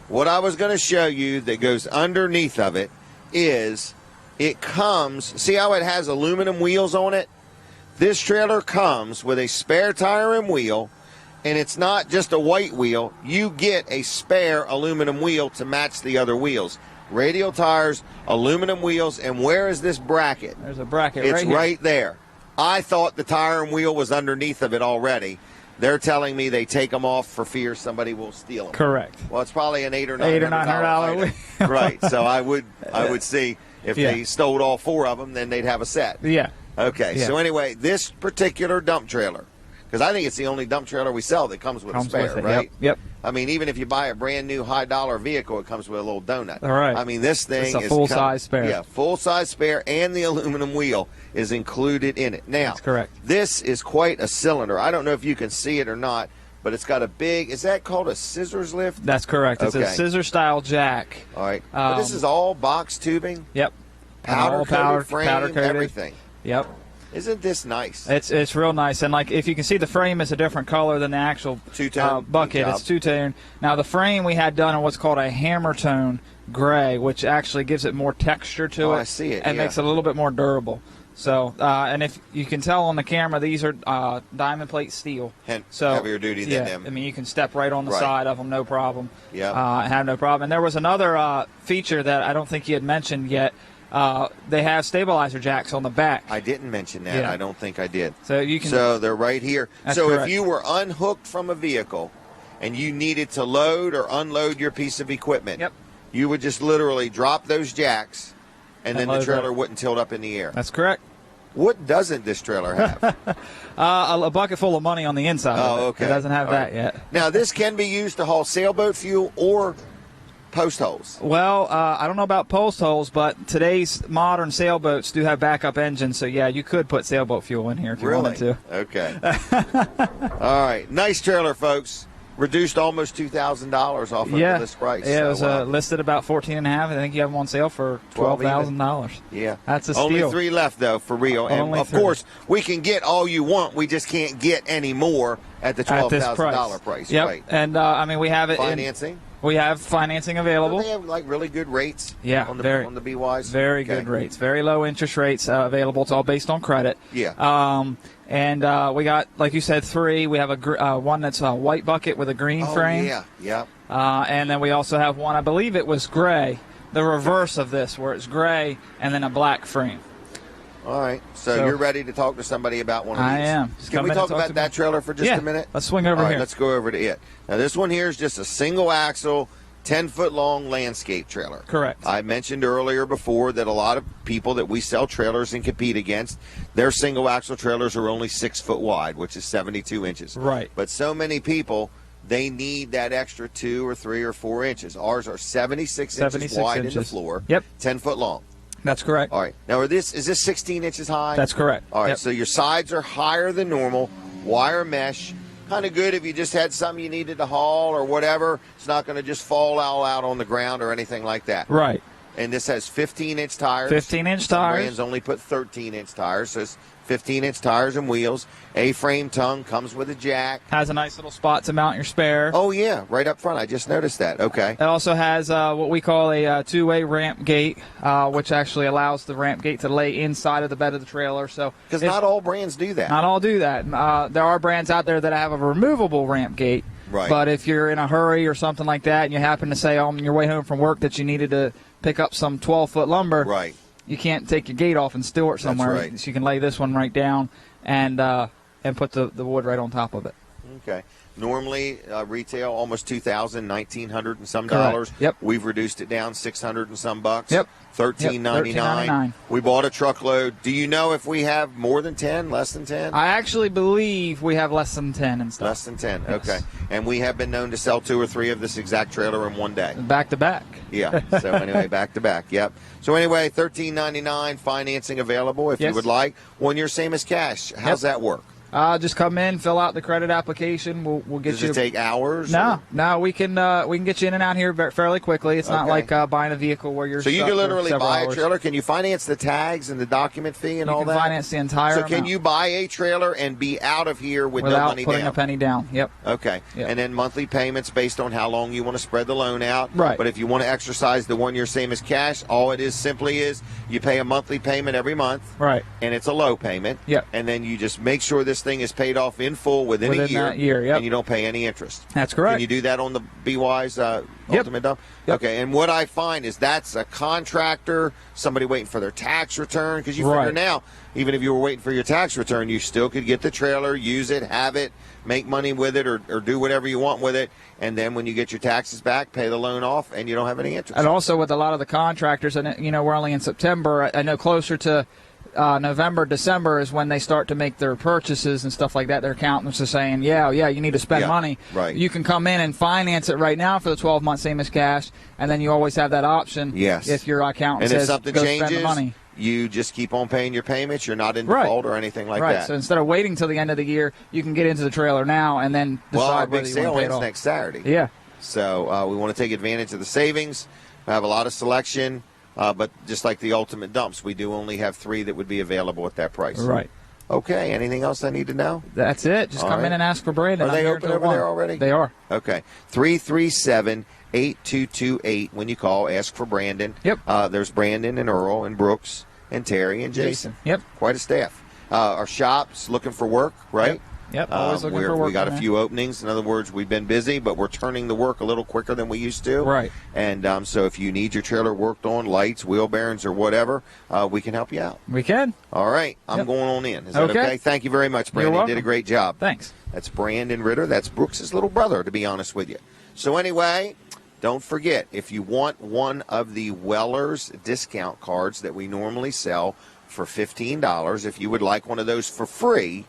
What I was going to show you that goes underneath of it is it comes, see how it has aluminum wheels on it? This trailer comes with a spare tire and wheel, and it's not just a white wheel. You get a spare aluminum wheel to match the other wheels. Radial tires, aluminum wheels, and where is this bracket? There's a bracket it's right here. It's right there. I thought the tire and wheel was underneath of it already. They're telling me they take them off for fear somebody will steal them. Correct. Well, it's probably an $800 or $900 wheel. Right. So I would see if they stole all four of them, then they'd have a set. Yeah. Okay, Yeah. so anyway, this particular dump trailer, because I think it's the only dump trailer we sell that comes with a spare, with it. right? Yep. I mean, even if you buy a brand new high-dollar vehicle, it comes with a little donut. All right. I mean, this thing It's a is full-size spare. Yeah, full-size spare, and the aluminum wheel is included in it. Now, That's correct. This is quite a cylinder. I don't know if you can see it or not, but it's got a big. Is that called a scissors lift? That's correct. It's Okay. a scissor-style jack. All right. But this is all box tubing, Yep. powder-coated All frame, powder-coated. everything. Yep. Isn't this nice? It's real nice, and like if you can see, the frame is a different color than the actual Two-tone bucket. job. It's two-tone. Now the frame we had done in what's called a hammer tone gray, which actually gives it more texture to Oh, it. I see it, and yeah. makes it a little bit more durable. So, and if you can tell on the camera, these are diamond plate steel. So heavier duty than yeah, them. I mean, you can step right on the Right. side of them, no problem. Yeah. Have no problem. And there was another feature that I don't think you had mentioned yet. They have stabilizer jacks on the back. I didn't mention that. Yeah. I don't think I did. So you can. So they're right here. That's So correct. if you were unhooked from a vehicle and you needed to load or unload your piece of equipment, Yep. you would just literally drop those jacks and then the load trailer up. wouldn't tilt up in the air. That's correct. What doesn't this trailer have? A bucket full of money on the inside. of it. Oh, okay. It doesn't have All that right. yet. Now, this can be used to haul sailboat fuel or post holes. Well, I don't know about post holes, but today's modern sailboats do have backup engines, so yeah, you could put sailboat fuel in here if you wanted to. Okay. All right. Nice trailer, folks. Reduced almost $2,000 off of the list price. Yeah, it was So, listed about $14.5. I think you have them on sale for $12,000. yeah. That's a Only steal. 3 left, though, for real. And, Only of 3. course, we can get all you want. We just can't get any more at the At this $12,000 price. Yep. Right. And I mean, we have it. Financing? We have financing Do available. they have, like, really good rates Yeah, on the very- on the BYs? Very Okay. good rates. Very low interest rates available. It's all based on credit. Yeah. And we got, like you said, 3. We have one that's a white bucket with a green Oh, frame. yeah. Yep. And then we also have one, I believe it was gray, the reverse of this, where it's gray and then a black frame. All right. So you're ready to talk to somebody about one of these. I am. Just Can come we in and talk talk about to that me. trailer for just Yeah. a minute? Let's swing over All right, here. let's go over to it. Now, this one here is just a single axle, 10-foot-long landscape trailer. Correct. I mentioned earlier before that a lot of people that we sell trailers and compete against, their single axle trailers are only 6 foot wide, which is 72 inches. Right. But so many people, they need that extra 2 or 3 or 4 inches. Ours are 76 inches 76 wide in the inches. floor. Yep. 10 foot long. That's correct. All right. Now, is this 16 inches high? That's correct. All right. Yep. So your sides are higher than normal. Wire mesh. Kind of good if you just had something you needed to haul or whatever. It's not going to just fall all out on the ground or anything like that. Right. And this has 15-inch tires. 15-inch Some tires. brands only put 13-inch tires. So it's 15-inch tires and wheels. A-frame tongue comes with a jack. Has a nice little spot to mount your spare. Oh, yeah. Right up front. I just noticed that. Okay. It also has what we call a two-way ramp gate, which actually allows the ramp gate to lay inside of the bed of the trailer. So Because it's- not all brands do that. Not all do that. There are brands out there that have a removable ramp gate. Right. But if you're in a hurry or something like that, and you happen to say on your way home from work that you needed to pick up some 12-foot lumber, Right. you can't take your gate off and store it somewhere. right. So you can lay this one right down and put the wood right on top of it. Okay. Normally, retail almost $2,000, $1,900 and some Correct. dollars. Yep. We've reduced it down $600 and some bucks. Yep. $13.99. $13.99. We bought a truckload. Do you know if we have more than 10, less than 10? I actually believe we have less than 10 and stuff. Less than 10. Yes. Okay. And we have been known to sell 2 or 3 of this exact trailer in one day. Back to back. Yeah. So anyway, back to back. Yep. So anyway, $13.99 financing available if you Yes. would like. 1 year same as cash. How's that work? Just come in, fill out the credit application. We'll get Does you. it take hours? No, we can get you in and out here fairly quickly. It's not Okay. like buying a vehicle where you're. So you stuck can for literally several buy hours. a trailer. Can you finance the tags and the document fee and You all can that? finance the entire So can amount you buy a trailer and be out of here with no without money putting down? a penny down. Yep. Okay. Yep. And then monthly payments based on how long you want to spread the loan out. Right. But if you want to exercise the 1 year same as cash, all it is simply is you pay a monthly payment every month. Right. And it's a low payment. Yep. And then you just make sure this thing is paid off in full within a Within year. that year, yep. And you don't pay any interest. That's correct. Can you do that on the BY's Ultimate Dump? Yep. Okay, and what I find is that's a contractor, somebody waiting for their tax return, because you figure Right. now, even if you were waiting for your tax return, you still could get the trailer, use it, have it, make money with it, or do whatever you want with it, and then when you get your taxes back, pay the loan off, and you don't have any interest. And also with a lot of the contractors, and we're only in September. I know closer to November, December is when they start to make their purchases and stuff like that. Their accountants are saying, yeah, you need to spend money. Right. You can come in and finance it right now for the 12 months, same as cash, and then you always have that option. Yes. If your accountant and says, if something go changes, spend the money. You just keep on paying your payments. You're not in default or anything like that. So instead of waiting till the end of the year, you can get into the trailer now and then decide our whether big you sale want to pay it ends off. next Saturday. Yeah. So we want to take advantage of the savings. We have a lot of selection, but just like the Ultimate Dumps, we do only have 3 that would be available at that price. Right. Okay. Anything else I need to know? That's it. Just All come in right. and ask for Brandon. Are they I'm here open till over 1. there already? They are. Okay. 337-8228 when you call. Ask for Brandon. Yep. There's Brandon and Earl and Brooks and Terry and Jason. Yep. Quite a staff. Our shop's looking for work, right? Yep. Always looking for work. We got in a there. few openings. In other words, we've been busy, but we're turning the work a little quicker than we used to. Right. And so if you need your trailer worked on, lights, wheel bearings, or whatever, we can help you out. We can. All right. I'm going on in. Is that Okay. okay? Thank you very much, Brandon. You welcome. did a great job. Thanks. That's Brandon Ritter. That's Brooks' little brother, to be honest with you. So anyway, don't forget, if you want one of the Weller's discount cards that we normally sell for $15, if you would like one of those for free,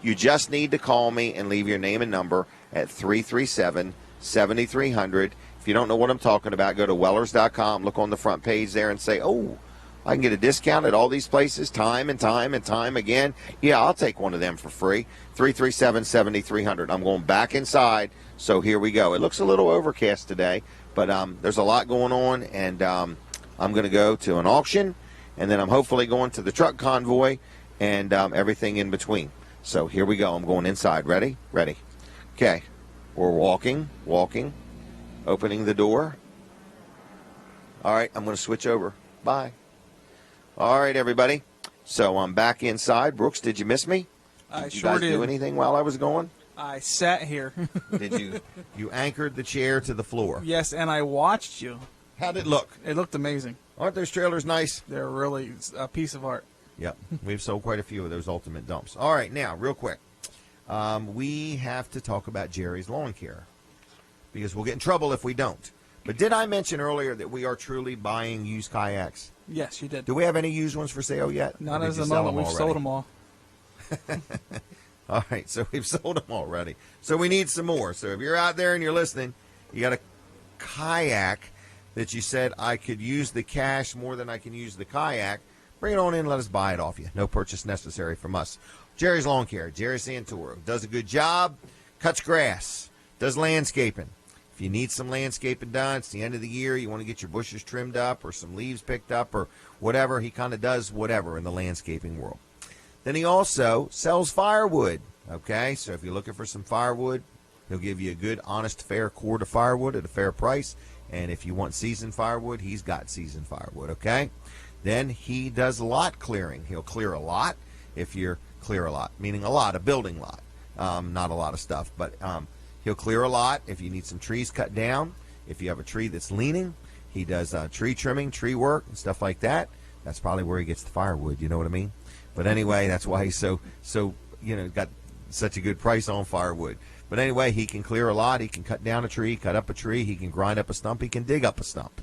you just need to call me and leave your name and number at 337-7300. If you don't know what I'm talking about, go to Wellers.com, look on the front page there and say, oh, I can get a discount at all these places time and time and time again. Yeah, I'll take one of them for free. 337-7300. I'm going back inside, so here we go. It looks a little overcast today, but there's a lot going on, and I'm going to go to an auction, and then I'm hopefully going to the truck convoy and everything in between. So here we go. I'm going inside. Ready? Ready. Okay. We're walking, opening the door. All right, I'm going to switch over. Bye. All right, everybody. So I'm back inside. Brooks, did you miss me? I Did you sure guys did. do anything while I was going? I sat here. Did you? You anchored the chair to the floor. Yes, and I watched you. How'd it look? It looked amazing. Aren't those trailers nice? They're really a piece of art. Yep. We've sold quite a few of those Ultimate Dumps. All right, now, real quick. We have to talk about Jerry's Lawn Care because we'll get in trouble if we don't. But did I mention earlier that we are truly buying used kayaks? Yes, you did. Do we have any used ones for sale yet? Not Or as did the you sell moment. We've already? sold them all. All right, so we've sold them already. So we need some more. So if you're out there and you're listening, you got a kayak that you said I could use the cash more than I can use the kayak, bring it on in and let us buy it off you. No purchase necessary from us. Jerry's Lawn Care, Jerry Santoro, does a good job, cuts grass, does landscaping. If you need some landscaping done, it's the end of the year, you want to get your bushes trimmed up or some leaves picked up or whatever, he kind of does whatever in the landscaping world. Then he also sells firewood, okay? So if you're looking for some firewood, he'll give you a good, honest, fair cord of firewood at a fair price. And if you want seasoned firewood, he's got seasoned firewood, okay? Then he does lot clearing. He'll clear a lot if you're clear a lot, meaning a lot, a building lot, not a lot of stuff. But he'll clear a lot if you need some trees cut down. If you have a tree that's leaning, he does tree trimming, tree work, and stuff like that. That's probably where he gets the firewood, you know what I mean? But anyway, that's why he's so got such a good price on firewood. But anyway, he can clear a lot. He can cut down a tree, cut up a tree. He can grind up a stump. He can dig up a stump.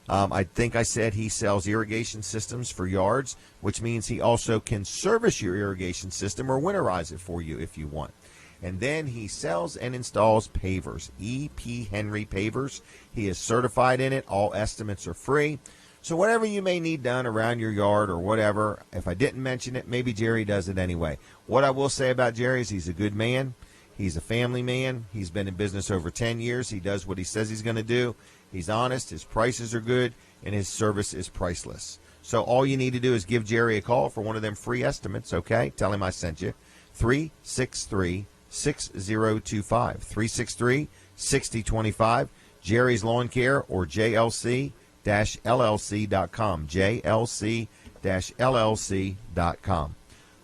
I think I said he sells irrigation systems for yards, which means he also can service your irrigation system or winterize it for you if you want. And then he sells and installs pavers, E.P. Henry pavers. He is certified in it. All estimates are free. So whatever you may need done around your yard or whatever, if I didn't mention it, maybe Jerry does it anyway. What I will say about Jerry is he's a good man. He's a family man. He's been in business over 10 years. He does what he says he's going to do. He's honest. His prices are good, and his service is priceless. So all you need to do is give Jerry a call for one of them free estimates, okay? Tell him I sent you. 363-6025. 363-6025. Jerry's Lawn Care or JLC-LLC.com. JLC-LLC.com.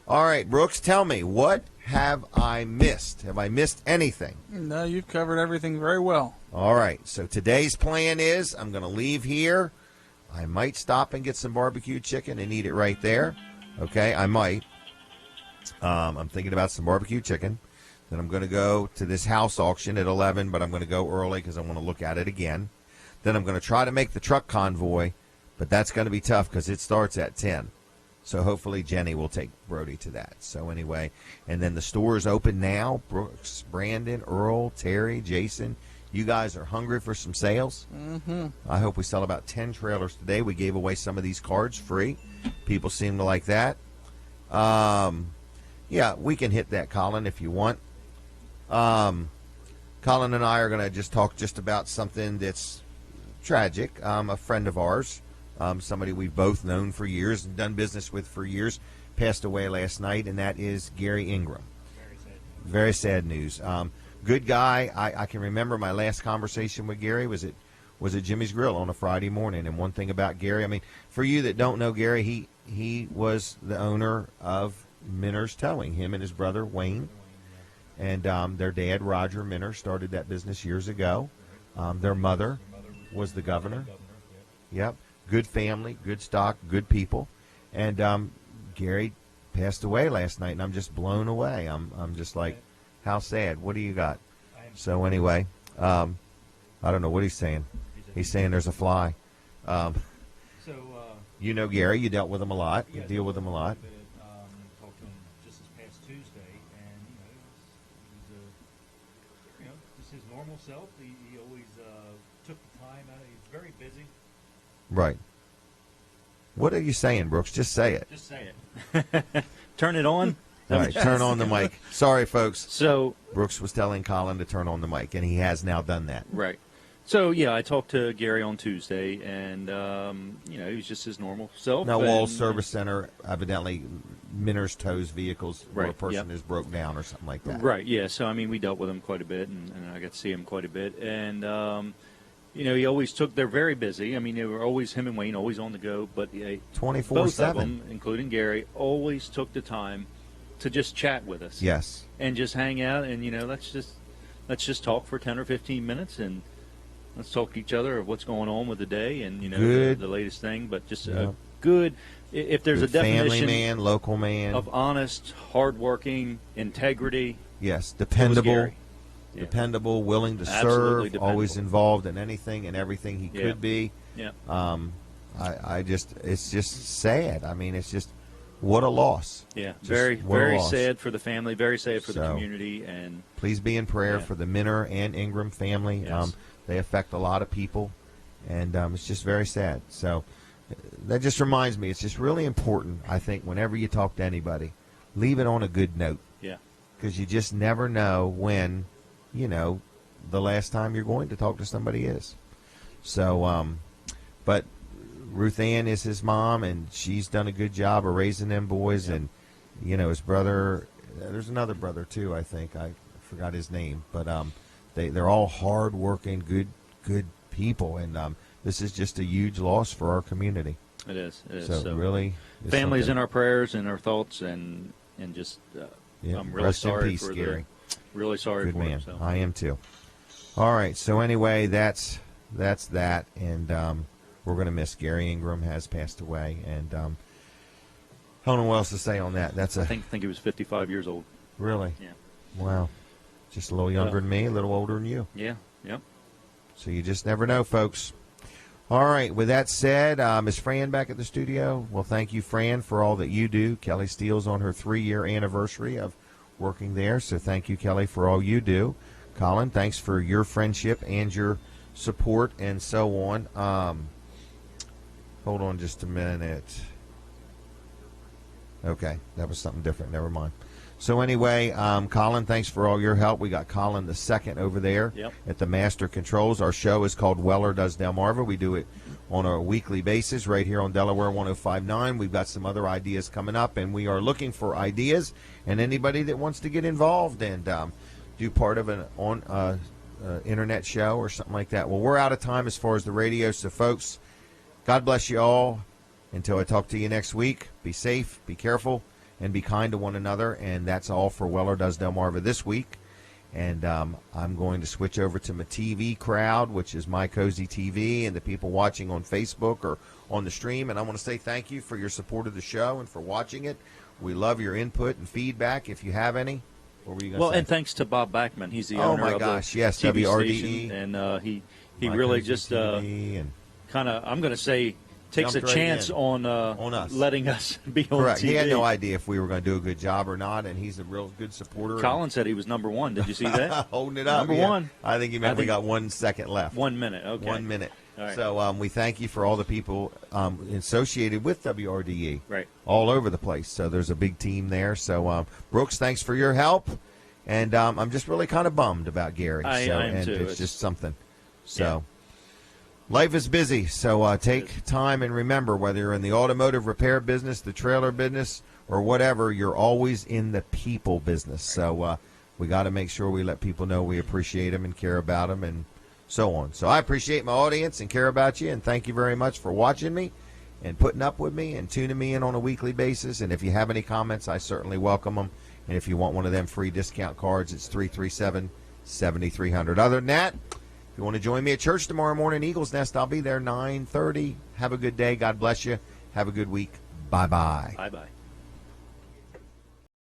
All right, Brooks, tell me, what have I missed? Have I missed anything? No, you've covered everything very well. All right, so today's plan is I'm going to leave here. I might stop and get some barbecue chicken and eat it right there. Okay, I might. I'm thinking about some barbecue chicken. Then I'm going to go to this house auction at 11, but I'm going to go early because I want to look at it again. Then I'm going to try to make the truck convoy, but that's going to be tough because it starts at 10. So hopefully Jenny will take Brody to that. So anyway, and then the store is open now. Brooks, Brandon, Earl, Terry, Jason, you guys are hungry for some sales. Mm-hmm. I hope we sell about 10 trailers today. We gave away some of these cards free. People seem to like that. Yeah, we can hit that, Colin, if you want. Colin and I are going to just talk just about something that's tragic. A friend of ours, somebody we've both known for years and done business with for years, passed away last night, and that is Gary Ingram. Very sad news. Good guy. I can remember my last conversation with Gary was at Jimmy's Grill on a Friday morning. And one thing about Gary, I mean, for you that don't know Gary, he was the owner of Minner's Towing, him and his brother Wayne. And their dad, Roger Minner, started that business years ago. Their mother was the governor. Yep. Good family, good stock, good people. And Gary passed away last night, and I'm just blown away. I'm just like, how sad. What do you got? So anyway, I don't know what he's saying. He's saying there's a fly. You know Gary. You dealt with him a lot. You deal with him a lot. Talked to him just this past Tuesday, and he's just his normal self. He always took the time out. He's very busy. Right. What are you saying, Brooks? Just say it. Just say it. Turn it on. All right, turn on the mic. Sorry, folks. So Brooks was telling Colin to turn on the mic, and he has now done that. right. So yeah, I talked to Gary on Tuesday, and he was just his normal self. Now, and, Walls Service Center, evidently, Minner's tows vehicles where a Right, person yep. is broke down or something like that. Right. Yeah. So I mean, we dealt with him quite a bit, and I got to see him quite a bit, and. He always took. They're very busy. I mean, they were always him and Wayne always on the go. But both of 24/7. them, including Gary, always took the time to just chat with us. Yes. And just hang out, and let's just talk for 10 or 15 minutes, and let's talk to each other of what's going on with the day, and the latest thing. But just a good. If there's Good a definition, family man, local man, of honest, hardworking, integrity, yes, it was dependable. Gary. Yeah. Dependable, willing to Absolutely serve, always dependable. involved in anything and everything he Yeah. could be. Yeah. It's just sad. I mean, it's just what a loss. Yeah, Just very, what a very loss. sad for the family, very sad for the So, community, and Please be in prayer Yeah. for the Minner and Ingram family. Yes. They affect a lot of people, and it's just very sad. So that just reminds me, it's just really important, I think, whenever you talk to anybody, leave it on a good note, yeah, because you just never know when, the last time you're going to talk to somebody is. So, but Ruth Ann is his mom, and she's done a good job of raising them boys. Yep. And, his brother, there's another brother too, I think. I forgot his name. But they're all hard-working, good people. And this is just a huge loss for our community. it is. It is. So, really, is families something. in our prayers and our thoughts, and just Yeah, I'm really rest sorry in peace, for Gary. really sorry Good for man. him. So. I am too. All right. So anyway, that's that, and we're going to miss Gary Ingram has passed away, and I don't know what else to say on that. That's I think he was 55 years old. really Yeah. wow, just a little younger than me, a little older than you. Yeah. Yep. So you just never know, folks. All right. With that said, is Fran back at the studio? Well, thank you, Fran, for all that you do. Kelly Steele's on her 3-year anniversary of working there, so thank you, Kelly, for all you do. Colin, thanks for your friendship and your support and so on. Hold on just a minute. Okay, that was something different. Never mind. So anyway, Colin, thanks for all your help. We got Colin the second over there at the Master Controls. Our show is called Weller Does Delmarva. We do it on a weekly basis right here on Delaware 105.9. We've got some other ideas coming up, and we are looking for ideas and anybody that wants to get involved and do part of an internet show or something like that. Well, we're out of time as far as the radio, so folks, God bless you all. Until I talk to you next week, be safe, be careful, and be kind to one another. And that's all for Weller Does Delmarva this week. And I'm going to switch over to my TV crowd, which is My Cozy TV, and the people watching on Facebook or on the stream. And I want to say thank you for your support of the show and for watching it. We love your input and feedback if you have any. What were you going to say? And thanks to Bob Backman. He's the Oh, owner my of gosh, the yes, TV WRDE. station, and he My really Cozy just TV and kind of, I'm going to say, takes a jumped right chance in. on us. letting us be on Correct. TV. He had no idea if we were going to do a good job or not, and he's a real good supporter. Colin said he was number one. Did you see that? Holding it up. Number one. I think he meant we got 1 second left. 1 minute. Okay. 1 minute. All right. So we thank you for all the people associated with WRDE. Right. All over the place. So there's a big team there. So Brooks, thanks for your help. And I'm just really kind of bummed about Gary. I am and too. It's just something. So life is busy. So take time and remember, whether you're in the automotive repair business, the trailer business, or whatever, you're always in the people business. So we got to make sure we let people know we appreciate them and care about them and so on. So I appreciate my audience and care about you, and thank you very much for watching me and putting up with me and tuning me in on a weekly basis. And if you have any comments, I certainly welcome them. And if you want one of them free discount cards, it's 337-7300. Other than that, if you want to join me at church tomorrow morning, Eagles Nest, I'll be there 9:30. Have a good day. God bless you. Have a good week. Bye-bye. Bye-bye.